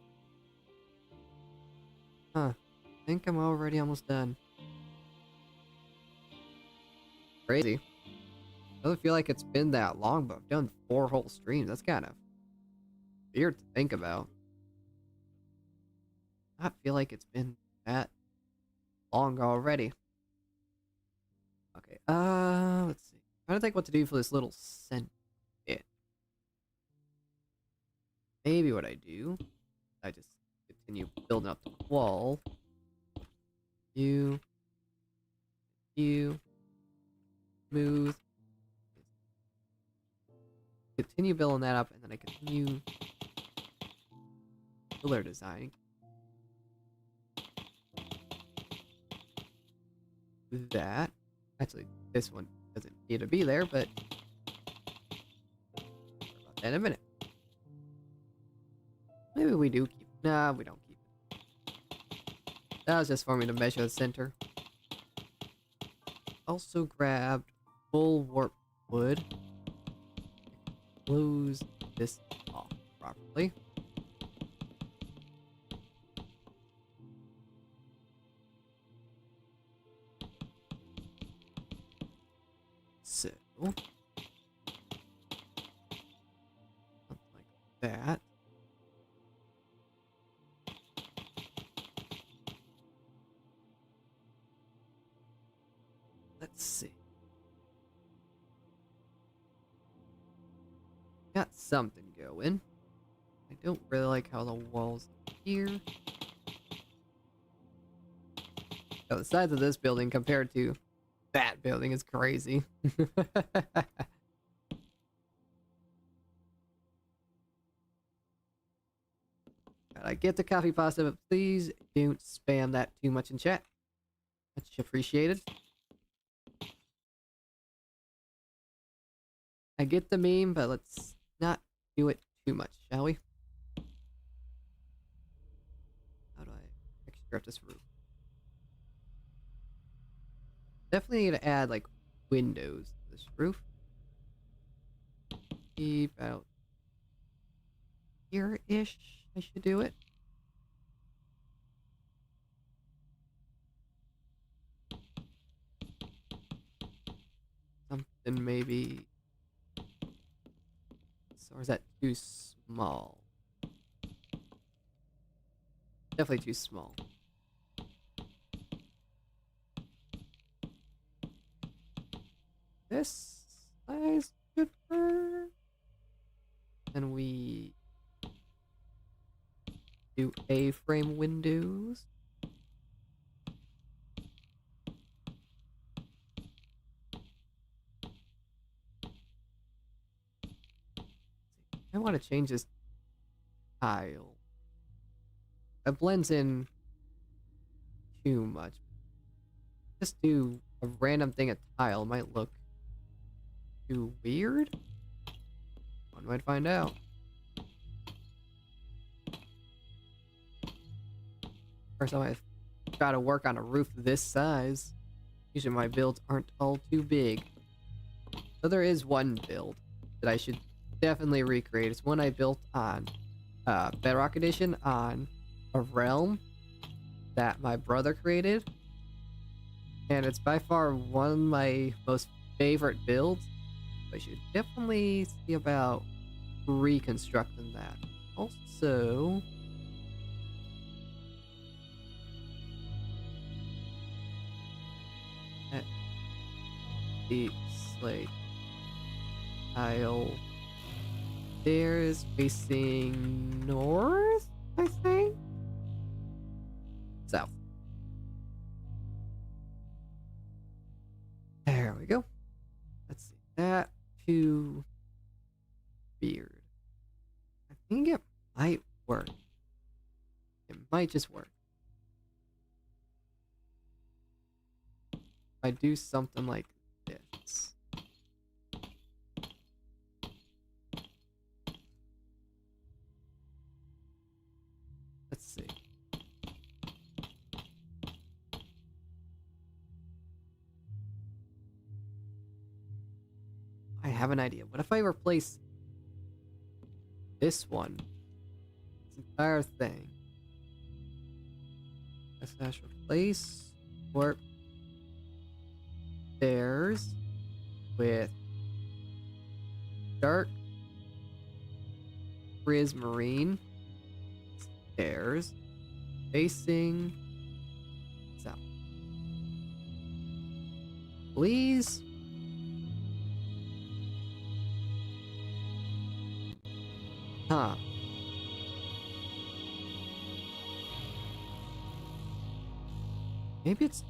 Huh. I think I'm already almost done. Crazy. Doesn't feel like it's been that long, but I've done 4 whole streams. That's kind of weird to think about. I feel like it's been that long already. Okay, let's see. I'm trying to think what to do for this little scent bit. Maybe what I do, I just continue building up the wall. You smooth. Continue building that up, and then I continue pillar design. That. Actually, this one doesn't need to be there, but about that in a minute. Maybe we do keep. Nah, we don't keep it. That was just for me to measure the center. Also grabbed full warp wood. Close this off properly. So, something like that. Let's see. Got something going. I don't really like how the walls are here. Oh, the size of this building compared to that building is crazy. I get the coffee pasta, but please don't spam that too much in chat. Much appreciated. I get the meme, but let's not do it too much, shall we? How do I extra up this roof? Definitely need to add like windows to this roof. About here-ish, I should do it. Something maybe. Or is that too small? Definitely too small. This size should work. Then we do A-frame windows. I want to change this tile. It blends in too much. Just do a random thing, a tile might look too weird. One might find out. First time I've got to work on a roof this size. Usually my builds aren't all too big. So there is one build that I should definitely recreate. It's one I built on Bedrock Edition on a realm that my brother created. And it's by far one of my most favorite builds. I should definitely see about reconstructing that. Also, at the slate tile there is facing north, I think? South. There we go. Let's see. That to beard. I think it might work. It might just work. If I do something like this. Let's see. have an idea. What if I replace this one? This entire thing. Let's replace warp stairs with dark prismarine stairs facing south. Please. Huh. Maybe it's...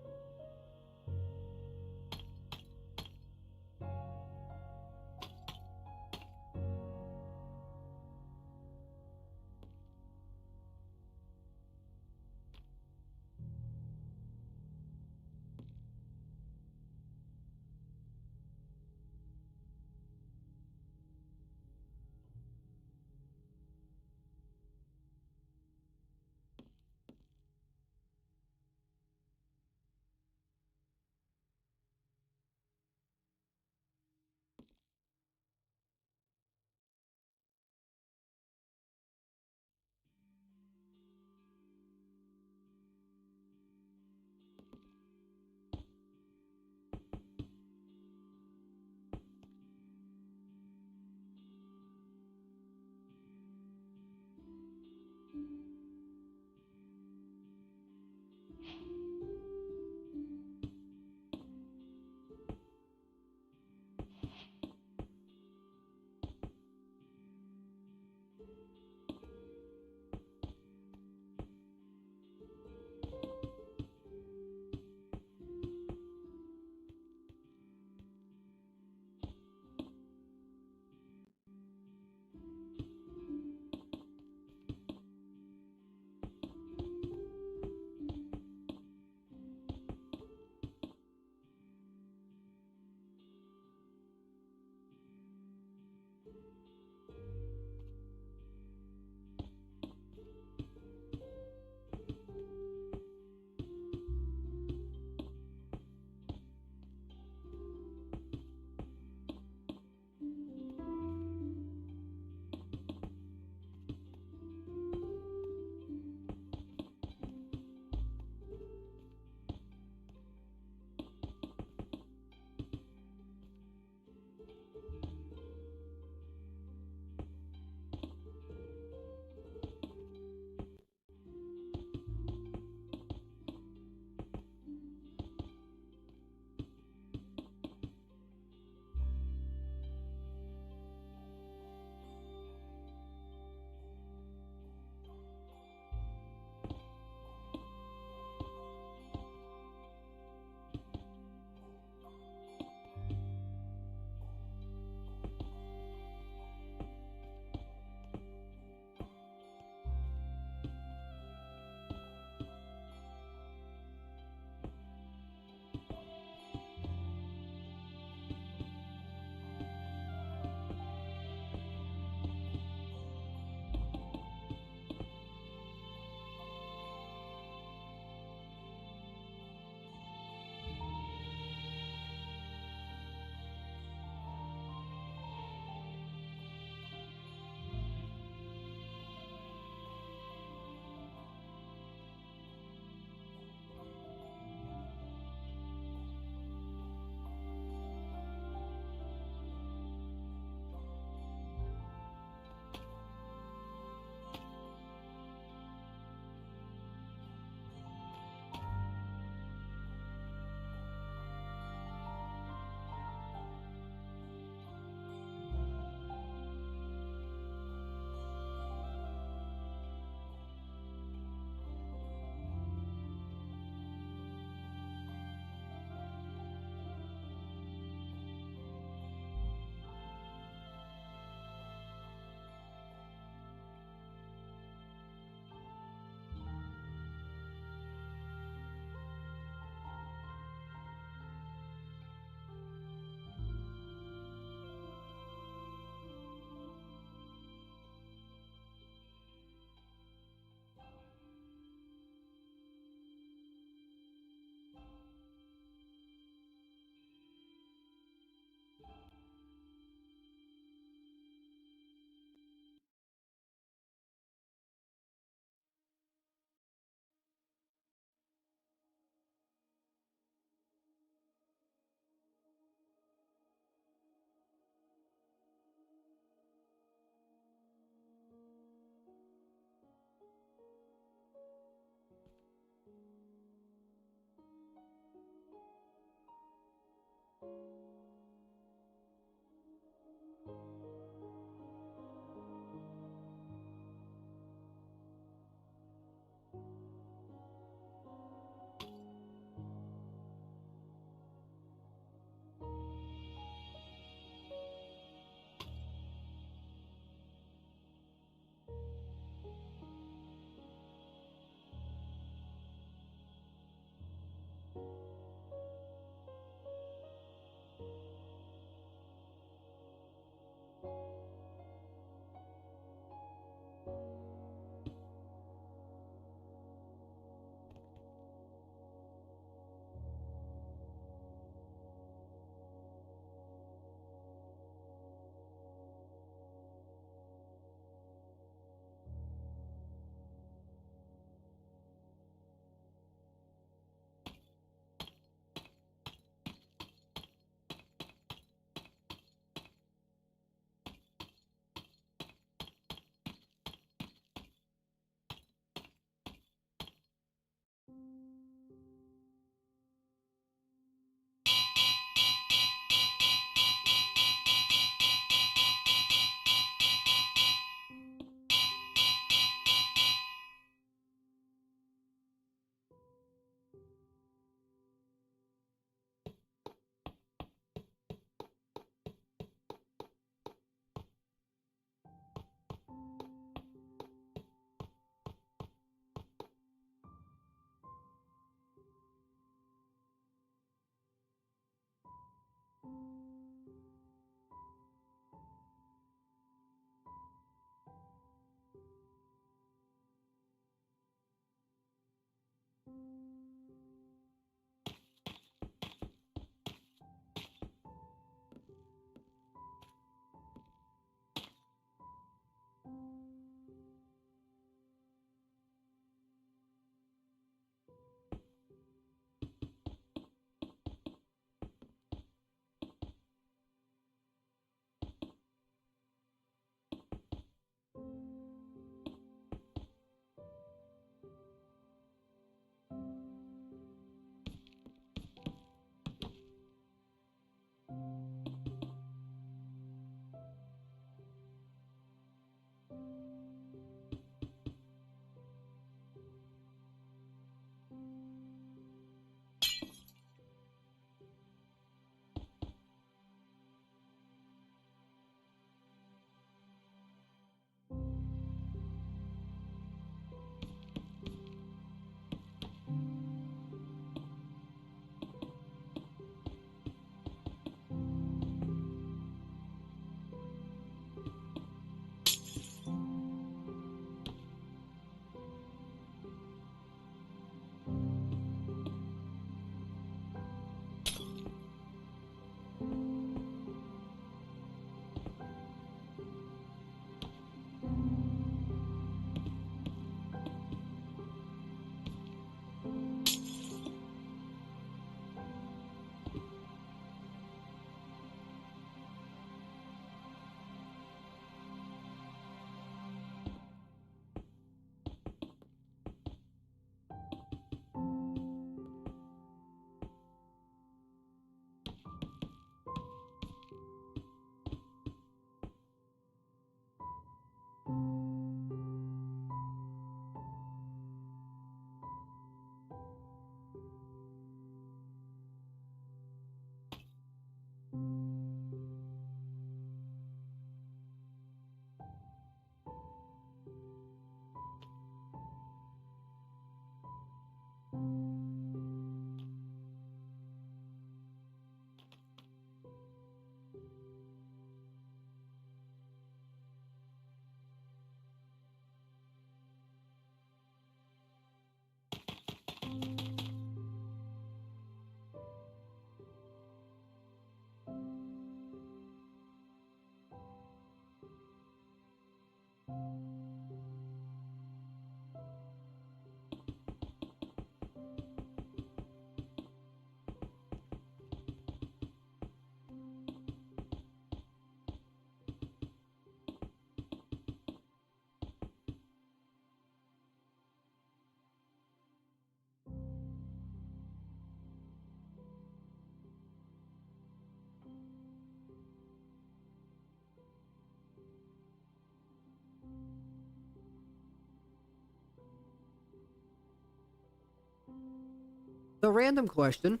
The random question.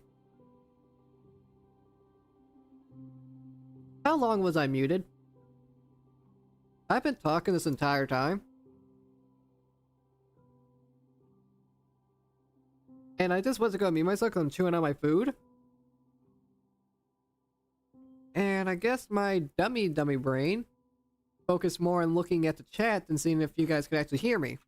How long was I muted? I've been talking this entire time. And I just wasn't gonna mute myself because I'm chewing on my food. And I guess my dummy brain focused more on looking at the chat than seeing if you guys could actually hear me.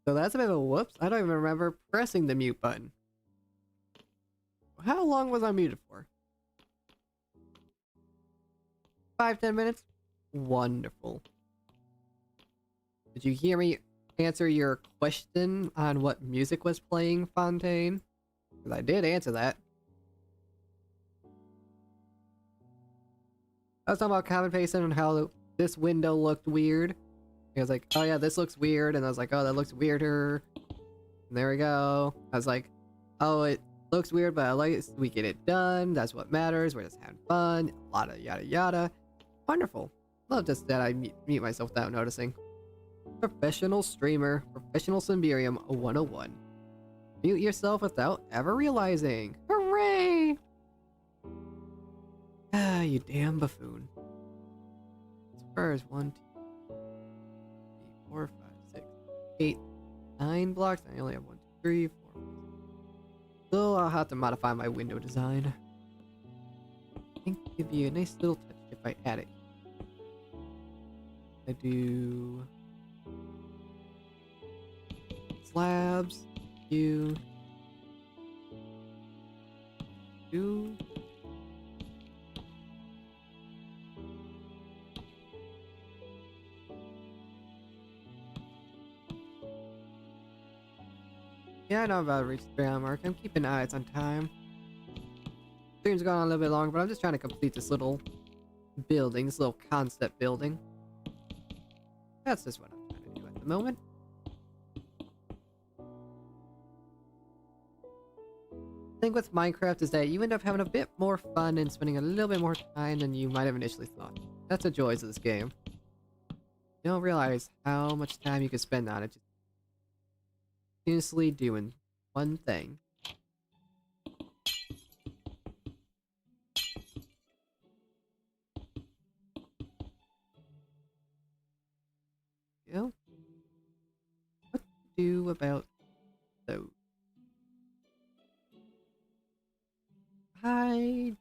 So that's a bit of a whoops. I don't even remember pressing the mute button. How long was I muted for? 5-10 minutes? Wonderful. Did you hear me answer your question on what music was playing, Fontaine? Because I did answer that. I was talking about copy pasting and how this window looked weird. I was like, oh yeah, this looks weird. And I was like, oh, that looks weirder. And there we go. I was like, oh, it looks weird, but at least we get it done. That's what matters. We're just having fun. A lot of yada yada. Wonderful. Love just that I mute myself without noticing. Professional streamer. Professional Symbiorium 101. Mute yourself without ever realizing. Hooray! Ah, you damn buffoon. As far as 1, 2, 3, 4, 5, 6, 8, 9 blocks. I only have 1, 2, 3, 4, 5. So I'll have to modify my window design. I think it'd be a nice little touch if I add it. I do slabs, you do. Yeah, I know I'm about to reach the 3 hour mark. I'm keeping eyes on time. Stream's gone on a little bit long, but I'm just trying to complete this little building, this little concept building. That's just what I'm trying to do at the moment. The thing with Minecraft is that you end up having a bit more fun and spending a little bit more time than you might have initially thought. That's the joys of this game. You don't realize how much time you can spend on it just continuously doing one thing. You know? What to do about those? I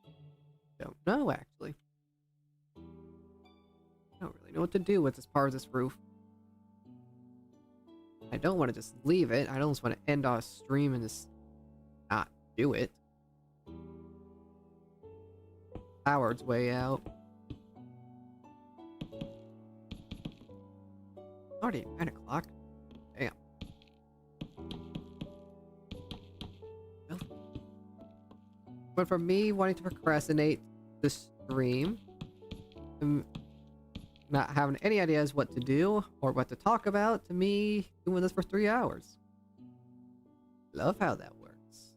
don't know, actually. I don't really know what to do with this part of this roof. I don't want to just leave it. I don't just want to end our stream and just not do it. Howard's way out. Already 9 o'clock. Damn. Well, but for me, wanting to procrastinate the stream, and not having any ideas what to do or what to talk about, to me, doing this for 3 hours. Love how that works.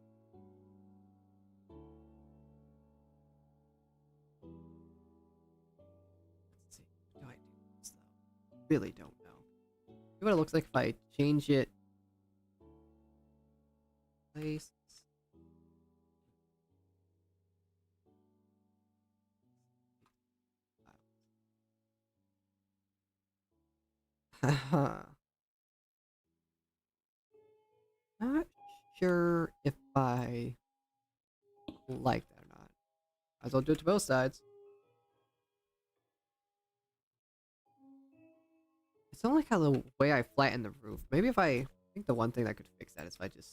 Let's see. What do I do with this, though? Really don't know. See what it looks like if I change it. Place. Not sure if I like that or not. Might as well do it to both sides. It's not like how the way I flatten the roof. Maybe if I think the one thing that could fix that is if I just...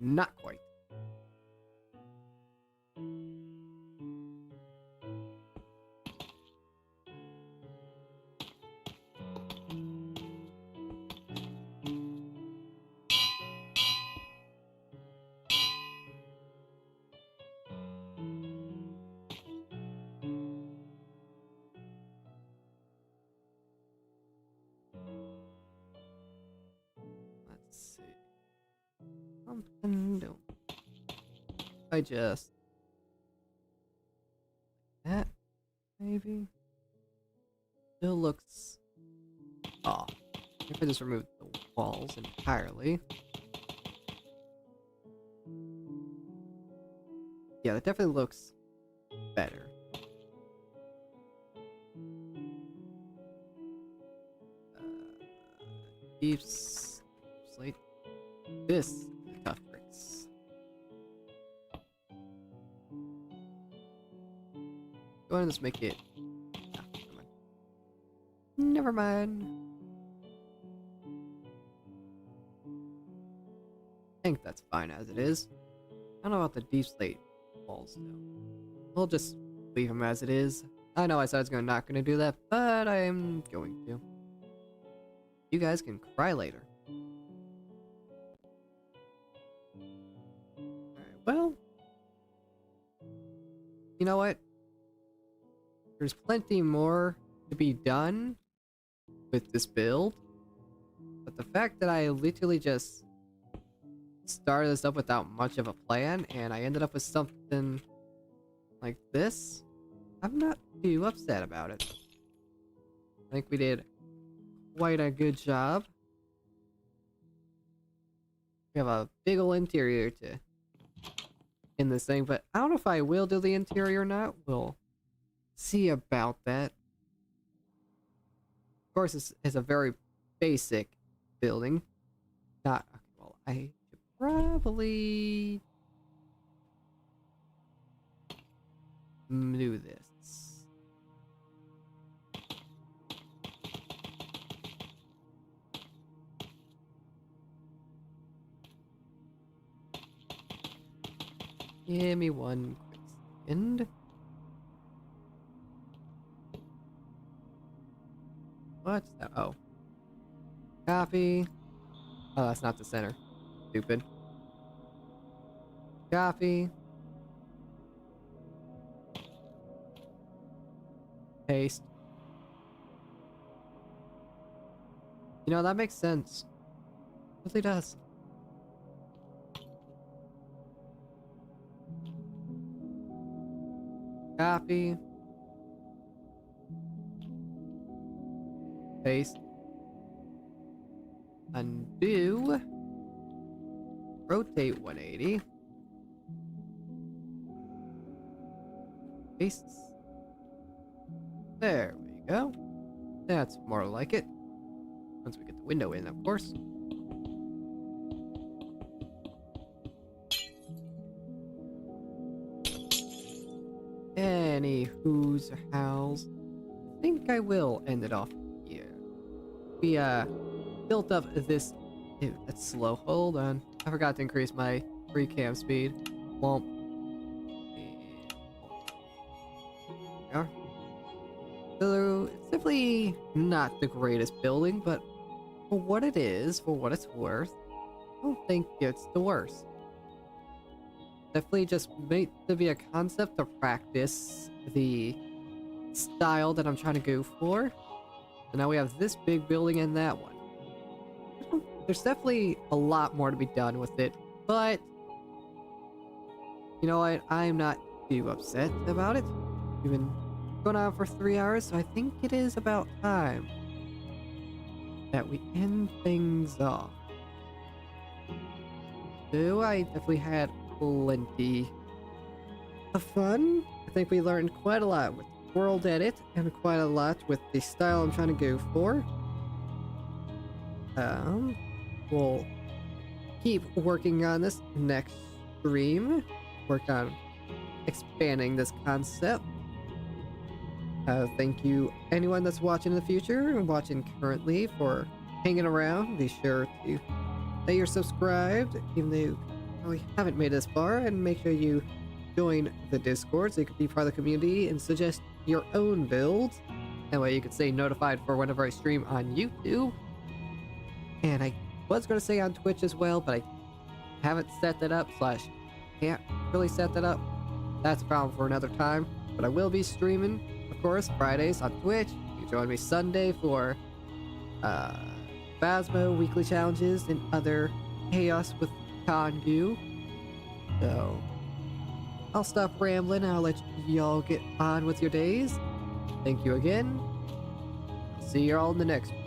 Not quite. Let's see. Something don't. I just... That, maybe? Still looks off. If I just remove the walls entirely. Yeah, that definitely looks better. Deep slate. This is tough bricks. Go ahead and just make it. Ah, never mind. I think that's fine as it is. I don't know about the deep slate walls though. We'll just leave them as it is. I know I said I was not gonna do that, but I am going to. You guys can cry later. Alright, well. You know what? There's plenty more to be done with this build. But the fact that I literally just started this up without much of a plan and I ended up with something like this, I'm not too upset about it. I think we did quite a good job. We have a big ol' interior to in this thing, but I don't know if I will do the interior or not. We'll see about that. Of course, this is a very basic building. Not well. I should probably do this. Give me one quick second. What's that? Oh. Copy. Oh, that's not the center. Stupid. Copy. Paste. You know, that makes sense. It really does. Copy. Paste. Undo. Rotate 180. Paste. There we go. That's more like it. Once we get the window in, of course. Any who's or how's. I think I will end it off here. We built up this. Ew, that's slow. Hold on. I forgot to increase my free cam speed. Womp. There. So it's definitely not the greatest building, but for what it is, for what it's worth, I don't think it's the worst. Definitely just made to be a concept to practice the style that I'm trying to go for. And now we have this big building and that one. There's definitely a lot more to be done with it, but you know what? I'm not too upset about it. We've been going on for 3 hours, so I think it is about time that we end things off. So I definitely had plenty of fun. I think we learned quite a lot with World Edit and quite a lot with the style I'm trying to go for. We'll keep working on this next stream. Work on expanding this concept. Thank you anyone that's watching in the future and watching currently for hanging around. Be sure to say you're subscribed even though you probably haven't made it this far, and make sure you join the Discord so you can be part of the community and suggest your own builds. That way you can stay notified for whenever I stream on YouTube. And I was going to say on Twitch as well, but I haven't set that up / can't really set that up. That's a problem for another time. But I will be streaming, of course, Fridays on Twitch. You can join me Sunday for Phasmo weekly challenges and other chaos with Kongu. So I'll stop rambling and I'll let y'all get on with your days. Thank you again. I'll see you all in the next one.